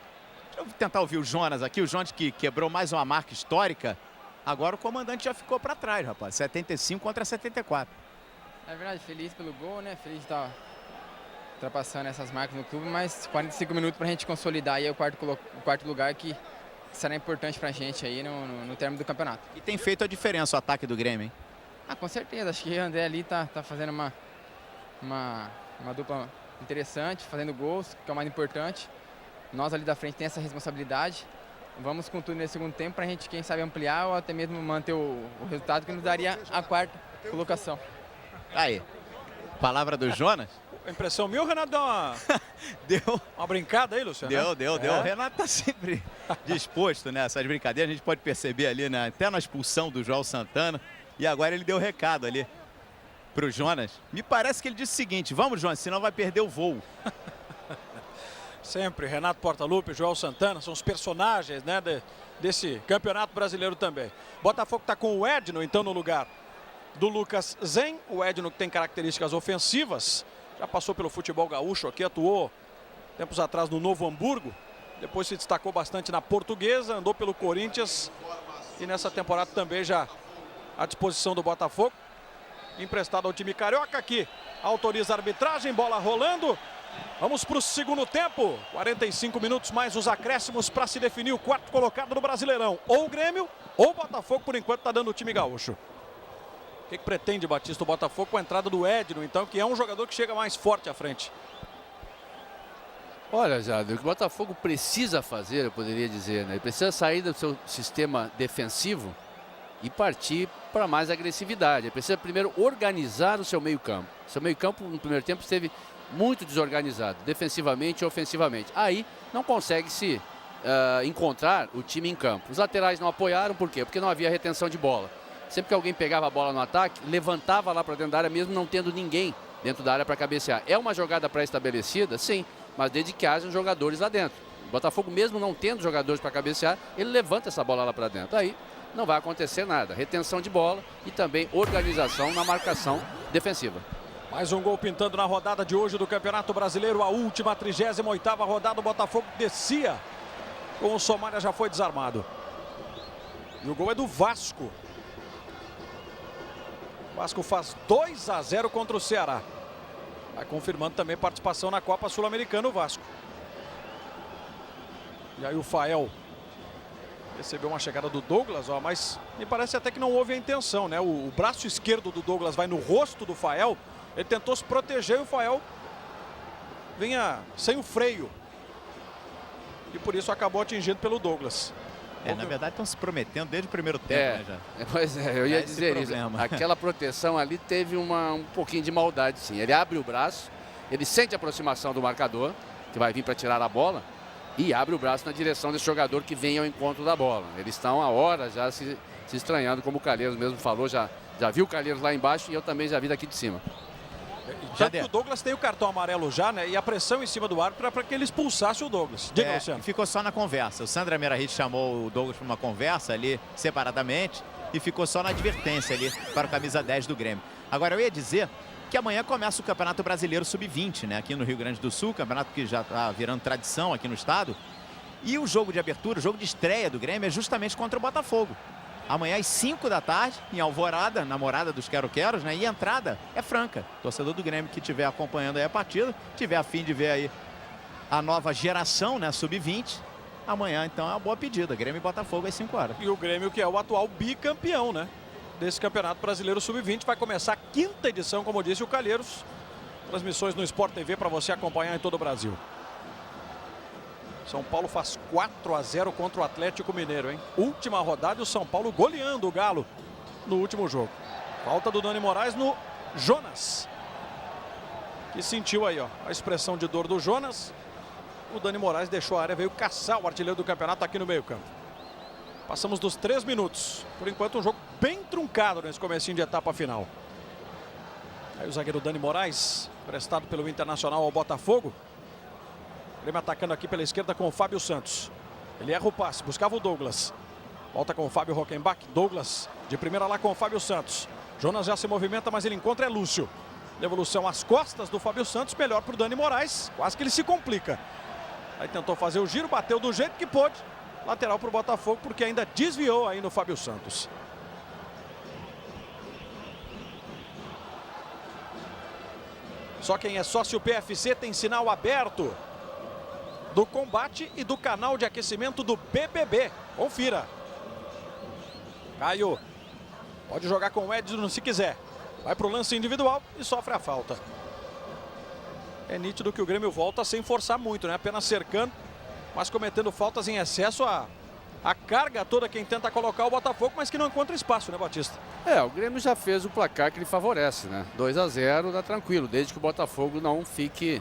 Deixa eu tentar ouvir o Jonas aqui. O Jonas que quebrou mais uma marca histórica. Agora o comandante já ficou para trás, rapaz. 75 contra 74. É verdade, feliz pelo gol, né? Feliz de estar ultrapassando essas marcas no clube, mas 45 minutos para a gente consolidar aí o quarto lugar que será importante para a gente aí no término do campeonato. E tem feito a diferença o ataque do Grêmio, hein? Com certeza. Acho que o André ali tá fazendo uma dupla interessante, fazendo gols, que é o mais importante. Nós ali da frente tem essa responsabilidade. Vamos com tudo nesse segundo tempo para a gente, quem sabe, ampliar ou até mesmo manter o resultado que nos daria a quarta colocação. Aí, palavra do Jonas. A impressão minha, o Renato deu uma brincada aí, Luciano? Deu. O Renato tá sempre disposto nessas brincadeiras. A gente pode perceber ali, né, até na expulsão do João Santana. E agora ele deu recado ali pro Jonas. Me parece que ele disse o seguinte: vamos, Jonas, senão vai perder o voo. Sempre, Renato Portaluppi, João Santana, são os personagens, né, desse campeonato brasileiro também. Botafogo está com o Edno, então, no lugar do Lucas Zen. O Edno que tem características ofensivas, já passou pelo futebol gaúcho aqui, atuou tempos atrás no Novo Hamburgo, depois se destacou bastante na Portuguesa, andou pelo Corinthians e nessa temporada também já à disposição do Botafogo. Emprestado ao time carioca aqui, autoriza a arbitragem, bola rolando. Vamos para o segundo tempo, 45 minutos mais os acréscimos para se definir o quarto colocado do Brasileirão. Ou o Grêmio, ou o Botafogo, por enquanto está dando o time gaúcho. O que pretende, Batista, o Botafogo com a entrada do Edno, então, que é um jogador que chega mais forte à frente? Olha, Jade, o que o Botafogo precisa fazer, eu poderia dizer, né? Ele precisa sair do seu sistema defensivo e partir para mais agressividade. Ele precisa primeiro organizar o seu meio-campo. Seu meio-campo no primeiro tempo esteve muito desorganizado, defensivamente e ofensivamente. Aí não consegue se encontrar o time em campo. Os laterais não apoiaram, por quê? Porque não havia retenção de bola. Sempre que alguém pegava a bola no ataque, levantava lá para dentro da área, mesmo não tendo ninguém dentro da área para cabecear. É uma jogada pré-estabelecida? Sim, mas desde que hajam jogadores lá dentro. O Botafogo, mesmo não tendo jogadores para cabecear, ele levanta essa bola lá para dentro. Aí não vai acontecer nada. Retenção de bola e também organização na marcação defensiva. Mais um gol pintando na rodada de hoje do Campeonato Brasileiro, a última 38ª rodada. O Botafogo descia com o Somália, já foi desarmado. E o gol é do Vasco. O Vasco faz 2-0 contra o Ceará. Vai confirmando também participação na Copa Sul-Americana o Vasco. E aí o Fael recebeu uma chegada do Douglas, ó, mas me parece até que não houve a intenção, né? O braço esquerdo do Douglas vai no rosto do Fael. Ele tentou se proteger e o Fael vinha sem o freio. E por isso acabou atingido pelo Douglas. Na verdade estão se prometendo desde o primeiro tempo, né, já? Pois é, eu ia dizer isso. Aquela proteção ali teve um pouquinho de maldade, sim. Ele abre o braço, ele sente a aproximação do marcador, que vai vir para tirar a bola, e abre o braço na direção desse jogador que vem ao encontro da bola. Eles estão há horas já se estranhando, como o Calheiros mesmo falou, já viu o Calheiros lá embaixo e eu também já vi daqui de cima. Já que o Douglas tem o cartão amarelo já, né? E a pressão em cima do árbitro para que ele expulsasse o Douglas. Diga, Luciano. Ficou só na conversa. O Sandra Meirahit chamou o Douglas para uma conversa ali, separadamente, e ficou só na advertência ali para o camisa 10 do Grêmio. Agora, eu ia dizer que amanhã começa o Campeonato Brasileiro Sub-20, né? Aqui no Rio Grande do Sul, campeonato que já está virando tradição aqui no estado. E o jogo de abertura, o jogo de estreia do Grêmio é justamente contra o Botafogo. Amanhã às 5 da tarde, em Alvorada, na morada dos Quero-Queros, né? E a entrada é franca. Torcedor do Grêmio que estiver acompanhando aí a partida, tiver a fim de ver aí a nova geração, né? Sub-20. Amanhã, então, é uma boa pedida. Grêmio e Botafogo às 5 horas. E o Grêmio, que é o atual bicampeão, né? Desse Campeonato Brasileiro Sub-20. Vai começar a 5ª edição, como disse o Calheiros. Transmissões no Sport TV para você acompanhar em todo o Brasil. São Paulo faz 4-0 contra o Atlético Mineiro, hein? Última rodada e o São Paulo goleando o Galo no último jogo. Falta do Dani Moraes no Jonas. Que sentiu aí, ó, a expressão de dor do Jonas. O Dani Moraes deixou a área, veio caçar o artilheiro do campeonato aqui no meio-campo. Passamos dos 3 minutos. Por enquanto, um jogo bem truncado nesse comecinho de etapa final. Aí o zagueiro Dani Moraes, prestado pelo Internacional ao Botafogo. Grêmio atacando aqui pela esquerda com o Fábio Santos. Ele erra o passe, buscava o Douglas. Volta com o Fábio Rockenbach. Douglas de primeira lá com o Fábio Santos. Jonas já se movimenta, mas ele encontra é Lúcio. Devolução às costas do Fábio Santos, melhor para o Dani Moraes. Quase que ele se complica. Aí tentou fazer o giro, bateu do jeito que pôde. Lateral para o Botafogo, porque ainda desviou aí no Fábio Santos. Só quem é sócio PFC tem sinal aberto do combate e do canal de aquecimento do BBB. Confira. Caio. Pode jogar com o Edson se quiser. Vai para o lance individual e sofre a falta. É nítido que o Grêmio volta sem forçar muito, né? Apenas cercando, mas cometendo faltas em excesso a carga toda quem tenta colocar o Botafogo, mas que não encontra espaço, né, Batista? O Grêmio já fez o placar que lhe favorece, né? 2-0, dá tranquilo, desde que o Botafogo não fique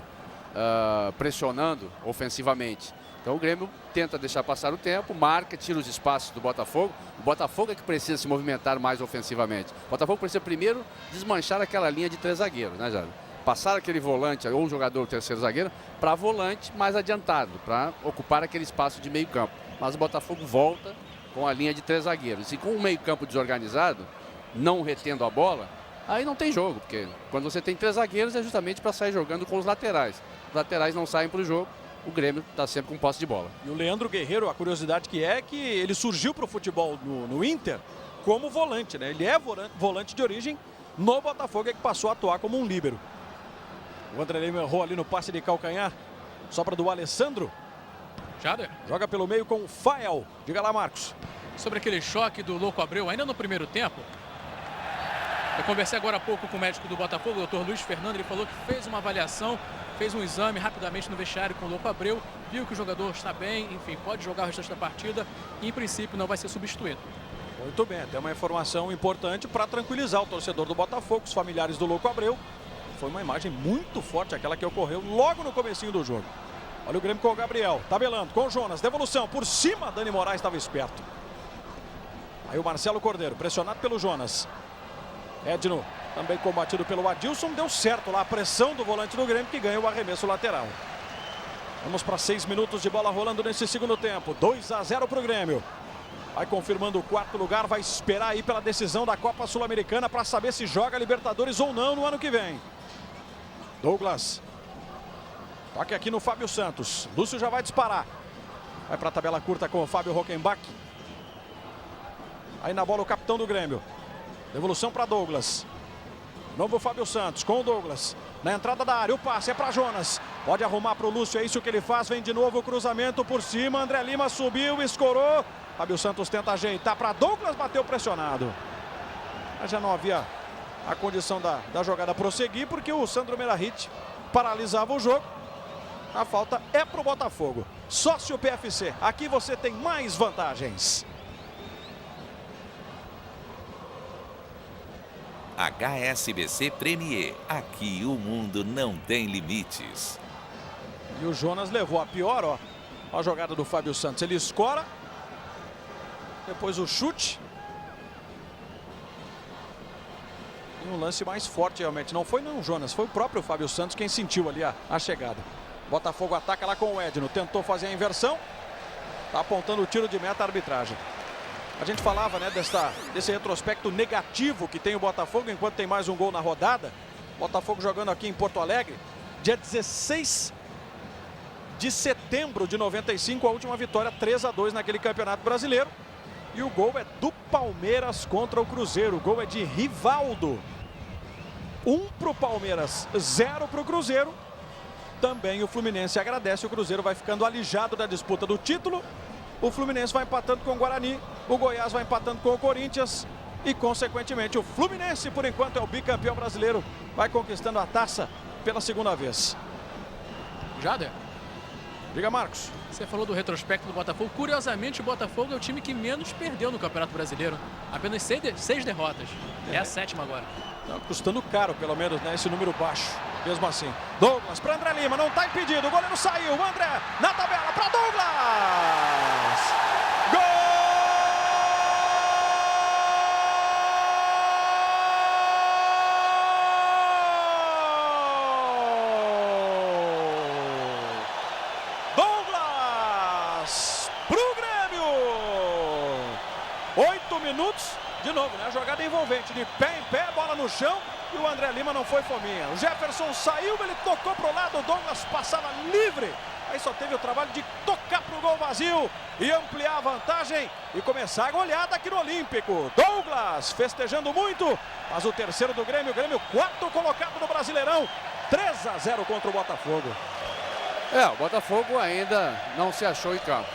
pressionando ofensivamente. Então o Grêmio tenta deixar passar o tempo, marca, tira os espaços do Botafogo. O Botafogo é que precisa se movimentar mais ofensivamente. O Botafogo precisa primeiro desmanchar aquela linha de 3 zagueiros, né, Jair? Passar aquele volante ou jogador terceiro zagueiro para volante mais adiantado, para ocupar aquele espaço de meio campo. Mas o Botafogo volta com a linha de 3 zagueiros. E com o meio campo desorganizado, não retendo a bola, aí não tem jogo. Porque quando você tem 3 zagueiros é justamente para sair jogando com os laterais. Os laterais não saem para o jogo, o Grêmio está sempre com posse de bola. E o Leandro Guerreiro, a curiosidade que ele surgiu para o futebol no Inter como volante, né? Ele é volante de origem no Botafogo, é que passou a atuar como um líbero. O André Lima errou ali no passe de calcanhar. Sobra do Alessandro. Jader. Joga pelo meio com o Fael. Diga lá, Marcos. Sobre aquele choque do Louco Abreu, ainda no primeiro tempo. Eu conversei agora há pouco com o médico do Botafogo, o Dr. Luiz Fernando. Ele falou que fez uma avaliação, fez um exame rapidamente no vestiário com o Louco Abreu. Viu que o jogador está bem, enfim, pode jogar o restante da partida. E, em princípio, não vai ser substituído. Muito bem, até uma informação importante para tranquilizar o torcedor do Botafogo, os familiares do Louco Abreu. Foi uma imagem muito forte, aquela que ocorreu logo no comecinho do jogo. Olha o Grêmio com o Gabriel, tabelando com o Jonas, devolução por cima, Dani Moraes estava esperto. Aí o Marcelo Cordeiro, pressionado pelo Jonas. Edno, também combatido pelo Adilson, deu certo lá a pressão do volante do Grêmio que ganha o arremesso lateral. Vamos para 6 minutos de bola rolando nesse segundo tempo, 2-0 para o Grêmio. Vai confirmando o 4º lugar, vai esperar aí pela decisão da Copa Sul-Americana para saber se joga Libertadores ou não no ano que vem. Douglas. Toque aqui no Fábio Santos. Lúcio já vai disparar. Vai para a tabela curta com o Fábio Rockenbach. Aí na bola o capitão do Grêmio. Devolução para Douglas. Novo Fábio Santos com o Douglas. Na entrada da área, o passe é para Jonas. Pode arrumar para o Lúcio, é isso que ele faz. Vem de novo o cruzamento por cima. André Lima subiu, escorou. Fábio Santos tenta ajeitar para Douglas, bateu pressionado. Mas já não havia a condição da jogada prosseguir, porque o Sandro Meirahit paralisava o jogo. A falta é para o Botafogo. Sócio PFC, aqui você tem mais vantagens. HSBC Premier, aqui o mundo não tem limites. E o Jonas levou a pior, ó. A jogada do Fábio Santos, ele escora. Depois o chute. E um lance mais forte realmente. Não foi o Jonas, foi o próprio Fábio Santos quem sentiu ali a chegada. Botafogo ataca lá com o Edno. Tentou fazer a inversão. Está apontando o tiro de meta à arbitragem. A gente falava, né, desse retrospecto negativo que tem o Botafogo enquanto tem mais um gol na rodada. Botafogo jogando aqui em Porto Alegre. Dia 16 de setembro de 95, a última vitória 3-2 naquele Campeonato Brasileiro. E o gol é do Palmeiras contra o Cruzeiro. O gol é de Rivaldo. 1 para o Palmeiras, 0 para o Cruzeiro. Também o Fluminense agradece. O Cruzeiro vai ficando alijado da disputa do título. O Fluminense vai empatando com o Guarani. O Goiás vai empatando com o Corinthians. E, consequentemente, o Fluminense, por enquanto, é o bicampeão brasileiro. Vai conquistando a taça pela segunda vez. Jader. Diga, Marcos. Você falou do retrospecto do Botafogo. Curiosamente, o Botafogo é o time que menos perdeu no Campeonato Brasileiro. Apenas 6 derrotas. É a 7ª agora. Tá custando caro, pelo menos, né? Esse número baixo. Mesmo assim. Douglas para André Lima. Não está impedido. O goleiro saiu. O André na tabela para Douglas. Gol! Minutos, de novo, né? Jogada envolvente, de pé em pé, bola no chão e o André Lima não foi fominha. O Jefferson saiu, ele tocou pro lado, o Douglas passava livre. Aí só teve o trabalho de tocar pro gol vazio e ampliar a vantagem e começar a goleada aqui no Olímpico. Douglas festejando muito, mas o terceiro do Grêmio, o Grêmio 4º colocado no Brasileirão, 3-0 contra o Botafogo. O Botafogo ainda não se achou em campo.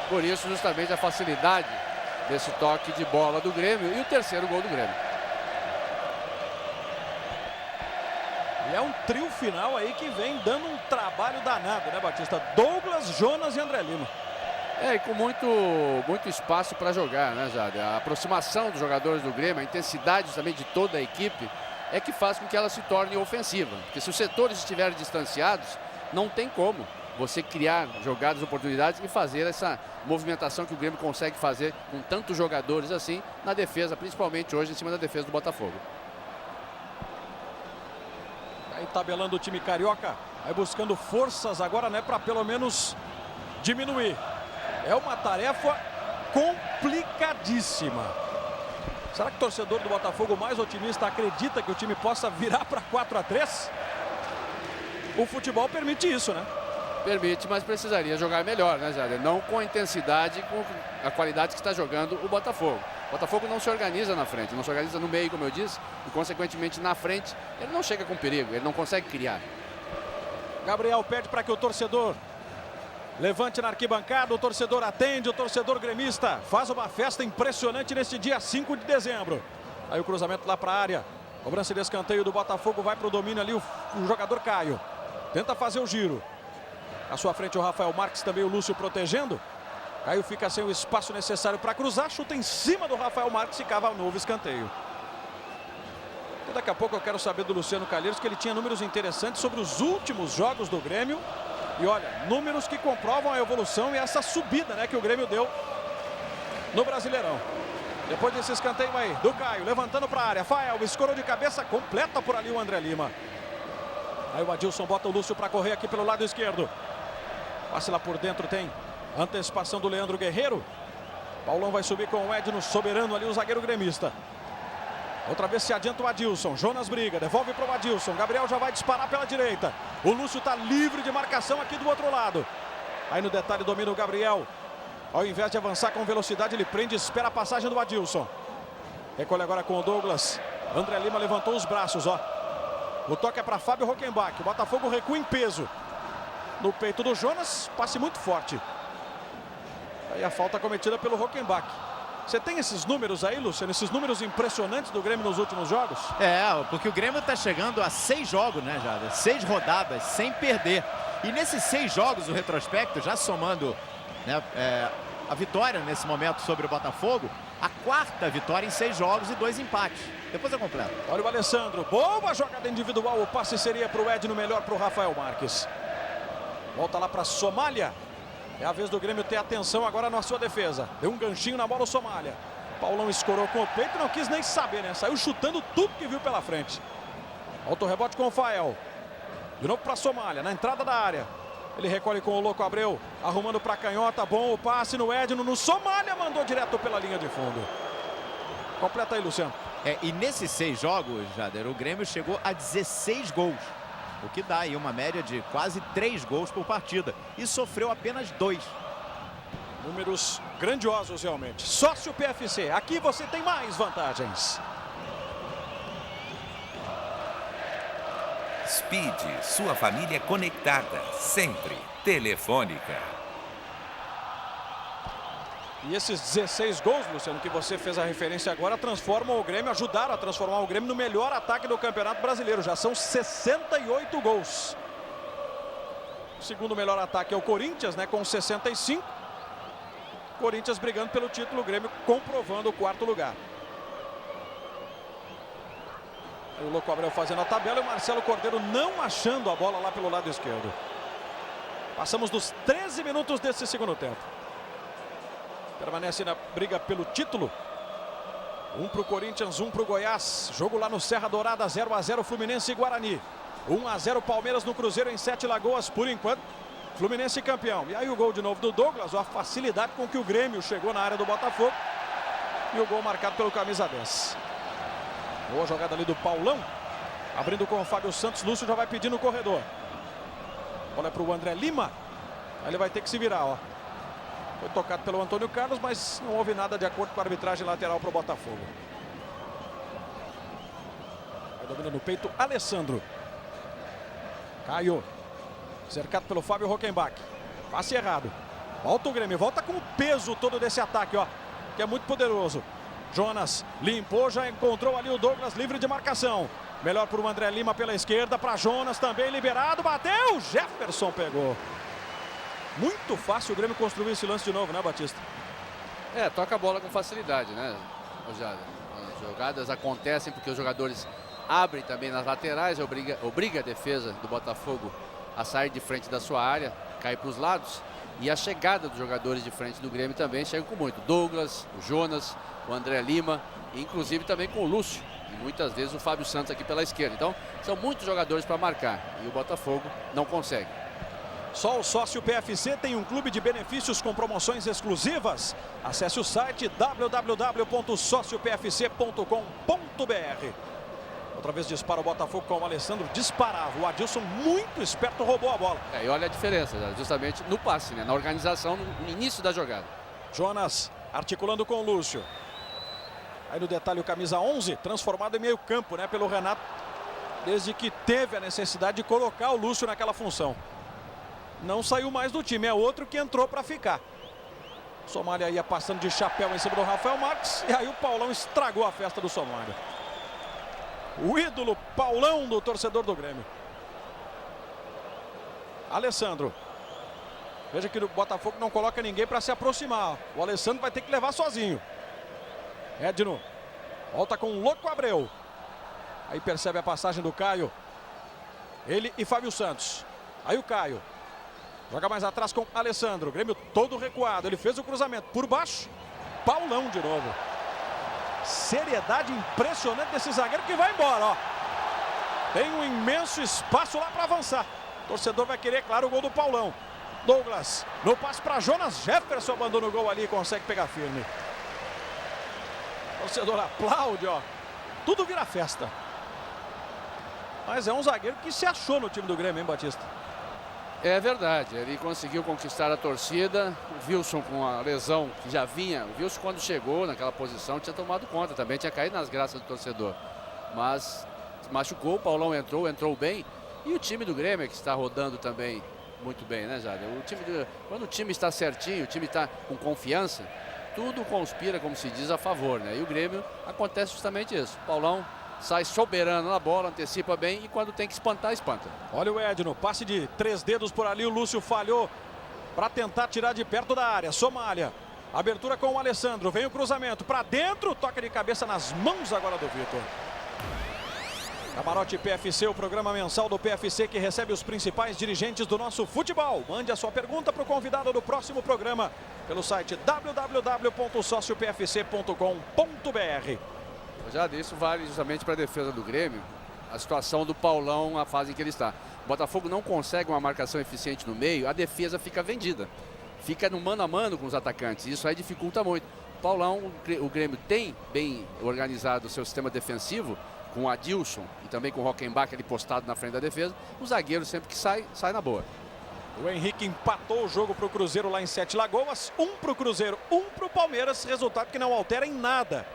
Por isso, justamente, a facilidade desse toque de bola do Grêmio e o terceiro gol do Grêmio. E é um trio final aí que vem dando um trabalho danado, né, Batista? Douglas, Jonas e André Lima. E com muito espaço para jogar, né, Jade? A aproximação dos jogadores do Grêmio, a intensidade também de toda a equipe é que faz com que ela se torne ofensiva. Porque se os setores estiverem distanciados, não tem como você criar jogadas, oportunidades e fazer essa movimentação que o Grêmio consegue fazer com tantos jogadores assim na defesa, principalmente hoje em cima da defesa do Botafogo. Aí tabelando o time carioca, vai buscando forças agora, né, para pelo menos diminuir. É uma tarefa complicadíssima. Será que o torcedor do Botafogo mais otimista acredita que o time possa virar para 4-3? O futebol permite isso, né? Permite, mas precisaria jogar melhor, né, Jader? Não com a intensidade, com a qualidade que está jogando o Botafogo. O Botafogo não se organiza na frente, não se organiza no meio, como eu disse, e consequentemente na frente ele não chega com perigo, ele não consegue criar. Gabriel pede para que o torcedor levante na arquibancada, o torcedor atende, o torcedor gremista faz uma festa impressionante neste dia 5 de dezembro. Aí o cruzamento lá para a área, cobrança de escanteio do Botafogo, vai para o domínio ali o jogador Caio. Tenta fazer o giro. À sua frente o Rafael Marques, também o Lúcio protegendo. Caio fica sem o espaço necessário para cruzar, chuta em cima do Rafael Marques e cava um novo escanteio. E daqui a pouco eu quero saber do Luciano Calheiros, que ele tinha números interessantes sobre os últimos jogos do Grêmio. E olha, números que comprovam a evolução e essa subida, né, que o Grêmio deu no Brasileirão. Depois desse escanteio aí, do Caio, levantando para a área. Fael escorou de cabeça, completa por ali o André Lima. Aí o Adilson bota o Lúcio para correr aqui pelo lado esquerdo. Passe lá por dentro, tem antecipação do Leandro Guerreiro. Paulão vai subir com o Edno Soberano ali, o zagueiro gremista. Outra vez se adianta o Adilson. Jonas briga, devolve para o Adilson. Gabriel já vai disparar pela direita. O Lúcio está livre de marcação aqui do outro lado. Aí no detalhe domina o Gabriel. Ao invés de avançar com velocidade, ele prende e espera a passagem do Adilson. Recolhe agora com o Douglas. André Lima levantou os braços, ó. O toque é para Fábio Rockenbach. O Botafogo recua em peso. No peito do Jonas, passe muito forte. Aí a falta cometida pelo Rockenbach. Você tem esses números aí, Luciano? Esses números impressionantes do Grêmio nos últimos jogos? Porque o Grêmio está chegando a 6 jogos, né, Jada? 6 rodadas sem perder. E nesses 6 jogos, o retrospecto, já somando, né, a vitória nesse momento sobre o Botafogo, a 4ª vitória em 6 jogos e 2 empates. Depois eu completo. Olha o Alessandro. Boa jogada individual. O passe seria para o Edno, melhor para o Rafael Marques. Volta lá para a Somália. É a vez do Grêmio ter atenção agora na sua defesa. Deu um ganchinho na bola o Somália. Paulão escorou com o peito, não quis nem saber, né? Saiu chutando tudo que viu pela frente. Volta o rebote com o Fael. De novo para a Somália, na entrada da área. Ele recolhe com o Louco Abreu, arrumando para a canhota. Bom o passe no Edno, no Somália, mandou direto pela linha de fundo. Completa aí, Luciano. E nesses 6 jogos, Jader, o Grêmio chegou a 16 gols. O que dá aí uma média de quase 3 gols por partida. E sofreu apenas 2. Números grandiosos realmente. Sócio PFC, aqui você tem mais vantagens. Speed, sua família conectada, sempre. Telefônica. E esses 16 gols, Luciano, que você fez a referência agora, transformam o Grêmio, ajudaram a transformar o Grêmio no melhor ataque do Campeonato Brasileiro. Já são 68 gols. O segundo melhor ataque é o Corinthians, né, com 65. Corinthians brigando pelo título, o Grêmio comprovando o 4º lugar. Aí o Louco Abreu fazendo a tabela e o Marcelo Cordeiro não achando a bola lá pelo lado esquerdo. Passamos dos 13 minutos desse segundo tempo. Permanece na briga pelo título. Um para o Corinthians, um para o Goiás. Jogo lá no Serra Dourada, 0-0 Fluminense e Guarani. 1-0 Palmeiras no Cruzeiro em 7 Lagoas, por enquanto. Fluminense campeão. E aí o gol de novo do Douglas, a facilidade com que o Grêmio chegou na área do Botafogo. E o gol marcado pelo camisa 10. Boa jogada ali do Paulão. Abrindo com o Fábio Santos, Lúcio já vai pedindo o corredor. Bola é para o André Lima. Aí ele vai ter que se virar, ó. Foi tocado pelo Antônio Carlos, mas não houve nada de acordo com a arbitragem lateral para o Botafogo. Vai domina no peito, Alessandro. Caio. Cercado pelo Fábio Rockenbach. Passe errado. Volta o Grêmio, volta com o peso todo desse ataque, ó. que é muito poderoso. Jonas limpou, já encontrou ali o Douglas livre de marcação. Melhor para o André Lima pela esquerda, para Jonas também liberado, bateu, Jefferson pegou. Muito fácil o Grêmio construir esse lance de novo, né, Batista? Toca a bola com facilidade, né, Rogério? As jogadas acontecem porque os jogadores abrem também nas laterais, obriga a defesa do Botafogo a sair de frente da sua área, cair para os lados. E a chegada dos jogadores de frente do Grêmio também chega com muito. Douglas, o Jonas, o André Lima, e inclusive também com o Lúcio. E muitas vezes o Fábio Santos aqui pela esquerda. Então, são muitos jogadores para marcar. E o Botafogo não consegue. Só o sócio PFC tem um clube de benefícios com promoções exclusivas. Acesse o site www.sociopfc.com.br. Outra vez dispara o Botafogo com o Alessandro, disparava. O Adilson, muito esperto, roubou a bola. E olha a diferença, justamente no passe, né? Na organização, no início da jogada. Jonas articulando com o Lúcio. Aí no detalhe o camisa 11, transformado em meio campo, né, pelo Renato. Desde que teve a necessidade de colocar o Lúcio naquela função. Não saiu mais do time, é outro que entrou para ficar. Somália ia passando de chapéu em cima do Rafael Marques. E aí o Paulão estragou a festa do Somália. O ídolo Paulão do torcedor do Grêmio. Alessandro. Veja que o Botafogo não coloca ninguém para se aproximar. O Alessandro vai ter que levar sozinho. Edno. Volta com o Louco Abreu. Aí percebe a passagem do Caio. Ele e Fábio Santos. Aí o Caio. Joga mais atrás com Alessandro. O Grêmio todo recuado. Ele fez o cruzamento por baixo. Paulão de novo. Seriedade impressionante desse zagueiro que vai embora, ó. Tem um imenso espaço lá para avançar. O torcedor vai querer, claro, o gol do Paulão. Douglas, no passe para Jonas, Jefferson abandona o gol ali e consegue pegar firme. O torcedor aplaude, ó. Tudo vira festa. Mas é um zagueiro que se achou no time do Grêmio, hein, Batista? É verdade, ele conseguiu conquistar a torcida. O Wilson com a lesão que já vinha. O Wilson quando chegou naquela posição tinha tomado conta também, tinha caído nas graças do torcedor. Mas machucou, o Paulão entrou bem. E o time do Grêmio que está rodando também muito bem, né, Jade? Quando o time está certinho, o time está com confiança, tudo conspira, como se diz, a favor, né? E o Grêmio acontece justamente isso. O Paulão sai soberano na bola, antecipa bem e quando tem que espantar, espanta. Olha o Edno, passe de 3 dedos por ali, o Lúcio falhou para tentar tirar de perto da área. Somália, abertura com o Alessandro, vem o cruzamento para dentro, toca de cabeça nas mãos agora do Vitor. Camarote PFC, o programa mensal do PFC que recebe os principais dirigentes do nosso futebol. Mande a sua pergunta para o convidado do próximo programa pelo site www.sociopfc.com.br. Já isso vale justamente para a defesa do Grêmio, a situação do Paulão, a fase em que ele está. O Botafogo não consegue uma marcação eficiente no meio, a defesa fica vendida. Fica no mano a mano com os atacantes, isso aí dificulta muito. O Paulão, o Grêmio tem bem organizado o seu sistema defensivo, com o Adilson e também com o Rockenbach ali postado na frente da defesa. O zagueiro sempre que sai na boa. O Henrique empatou o jogo para o Cruzeiro lá em Sete Lagoas, 1 para o Cruzeiro, 1 para o Palmeiras, resultado que não altera em nada.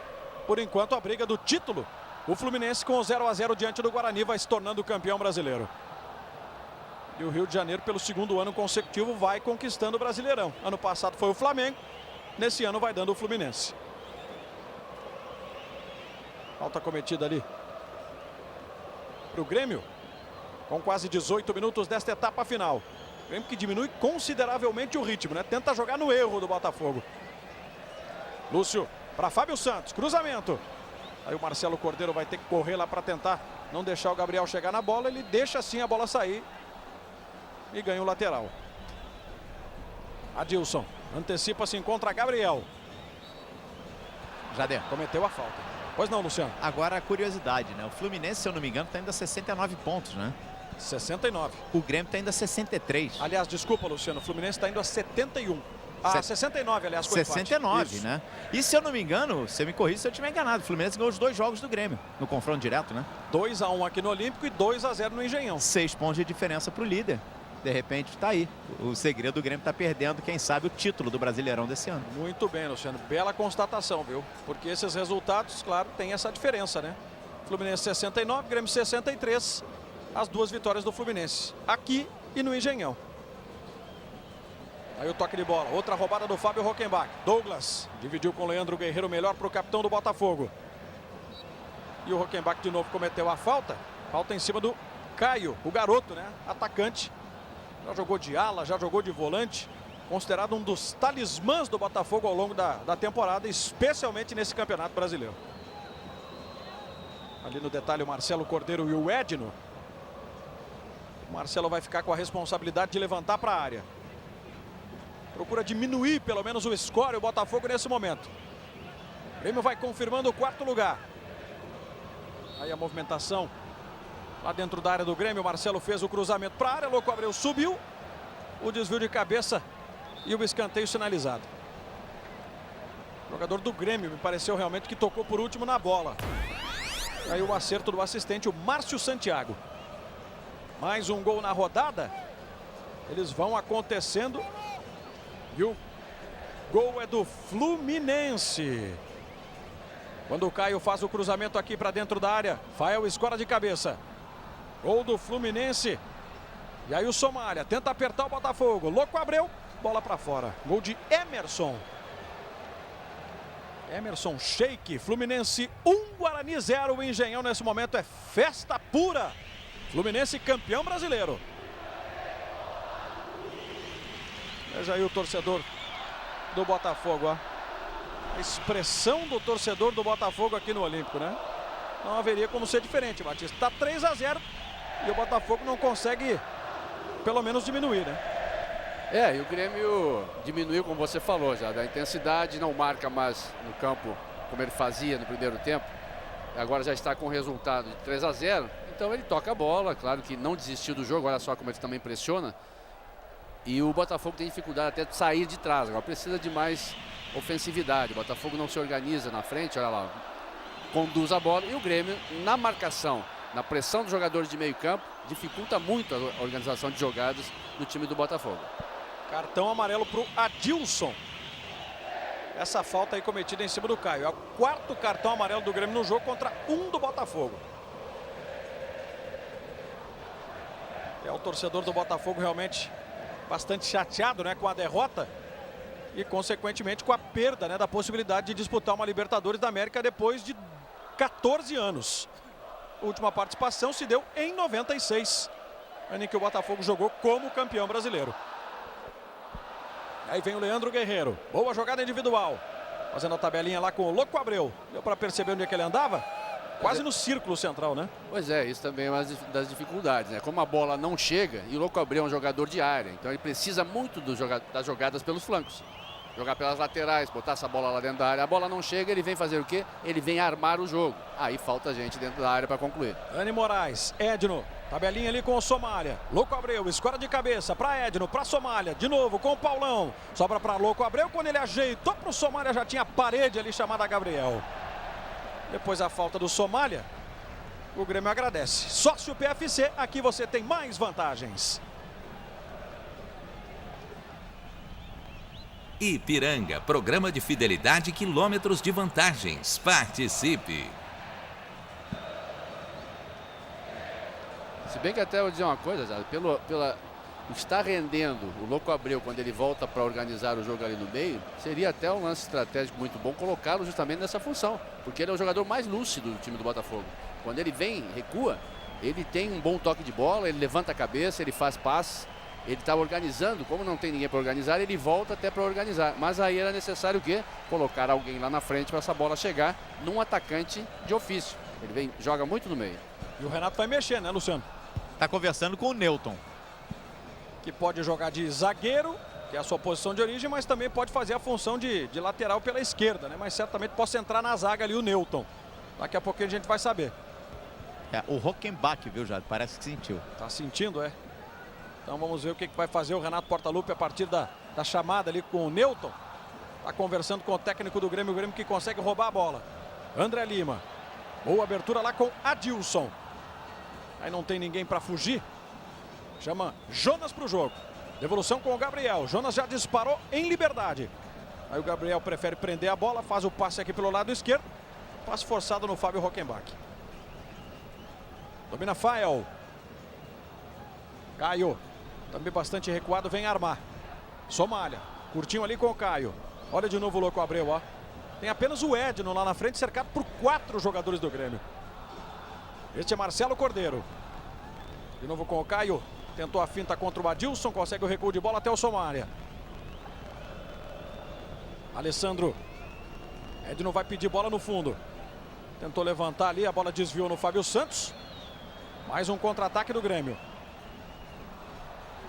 Por enquanto, a briga do título. O Fluminense com o 0-0 diante do Guarani vai se tornando campeão brasileiro. E o Rio de Janeiro, pelo 2º ano consecutivo, vai conquistando o Brasileirão. Ano passado foi o Flamengo, nesse ano vai dando o Fluminense. Falta cometida ali para o Grêmio, com quase 18 minutos desta etapa final. O Grêmio que diminui consideravelmente o ritmo, né? Tenta jogar no erro do Botafogo. Lúcio. Para Fábio Santos, cruzamento. Aí o Marcelo Cordeiro vai ter que correr lá para tentar não deixar o Gabriel chegar na bola. Ele deixa assim a bola sair e ganha o lateral. Adilson antecipa-se, encontra Gabriel. Jader. Cometeu a falta. Pois não, Luciano. Agora a curiosidade, né? O Fluminense, se eu não me engano, está indo a 69 pontos, né? 69. O Grêmio está indo a 63. Aliás, desculpa, Luciano, o Fluminense está indo a 71. Ah, 69, aliás, com 69, né? E se eu não me engano, você me corrija se eu estiver enganado, o Fluminense ganhou os 2 jogos do Grêmio, no confronto direto, né? 2-1 aqui no Olímpico e 2-0 no Engenhão. 6 pontos de diferença para o líder. De repente está aí. O segredo do Grêmio está perdendo, quem sabe, o título do Brasileirão desse ano. Muito bem, Luciano. Bela constatação, viu? Porque esses resultados, claro, tem essa diferença, né? Fluminense 69, Grêmio 63. As 2 vitórias do Fluminense. Aqui e no Engenhão. Aí o toque de bola. Outra roubada do Fábio Rockenbach. Douglas dividiu com o Leandro Guerreiro, melhor para o capitão do Botafogo. E o Rockenbach de novo cometeu a falta. Falta em cima do Caio, o garoto, né? Atacante. Já jogou de ala, já jogou de volante. Considerado um dos talismãs do Botafogo ao longo da temporada, especialmente nesse Campeonato Brasileiro. Ali no detalhe o Marcelo Cordeiro e o Edno. O Marcelo vai ficar com a responsabilidade de levantar para a área. Procura diminuir pelo menos o score, o Botafogo nesse momento. O Grêmio vai confirmando o 4º lugar. Aí a movimentação lá dentro da área do Grêmio. O Marcelo fez o cruzamento para a área. Louco Abreu subiu. O desvio de cabeça e o escanteio sinalizado. O jogador do Grêmio me pareceu realmente que tocou por último na bola. Aí o acerto do assistente, o Márcio Santiago. Mais um gol na rodada. Eles vão acontecendo. E o gol é do Fluminense. Quando o Caio faz o cruzamento aqui para dentro da área, Fael escora de cabeça. Gol do Fluminense. E aí o Somália tenta apertar o Botafogo. Louco Abreu, bola para fora. Gol de Emerson. Emerson Sheik. Fluminense 1, Guarani 0. O Engenhão nesse momento é festa pura. Fluminense campeão brasileiro. Veja aí o torcedor do Botafogo, ó. A expressão do torcedor do Botafogo aqui no Olímpico, né? Não haveria como ser diferente, Batista. Está 3-0 e o Botafogo não consegue, pelo menos, diminuir, né? E o Grêmio diminuiu, como você falou, já da intensidade, não marca mais no campo como ele fazia no primeiro tempo. Agora já está com o resultado de 3-0. Então ele toca a bola, claro que não desistiu do jogo, olha só como ele também pressiona. E o Botafogo tem dificuldade até de sair de trás, agora precisa de mais ofensividade. O Botafogo não se organiza na frente, olha lá, conduz a bola. E o Grêmio, na marcação, na pressão dos jogadores de meio campo, dificulta muito a organização de jogadas do time do Botafogo. Cartão amarelo para o Adilson. Essa falta aí cometida em cima do Caio. É o 4º cartão amarelo do Grêmio no jogo contra 1 do Botafogo. É o torcedor do Botafogo realmente bastante chateado, né, com a derrota e consequentemente com a perda, né, da possibilidade de disputar uma Libertadores da América depois de 14 anos. A última participação se deu em 96, ano em que o Botafogo jogou como campeão brasileiro. Aí vem o Leandro Guerreiro, boa jogada individual, fazendo a tabelinha lá com o Louco Abreu. Deu para perceber onde é que ele andava? Quase no círculo central, né? Pois é, isso também é uma das dificuldades, né? Como a bola não chega, e o Louco Abreu é um jogador de área, então ele precisa muito das jogadas pelos flancos. Jogar pelas laterais, botar essa bola lá dentro da área. A bola não chega, ele vem fazer o quê? Ele vem armar o jogo. Aí falta gente dentro da área para concluir. Dani Moraes, Edno, tabelinha ali com o Somália. Louco Abreu, escora de cabeça para Edno, para Somália. De novo com o Paulão. Sobra para Louco Abreu, quando ele ajeitou para o Somália, já tinha parede ali chamada Gabriel. Depois a falta do Somália, o Grêmio agradece. Sócio PFC, aqui você tem mais vantagens. Ipiranga, programa de fidelidade, quilômetros de vantagens. Participe! Se bem que até eu vou dizer uma coisa, já, o que está rendendo o Louco Abreu quando ele volta para organizar o jogo ali no meio, seria até um lance estratégico muito bom colocá-lo justamente nessa função, porque ele é o jogador mais lúcido do time do Botafogo. Quando ele vem, recua, ele tem um bom toque de bola, ele levanta a cabeça, ele faz passes, ele está organizando, como não tem ninguém para organizar, ele volta até para organizar. Mas aí era necessário o quê? Colocar alguém lá na frente para essa bola chegar num atacante de ofício. Ele joga muito no meio. E o Renato vai mexer, né, Luciano? Está conversando com o Newton, que pode jogar de zagueiro, que é a sua posição de origem, mas também pode fazer a função de lateral pela esquerda, né? Mas certamente possa entrar na zaga ali o Newton. Daqui a pouquinho a gente vai saber. O Rockenbach, viu, já? Parece que sentiu. Tá sentindo, é? Então vamos ver o que vai fazer o Renato Portaluppi a partir da chamada ali com o Newton. Tá conversando com o técnico do Grêmio, o Grêmio que consegue roubar a bola. André Lima. Boa abertura lá com Adilson. Aí não tem ninguém para fugir. Chama Jonas para o jogo. Devolução com o Gabriel. Jonas já disparou em liberdade. Aí o Gabriel prefere prender a bola. Faz o passe aqui pelo lado esquerdo. Passe forçado no Fábio Rockenbach. Domina Fael. Caio. Também bastante recuado. Vem armar. Somália, curtinho ali com o Caio. Olha de novo o Louco Abreu, ó. Tem apenas o Edno lá na frente, cercado por 4 jogadores do Grêmio. Este é Marcelo Cordeiro. De novo com o Caio. Tentou a finta contra o Adilson, consegue o recuo de bola até o Somália. Alessandro. Edno vai pedir bola no fundo. Tentou levantar ali, a bola desviou no Fábio Santos. Mais um contra-ataque do Grêmio.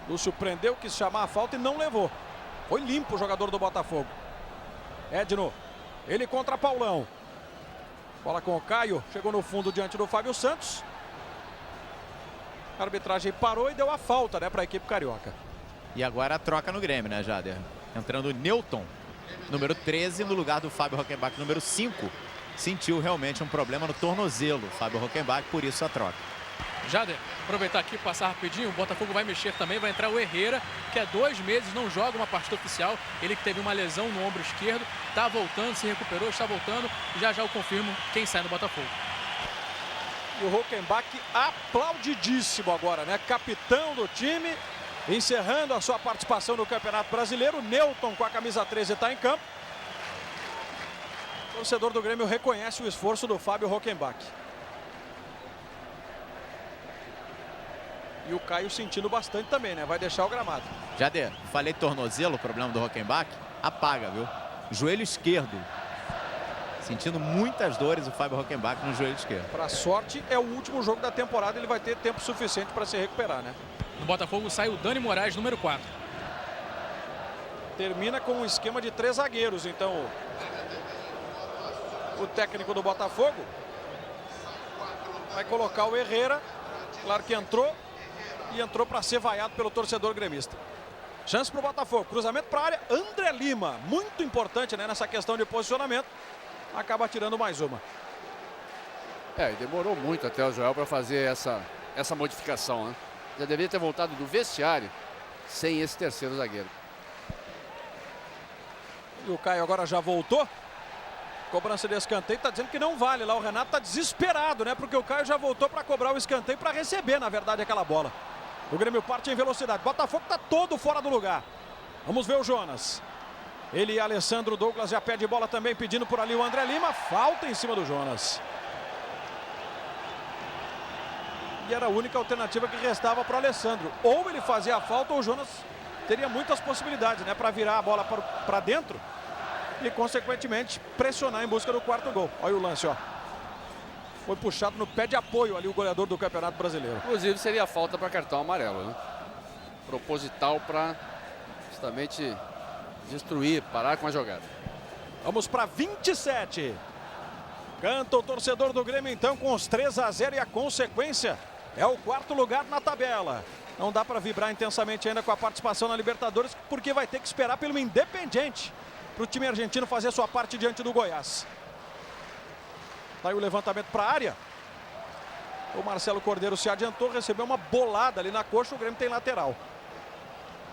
Lúcio prendeu, quis chamar a falta e não levou. Foi limpo o jogador do Botafogo. Edno, ele contra Paulão. Bola com o Caio, chegou no fundo diante do Fábio Santos. A arbitragem parou e deu a falta, né, para a equipe carioca. E agora a troca no Grêmio, né, Jader? Entrando o Newton, número 13, no lugar do Fábio Hockenbach, número 5. Sentiu realmente um problema no tornozelo, Fábio Hockenbach, por isso a troca. Jader, aproveitar aqui e passar rapidinho, o Botafogo vai mexer também, vai entrar o Herrera, que há 2 meses não joga uma partida oficial, ele que teve uma lesão no ombro esquerdo, está voltando, se recuperou, está voltando, e já eu confirmo quem sai no Botafogo. E o Hockenbach aplaudidíssimo agora, né? Capitão do time, encerrando a sua participação no Campeonato Brasileiro. Newton com a camisa 13 está em campo. O torcedor do Grêmio reconhece o esforço do Fábio Hockenbach. E o Caio sentindo bastante também, né? Vai deixar o gramado. Jader, falei tornozelo, o problema do Hockenbach, apaga, viu? Joelho esquerdo. Sentindo muitas dores o Fábio Hockenbach no joelho esquerdo. Para sorte, é o último jogo da temporada, ele vai ter tempo suficiente para se recuperar, né? No Botafogo sai o Dani Moraes, número 4. Termina com um esquema de 3 zagueiros, então o técnico do Botafogo vai colocar o Herrera, claro que entrou para ser vaiado pelo torcedor gremista. Chance para o Botafogo, cruzamento para a área, André Lima, muito importante, né, nessa questão de posicionamento, acaba tirando mais uma. E demorou muito até o Joel para fazer essa modificação, né? Já deveria ter voltado do vestiário sem esse terceiro zagueiro. E o Caio agora já voltou. Cobrança de escanteio, está dizendo que não vale lá. O Renato está desesperado, né? Porque o Caio já voltou para cobrar o escanteio, para receber, na verdade, aquela bola. O Grêmio parte em velocidade. Botafogo está todo fora do lugar. Vamos ver o Jonas. Ele e Alessandro Douglas já pede bola também, pedindo por ali o André Lima. Falta em cima do Jonas. E era a única alternativa que restava para o Alessandro. Ou ele fazia a falta ou o Jonas teria muitas possibilidades, né? Para virar a bola para dentro e, consequentemente, pressionar em busca do 4º gol. Olha o lance, ó. Foi puxado no pé de apoio ali o goleador do Campeonato Brasileiro. Inclusive seria falta para cartão amarelo, né? Proposital para justamente destruir, parar com a jogada. Vamos para 27. Canta o torcedor do Grêmio então com os 3-0 e a consequência é o 4º lugar na tabela. Não dá para vibrar intensamente ainda com a participação na Libertadores, porque vai ter que esperar pelo Independiente para o time argentino fazer sua parte diante do Goiás. Tá aí o levantamento para a área. O Marcelo Cordeiro se adiantou, recebeu uma bolada ali na coxa, o Grêmio tem lateral.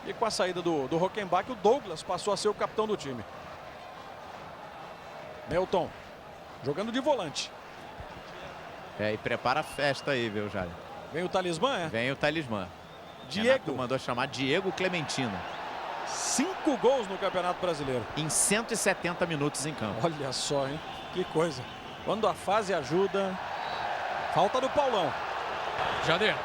E com a saída do Hockenbach, o Douglas passou a ser o capitão do time. Newton, jogando de volante. E prepara a festa aí, viu, Jair? Vem o talismã, é? Vem o talismã. Diego. Renato mandou chamar Diego Clementino. 5 gols no Campeonato Brasileiro. Em 170 minutos em campo. Olha só, hein? Que coisa. Quando a fase ajuda. Falta do Paulão. Jader.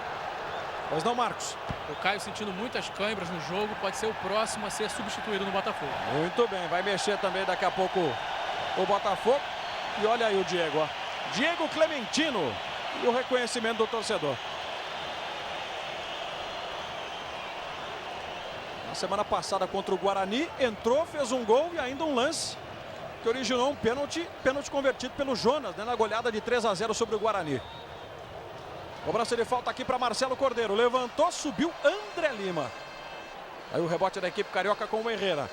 Pois não, Marcos. O Caio sentindo muitas câimbras no jogo, pode ser o próximo a ser substituído no Botafogo. Muito bem, vai mexer também daqui a pouco o Botafogo. E olha aí o Diego, ó. Diego Clementino. E o reconhecimento do torcedor. Na semana passada contra o Guarani, entrou, fez um gol e ainda um lance que originou um pênalti convertido pelo Jonas, né, na goleada de 3-0 sobre o Guarani. Cobrança de falta aqui para Marcelo Cordeiro. Levantou, subiu André Lima. Aí o rebote da equipe carioca com o Herrera.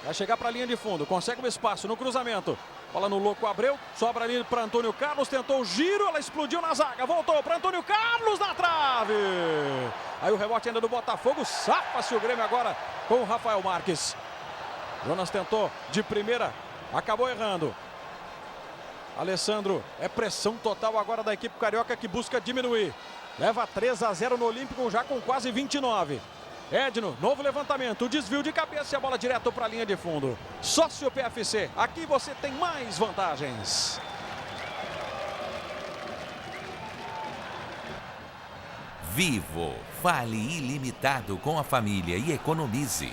Vai chegar para a linha de fundo, consegue um espaço no cruzamento. Bola no Louco Abreu, sobra ali para Antônio Carlos, tentou o giro, ela explodiu na zaga, voltou para Antônio Carlos na trave. Aí o rebote ainda do Botafogo, safa-se o Grêmio agora com o Rafael Marques. Jonas tentou de primeira, acabou errando. Alessandro, é pressão total agora da equipe carioca que busca diminuir. Leva 3-0 no Olímpico já com quase 29. Edno, novo levantamento, desvio de cabeça e a bola direto para a linha de fundo. Sócio PFC, aqui você tem mais vantagens. Vivo, vale ilimitado com a família e economize.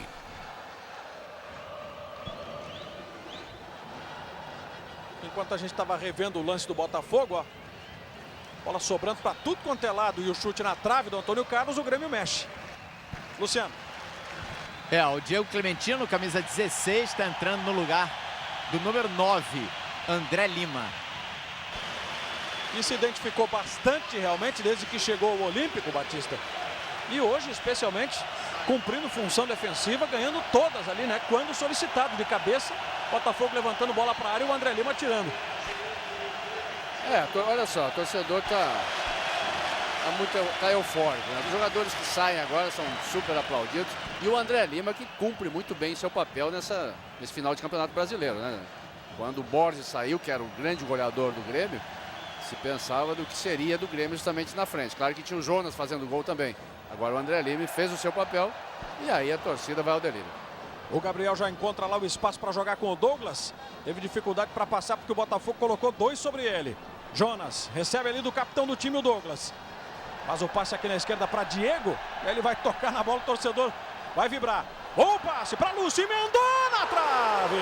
Enquanto a gente estava revendo o lance do Botafogo, ó, bola sobrando para tudo quanto é lado e o chute na trave do Antônio Carlos, o Grêmio mexe. Luciano. O Diego Clementino, camisa 16, está entrando no lugar do número 9, André Lima. E se identificou bastante realmente desde que chegou ao Olímpico, Batista. E hoje, especialmente, cumprindo função defensiva, ganhando todas ali, né? Quando solicitado de cabeça, Botafogo levantando bola para a área e o André Lima tirando. Olha só, o torcedor tá eufórico, né? Os jogadores que saem agora são super aplaudidos. E o André Lima que cumpre muito bem seu papel nesse final de Campeonato Brasileiro, né? Quando o Borges saiu, que era o grande goleador do Grêmio, se pensava do que seria do Grêmio justamente na frente. Claro que tinha o Jonas fazendo gol também. Agora o André Lima fez o seu papel e aí a torcida vai ao delírio. O Gabriel já encontra lá o espaço para jogar com o Douglas. Teve dificuldade para passar porque o Botafogo colocou 2 sobre ele. Jonas recebe ali do capitão do time, o Douglas. Faz o passe aqui na esquerda para Diego. Ele vai tocar na bola, o torcedor vai vibrar. Bom passe para Lúcio, emendou na trave.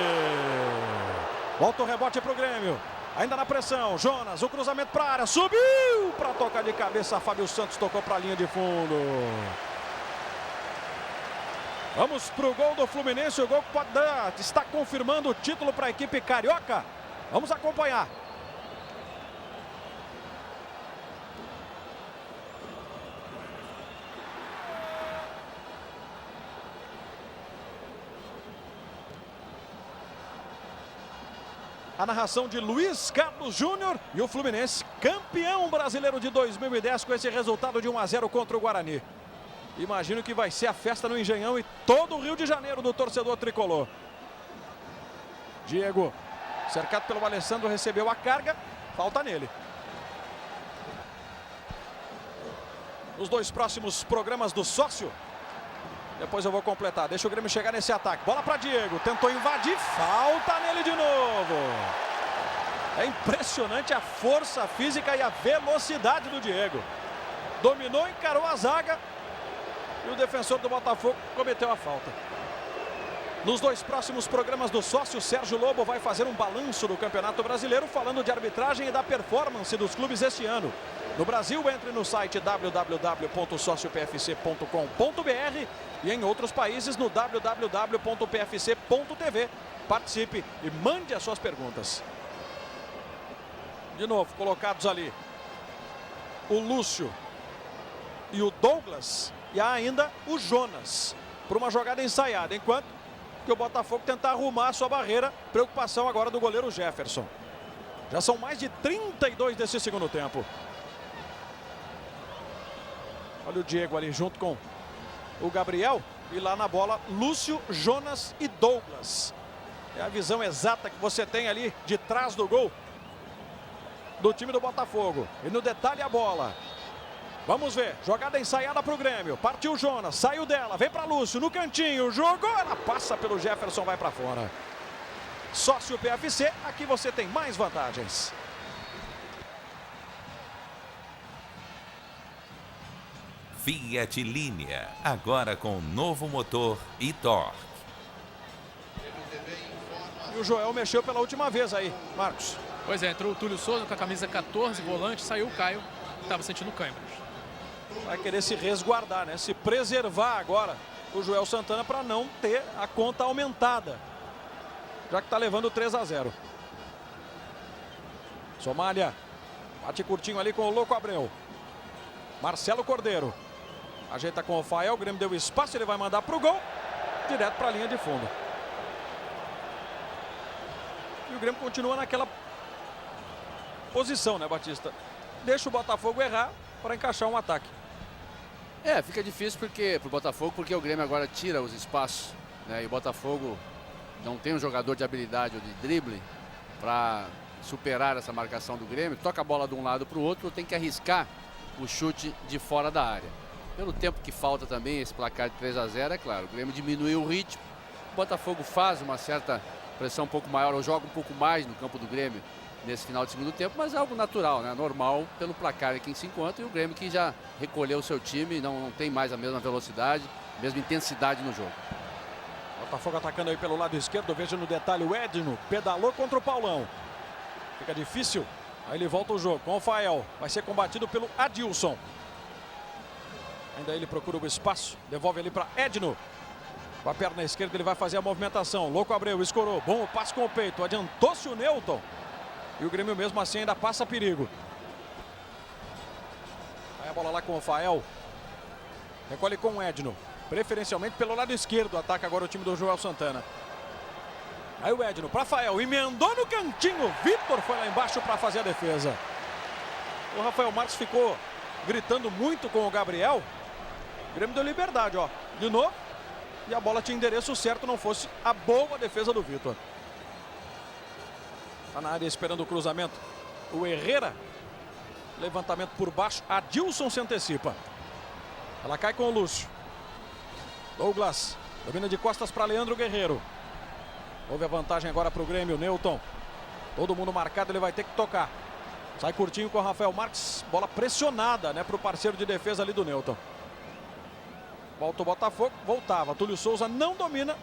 Volta o rebote para o Grêmio. Ainda na pressão, Jonas, o cruzamento para a área, subiu para tocar de cabeça, Fábio Santos tocou para a linha de fundo. Vamos para o gol do Fluminense, o gol que pode dar, está confirmando o título para a equipe carioca. Vamos acompanhar. A narração de Luiz Carlos Júnior e o Fluminense, campeão brasileiro de 2010 com esse resultado de 1-0 contra o Guarani. Imagino que vai ser a festa no Engenhão e todo o Rio de Janeiro do torcedor tricolor. Diego, cercado pelo Alessandro, recebeu a carga, falta nele. Os 2 próximos programas do sócio. Depois eu vou completar. Deixa o Grêmio chegar nesse ataque. Bola para Diego. Tentou invadir. Falta nele de novo. É impressionante a força física e a velocidade do Diego. Dominou, encarou a zaga. E o defensor do Botafogo cometeu a falta. Nos 2 próximos programas do sócio, Sérgio Lobo vai fazer um balanço do Campeonato Brasileiro, falando de arbitragem e da performance dos clubes este ano. No Brasil, entre no site www.sociopfc.com.br e em outros países no www.pfc.tv. Participe e mande as suas perguntas. De novo, colocados ali o Lúcio e o Douglas e há ainda o Jonas para uma jogada ensaiada, enquanto que o Botafogo tentar arrumar a sua barreira. Preocupação agora do goleiro Jefferson. Já são mais de 32 desse segundo tempo. Olha o Diego ali junto com o Gabriel. E lá na bola, Lúcio, Jonas e Douglas. É a visão exata que você tem ali de trás do gol do time do Botafogo. E no detalhe a bola. Vamos ver, jogada ensaiada para o Grêmio. Partiu o Jonas, saiu dela, vem para Lúcio no cantinho, jogou, ela passa pelo Jefferson, vai para fora. Sócio PFC, aqui você tem mais vantagens. Fiat Linea, agora com novo motor e torque. E o Joel mexeu pela última vez aí, Marcos. Pois é, entrou o Túlio Souza com a camisa 14, volante, saiu o Caio, que estava sentindo câimbras. Vai querer se resguardar, né? Se preservar agora o Joel Santana para não ter a conta aumentada. Já que está levando 3-0. Somália. Bate curtinho ali com o Louco Abreu. Marcelo Cordeiro. Ajeita com o Fael. O Grêmio deu espaço. Ele vai mandar para o gol. Direto para a linha de fundo. E o Grêmio continua naquela posição, né, Batista? Deixa o Botafogo errar para encaixar um ataque. Fica difícil pro Botafogo, porque o Grêmio agora tira os espaços, né? E o Botafogo não tem um jogador de habilidade ou de drible para superar essa marcação do Grêmio. Toca a bola de um lado para o outro, tem que arriscar o chute de fora da área. Pelo tempo que falta também, esse placar de 3-0, é claro, o Grêmio diminuiu o ritmo. O Botafogo faz uma certa pressão um pouco maior, ou joga um pouco mais no campo do Grêmio nesse final de segundo tempo, mas é algo natural, né? Normal pelo placar aqui em se encontra, e o Grêmio que já recolheu o seu time, não tem mais a mesma velocidade, a mesma intensidade no jogo. Botafogo atacando aí pelo lado esquerdo, veja no detalhe o Edno, pedalou contra o Paulão. Fica difícil, aí ele volta o jogo com o Fael, vai ser combatido pelo Adilson. Ainda ele procura o espaço, devolve ali para Edno. Com a perna esquerda ele vai fazer a movimentação, Louco Abreu, escorou, bom o passe com o peito, adiantou-se o Newton. E o Grêmio mesmo assim ainda passa perigo. Aí a bola lá com o Fael. Recolhe com o Edno. Preferencialmente pelo lado esquerdo. Ataca agora o time do Joel Santana. Aí o Edno para Fael. Emendou no cantinho. Vitor foi lá embaixo para fazer a defesa. O Rafael Marques ficou gritando muito com o Gabriel. O Grêmio deu liberdade, ó. De novo. E a bola tinha endereço certo, não fosse a boa defesa do Vitor. Está na área esperando o cruzamento. O Herrera. Levantamento por baixo. Adilson se antecipa. Ela cai com o Lúcio. Douglas. Domina de costas para Leandro Guerreiro. Houve a vantagem agora para o Grêmio. Newton. Todo mundo marcado. Ele vai ter que tocar. Sai curtinho com o Rafael Marques. Bola pressionada, né, para o parceiro de defesa ali do Newton. Volta o Botafogo. Voltava. Túlio Souza não domina.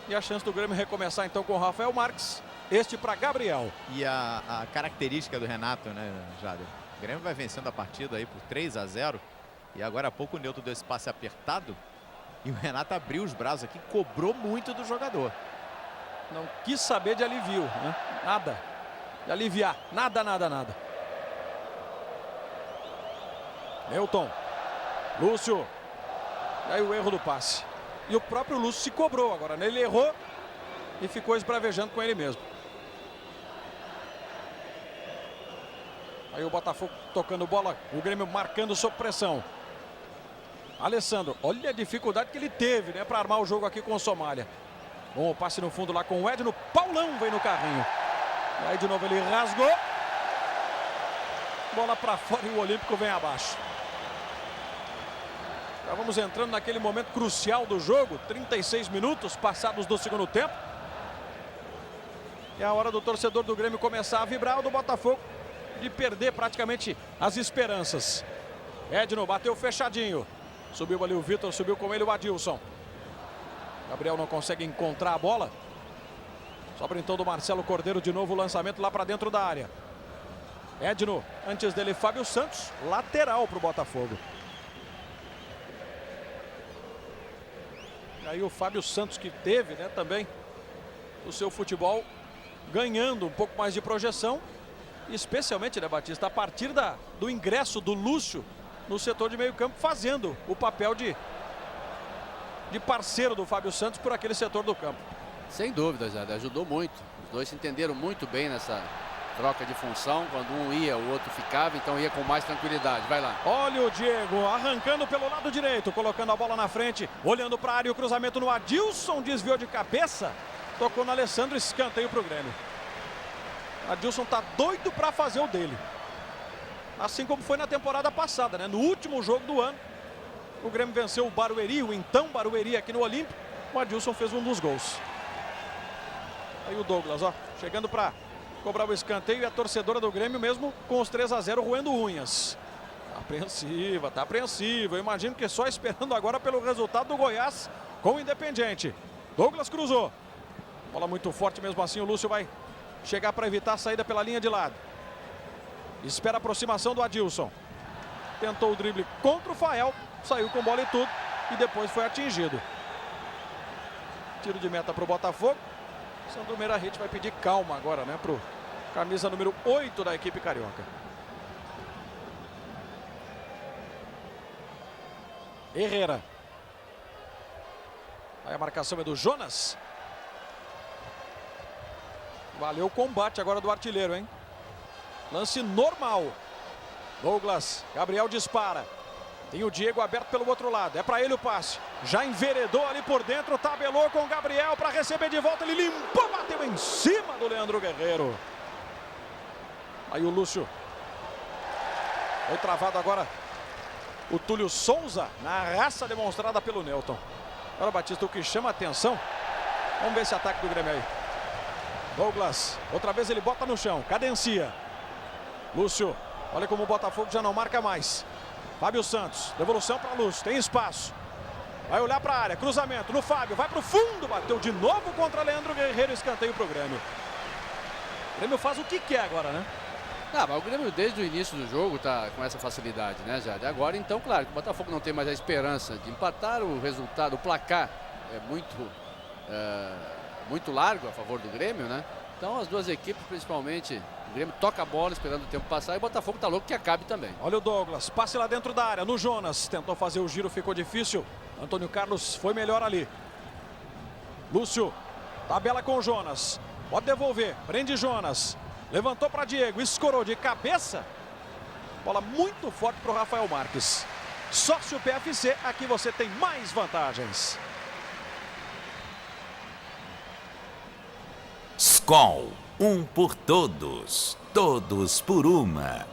E a chance do Grêmio recomeçar então com o Rafael Marques. Este para Gabriel. E a característica do Renato, né, Jader? O Grêmio vai vencendo a partida aí por 3-0. E agora há pouco o Newton deu esse passe apertado. E o Renato abriu os braços aqui, cobrou muito do jogador. Não quis saber de alivio, né? Nada. De aliviar. Nada. Newton. Lúcio. E aí o erro do passe. E o próprio Lúcio se cobrou agora, né? Ele errou e ficou esbravejando com ele mesmo. Aí o Botafogo tocando bola, o Grêmio marcando sob pressão. Alessandro, olha a dificuldade que ele teve, né, para armar o jogo aqui com o Somália. Bom, o passe no fundo lá com o Edno, Paulão vem no carrinho. E aí de novo ele rasgou. Bola para fora e o Olímpico vem abaixo. Já vamos entrando naquele momento crucial do jogo, 36 minutos passados do segundo tempo. É a hora do torcedor do Grêmio começar a vibrar, o do Botafogo de perder praticamente as esperanças. Edno bateu fechadinho. Subiu ali o Vitor, subiu com ele o Adilson. Gabriel não consegue encontrar a bola. Sobra então do Marcelo Cordeiro de novo o lançamento lá para dentro da área. Edno, antes dele Fábio Santos, lateral para o Botafogo. E aí o Fábio Santos que teve, né, também o seu futebol ganhando um pouco mais de projeção. Especialmente, né, Batista, a partir do ingresso do Lúcio no setor de meio campo, fazendo o papel de parceiro do Fábio Santos por aquele setor do campo. Sem dúvida, Zé, ajudou muito. Os dois se entenderam muito bem nessa troca de função. Quando um ia, o outro ficava, então ia com mais tranquilidade. Vai lá. Olha o Diego arrancando pelo lado direito, colocando a bola na frente, olhando para a área, o cruzamento no Adilson, desviou de cabeça, tocou no Alessandro, escanteio para o Grêmio. Adilson tá doido para fazer o dele. Assim como foi na temporada passada, né? No último jogo do ano, o Grêmio venceu o Barueri, o então Barueri aqui no Olímpico. O Adilson fez um dos gols. Aí o Douglas, ó, chegando para cobrar o escanteio, e a torcedora do Grêmio mesmo com os 3-0 roendo unhas. Tá apreensiva. Eu imagino que só esperando agora pelo resultado do Goiás com o Independiente. Douglas cruzou. Bola muito forte mesmo assim, o Lúcio vai chegar para evitar a saída pela linha de lado. Espera a aproximação do Adilson. Tentou o drible contra o Fael. Saiu com bola e tudo. E depois foi atingido. Tiro de meta para o Botafogo. Sandro Meirahit vai pedir calma agora, né, pro camisa número 8 da equipe carioca. Herrera. Aí a marcação é do Jonas. Valeu o combate agora do artilheiro, hein? Lance normal. Douglas, Gabriel dispara. Tem o Diego aberto pelo outro lado. É para ele o passe. Já enveredou ali por dentro. Tabelou com o Gabriel para receber de volta. Ele limpou, bateu em cima do Leandro Guerreiro. Aí o Lúcio. Foi travado agora o Túlio Souza na raça demonstrada pelo Newton. Agora, Batista, o que chama a atenção, vamos ver esse ataque do Grêmio aí. Douglas, outra vez ele bota no chão, cadencia. Lúcio, olha como o Botafogo já não marca mais. Fábio Santos, devolução para Lúcio, tem espaço. Vai olhar para a área, cruzamento no Fábio, vai para o fundo, bateu de novo contra Leandro Guerreiro, escanteio para o Grêmio. O Grêmio faz o que quer agora, né? Não, mas o Grêmio desde o início do jogo tá com essa facilidade, né, Jade? Agora, então, claro, que o Botafogo não tem mais a esperança de empatar, o resultado, o placar é muito largo a favor do Grêmio, né? Então, as duas equipes, principalmente, o Grêmio toca a bola esperando o tempo passar e o Botafogo tá louco que acabe também. Olha o Douglas, passe lá dentro da área, no Jonas, tentou fazer o giro, ficou difícil. Antônio Carlos foi melhor ali. Lúcio, tabela com o Jonas, pode devolver, prende Jonas. Levantou para Diego, escorou de cabeça. Bola muito forte para o Rafael Marques. Sócio PFC, aqui você tem mais vantagens. Skol, um por todos, todos por uma.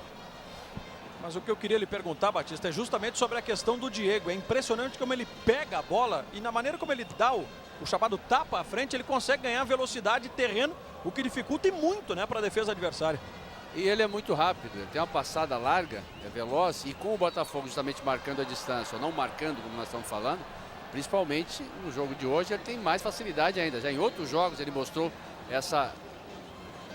Mas o que eu queria lhe perguntar, Batista, é justamente sobre a questão do Diego. É impressionante como ele pega a bola e na maneira como ele dá o chamado tapa à frente, ele consegue ganhar velocidade e terreno, o que dificulta muito, né, para a defesa adversária. E ele é muito rápido, ele tem uma passada larga, é veloz, e com o Botafogo justamente marcando a distância, ou não marcando, como nós estamos falando, principalmente no jogo de hoje, ele tem mais facilidade ainda. Já em outros jogos ele mostrou essa...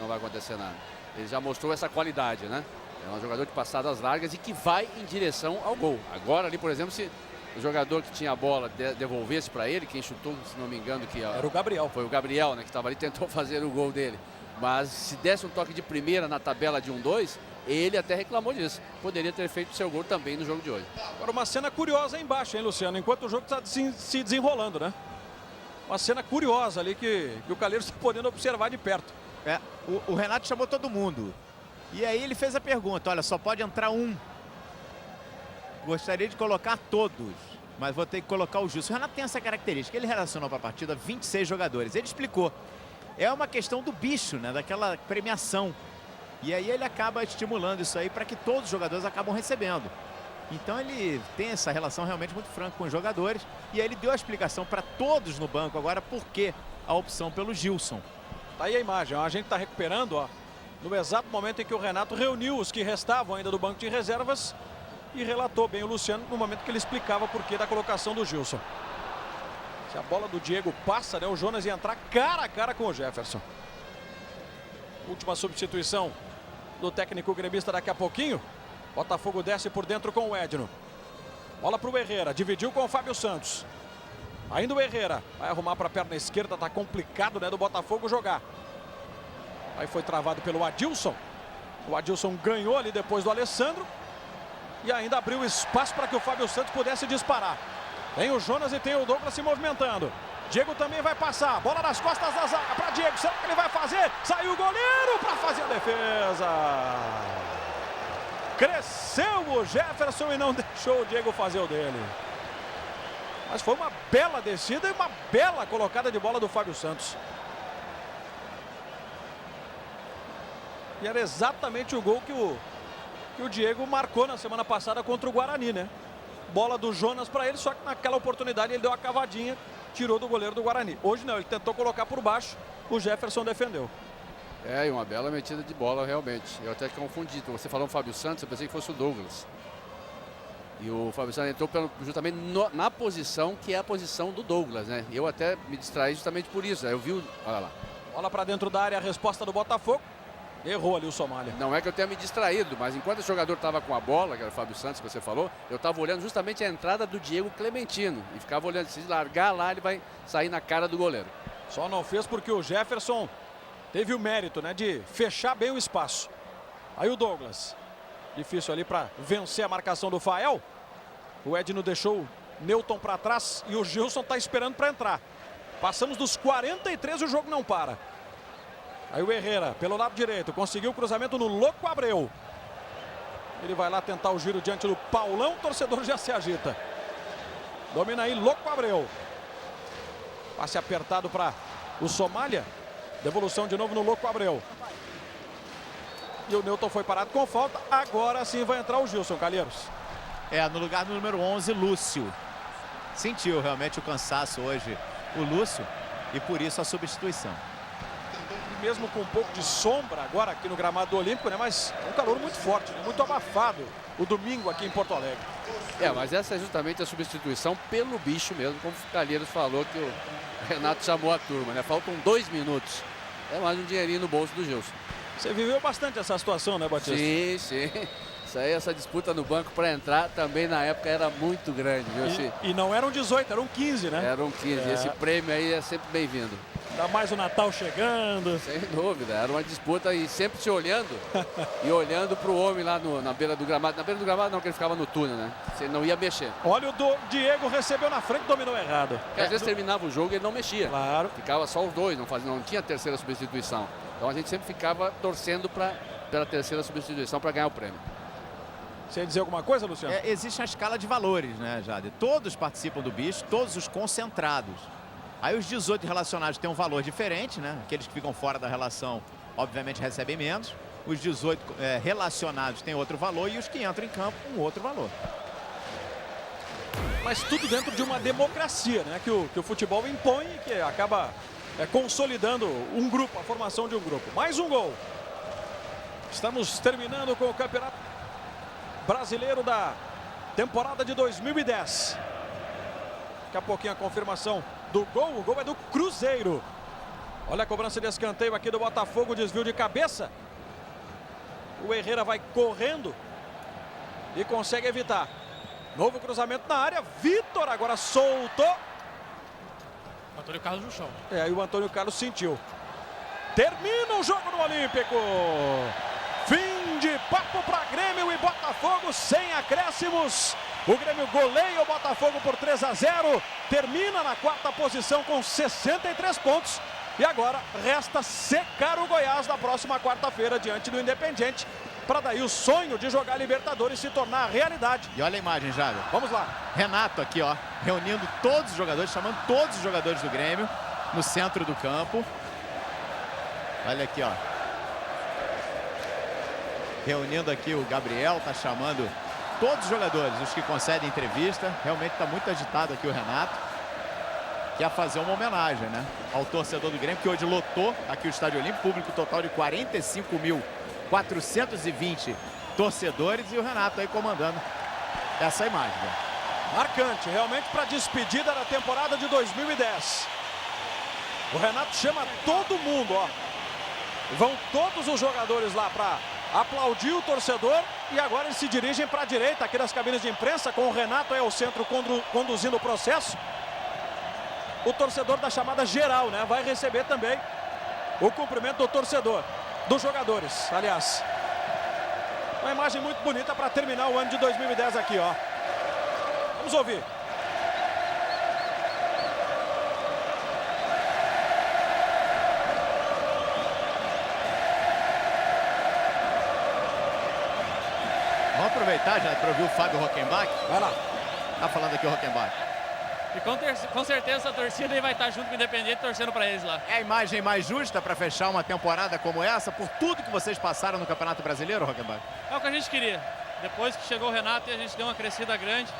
Não vai acontecer nada. Ele já mostrou essa qualidade, né? É um jogador de passadas largas e que vai em direção ao gol. Agora ali, por exemplo, se o jogador que tinha a bola devolvesse para ele, quem chutou, se não me engano, que era o Gabriel. Foi o Gabriel, né, que estava ali, tentou fazer o gol dele. Mas se desse um toque de primeira na tabela de 1-2, ele até reclamou disso. Poderia ter feito seu gol também no jogo de hoje. Agora uma cena curiosa aí embaixo, hein, Luciano? Enquanto o jogo está se desenrolando, né? Uma cena curiosa ali que o Calheiros está podendo observar de perto. O Renato chamou todo mundo. E aí ele fez a pergunta, olha, só pode entrar um. Gostaria de colocar todos, mas vou ter que colocar o Gilson. O Renato tem essa característica, ele relacionou para a partida 26 jogadores. Ele explicou, é uma questão do bicho, né, daquela premiação. E aí ele acaba estimulando isso aí para que todos os jogadores acabam recebendo. Então ele tem essa relação realmente muito franca com os jogadores. E aí ele deu a explicação para todos no banco agora por que a opção pelo Gilson. Tá aí a imagem, ó, a gente está recuperando, ó, no exato momento em que o Renato reuniu os que restavam ainda do banco de reservas e relatou bem o Luciano no momento que ele explicava o porquê da colocação do Gilson. Se a bola do Diego passa, né, o Jonas ia entrar cara a cara com o Jefferson. Última substituição do técnico gremista daqui a pouquinho. Botafogo desce por dentro com o Edno. Bola para o Herrera, dividiu com o Fábio Santos. Ainda o Herrera vai arrumar para a perna esquerda, tá complicado, né, do Botafogo jogar. Aí foi travado pelo Adilson. O Adilson ganhou ali depois do Alessandro. E ainda abriu espaço para que o Fábio Santos pudesse disparar. Tem o Jonas e tem o Douglas se movimentando. Diego também vai passar. Bola nas costas da zaga para Diego. Será que ele vai fazer? Saiu o goleiro para fazer a defesa. Cresceu o Jefferson e não deixou o Diego fazer o dele. Mas foi uma bela descida e uma bela colocada de bola do Fábio Santos. E era exatamente o gol que o Diego marcou na semana passada contra o Guarani, né? Bola do Jonas para ele, só que naquela oportunidade ele deu a cavadinha, tirou do goleiro do Guarani. Hoje não, ele tentou colocar por baixo, o Jefferson defendeu. É, e uma bela metida de bola realmente. Eu até confundi, você falou o Fábio Santos, eu pensei que fosse o Douglas. E o Fábio Santos entrou justamente na posição que é a posição do Douglas, né? Eu até me distraí justamente por isso, né? Eu vi olha lá. Bola para dentro da área, a resposta do Botafogo. Errou ali o Somália. Não é que eu tenha me distraído, mas enquanto o jogador estava com a bola, que era o Fábio Santos que você falou, eu estava olhando justamente a entrada do Diego Clementino. E ficava olhando, se largar lá, ele vai sair na cara do goleiro. Só não fez porque o Jefferson teve o mérito, né, de fechar bem o espaço. Aí o Douglas. Difícil ali para vencer a marcação do Fael. O Edno deixou o Newton para trás e o Gilson está esperando para entrar. Passamos dos 43 e o jogo não para. Aí o Herrera, pelo lado direito, conseguiu o cruzamento no Louco Abreu. Ele vai lá tentar o giro diante do Paulão, o torcedor já se agita. Domina aí Louco Abreu. Passe apertado para o Somália. Devolução de novo no Louco Abreu. E o Newton foi parado com falta. Agora sim vai entrar o Gilson, Calheiros. No lugar do número 11, Lúcio. Sentiu realmente o cansaço hoje o Lúcio e por isso a substituição. Mesmo com um pouco de sombra agora aqui no gramado do Olímpico, né? Mas um calor muito forte, né? Muito abafado o domingo aqui em Porto Alegre. Mas essa é justamente a substituição pelo bicho mesmo, como o Calheiros falou que o Renato chamou a turma, né? Faltam 2 minutos. É mais um dinheirinho no bolso do Gilson. Você viveu bastante essa situação, né, Batista? Sim. Isso aí, essa disputa no banco para entrar também na época era muito grande, viu? E não eram 18, eram 15, né? Eram 15. Esse prêmio aí é sempre bem-vindo. Ainda mais o Natal chegando. Sem dúvida, era uma disputa e sempre se olhando e olhando para o homem lá na beira do gramado. Na beira do gramado não, que ele ficava no túnel, né? Você não ia mexer. Olha o Diego recebeu na frente, dominou errado. Porque às vezes terminava o jogo e ele não mexia. Claro. Ficava só os dois, não tinha terceira substituição. Então a gente sempre ficava torcendo pela terceira substituição para ganhar o prêmio. Você ia dizer alguma coisa, Luciano? Existe uma escala de valores, né, Jade? Todos participam do bicho, todos os concentrados. Aí os 18 relacionados têm um valor diferente, né? Aqueles que ficam fora da relação, obviamente, recebem menos. Os 18 relacionados têm outro valor e os que entram em campo, um outro valor. Mas tudo dentro de uma democracia, né? Que o futebol impõe e que acaba consolidando um grupo, a formação de um grupo. Mais um gol. Estamos terminando com o Campeonato Brasileiro da temporada de 2010. Daqui a pouquinho a confirmação do gol. O gol é do Cruzeiro. Olha a cobrança de escanteio aqui do Botafogo. Desvio de cabeça. O Herrera vai correndo e consegue evitar. Novo cruzamento na área. Vitor agora soltou. Antônio Carlos no chão. Aí o Antônio Carlos sentiu. Termina o jogo no Olímpico. Fim de papo para Grêmio e Botafogo sem acréscimos. O Grêmio goleia o Botafogo por 3-0. Termina na 4ª posição com 63 pontos. E agora resta secar o Goiás na próxima quarta-feira diante do Independiente. Para daí o sonho de jogar Libertadores se tornar realidade. E olha a imagem, Jader. Vamos lá. Renato aqui, ó, reunindo todos os jogadores, chamando todos os jogadores do Grêmio no centro do campo. Olha aqui, ó. Reunindo aqui o Gabriel, tá chamando todos os jogadores, os que concedem entrevista. Realmente está muito agitado aqui o Renato. Quer fazer uma homenagem, né, ao torcedor do Grêmio, que hoje lotou aqui o Estádio Olímpico, público total de 45.420 torcedores, e o Renato aí comandando essa imagem. Né? Marcante, realmente, para a despedida da temporada de 2010. O Renato chama todo mundo, ó. Vão todos os jogadores lá para aplaudir o torcedor e agora eles se dirigem para a direita aqui das cabines de imprensa, com o Renato aí ao centro conduzindo o processo. O torcedor da chamada geral, né? Vai receber também o cumprimento do torcedor, dos jogadores, aliás. Uma imagem muito bonita para terminar o ano de 2010 aqui, ó. Vamos ouvir. Vamos aproveitar já para ouvir o Fábio Rockenbach. Vai lá. Tá falando aqui o Rockenbach. E com certeza a torcida aí vai estar junto com o Independiente torcendo para eles lá. É a imagem mais justa para fechar uma temporada como essa, por tudo que vocês passaram no Campeonato Brasileiro, Rockenbach? É o que a gente queria. Depois que chegou o Renato, a gente deu uma crescida grande.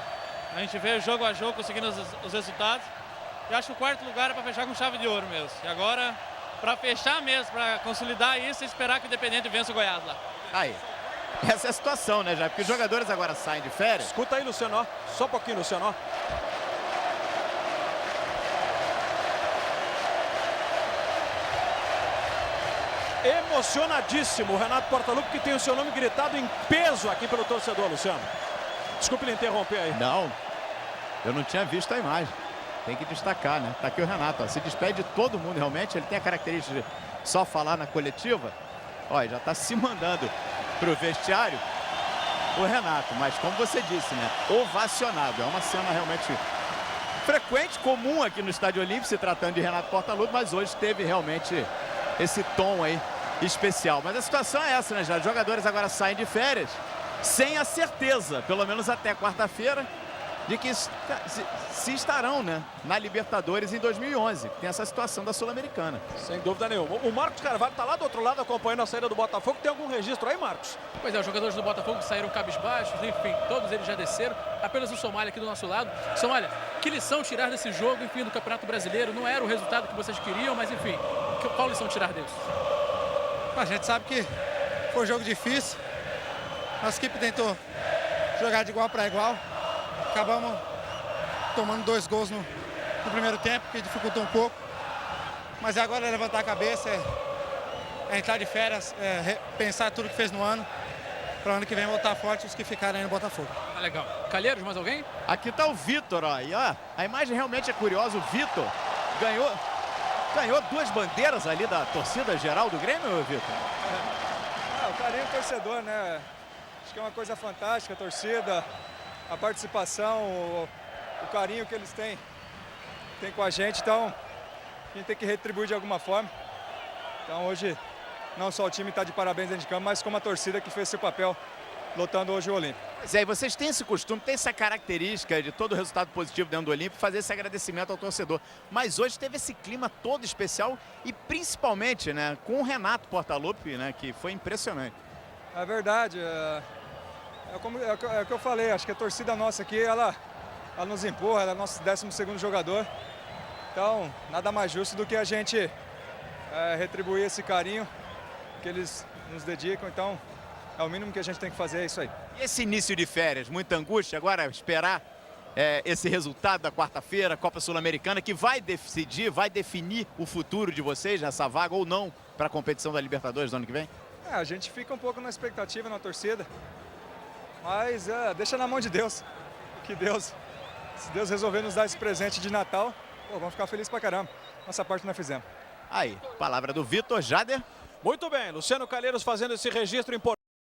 A gente veio jogo a jogo conseguindo os resultados. E acho que o 4º lugar é para fechar com chave de ouro mesmo. E agora, para fechar mesmo, para consolidar isso e esperar que o Independiente vença o Goiás lá. Aí. Essa é a situação, né, já? Porque os jogadores agora saem de férias. Escuta aí, Luciano, ó. Só um pouquinho, Luciano, ó. Emocionadíssimo o Renato Portaluppi, que tem o seu nome gritado em peso aqui pelo torcedor, Luciano. Desculpe lhe interromper aí. Não, eu não tinha visto a imagem. Tem que destacar, né? Tá aqui o Renato, ó. Se despede de todo mundo realmente. Ele tem a característica de só falar na coletiva. Olha, já tá se mandando pro vestiário o Renato. Mas como você disse, né? Ovacionado. É uma cena realmente frequente, comum aqui no Estádio Olímpico, se tratando de Renato Portaluppi, mas hoje teve realmente esse tom aí especial. Mas a situação é essa, né, já? Os jogadores agora saem de férias sem a certeza, pelo menos até quarta-feira, de que se estarão, né, na Libertadores em 2011. Tem essa situação da Sul-Americana. Sem dúvida nenhuma. O Marcos Carvalho está lá do outro lado acompanhando a saída do Botafogo. Tem algum registro aí, Marcos? Pois é, os jogadores do Botafogo saíram cabisbaixos, enfim, todos eles já desceram. Apenas o Somália aqui do nosso lado. Somália, que lição tirar desse jogo, enfim, do Campeonato Brasileiro? Não era o resultado que vocês queriam, mas enfim, qual lição tirar disso? A gente sabe que foi um jogo difícil. Nossa equipe tentou jogar de igual para igual. Acabamos tomando 2 gols no primeiro tempo, que dificultou um pouco. Mas agora é levantar a cabeça, é entrar de férias, pensar tudo que fez no ano, para o ano que vem voltar forte os que ficarem aí no Botafogo. Ah, legal. Calheiros, mais alguém? Aqui está o Vitor, ó. E, ó, a imagem realmente é curiosa. O Vitor ganhou 2 bandeiras ali da torcida geral do Grêmio, Vitor? O carinho do torcedor, né? Acho que é uma coisa fantástica, a torcida, a participação, o carinho que eles têm com a gente, então a gente tem que retribuir de alguma forma. Então hoje não só o time está de parabéns dentro de campo, mas como a torcida que fez seu papel lotando hoje o Olímpico. Pois é, e vocês têm esse costume, tem essa característica de todo resultado positivo dentro do Olímpico, fazer esse agradecimento ao torcedor. Mas hoje teve esse clima todo especial e principalmente, né, com o Renato Portaluppi, né, que foi impressionante. É verdade, é o que eu falei, acho que a torcida nossa aqui, ela nos empurra, ela é nosso 12º jogador. Então, nada mais justo do que a gente retribuir esse carinho que eles nos dedicam. Então, é o mínimo que a gente tem que fazer, é isso aí. E esse início de férias, muita angústia agora esperar esse resultado da quarta-feira, Copa Sul-Americana, que vai decidir, vai definir o futuro de vocês nessa vaga ou não para a competição da Libertadores do ano que vem? A gente fica um pouco na expectativa, na torcida, mas deixa na mão de Deus. Que Deus, se Deus resolver nos dar esse presente de Natal, vamos ficar felizes pra caramba. Nossa parte nós fizemos. Aí, palavra do Vitor. Jader. Muito bem, Luciano Calheiros fazendo esse registro importante.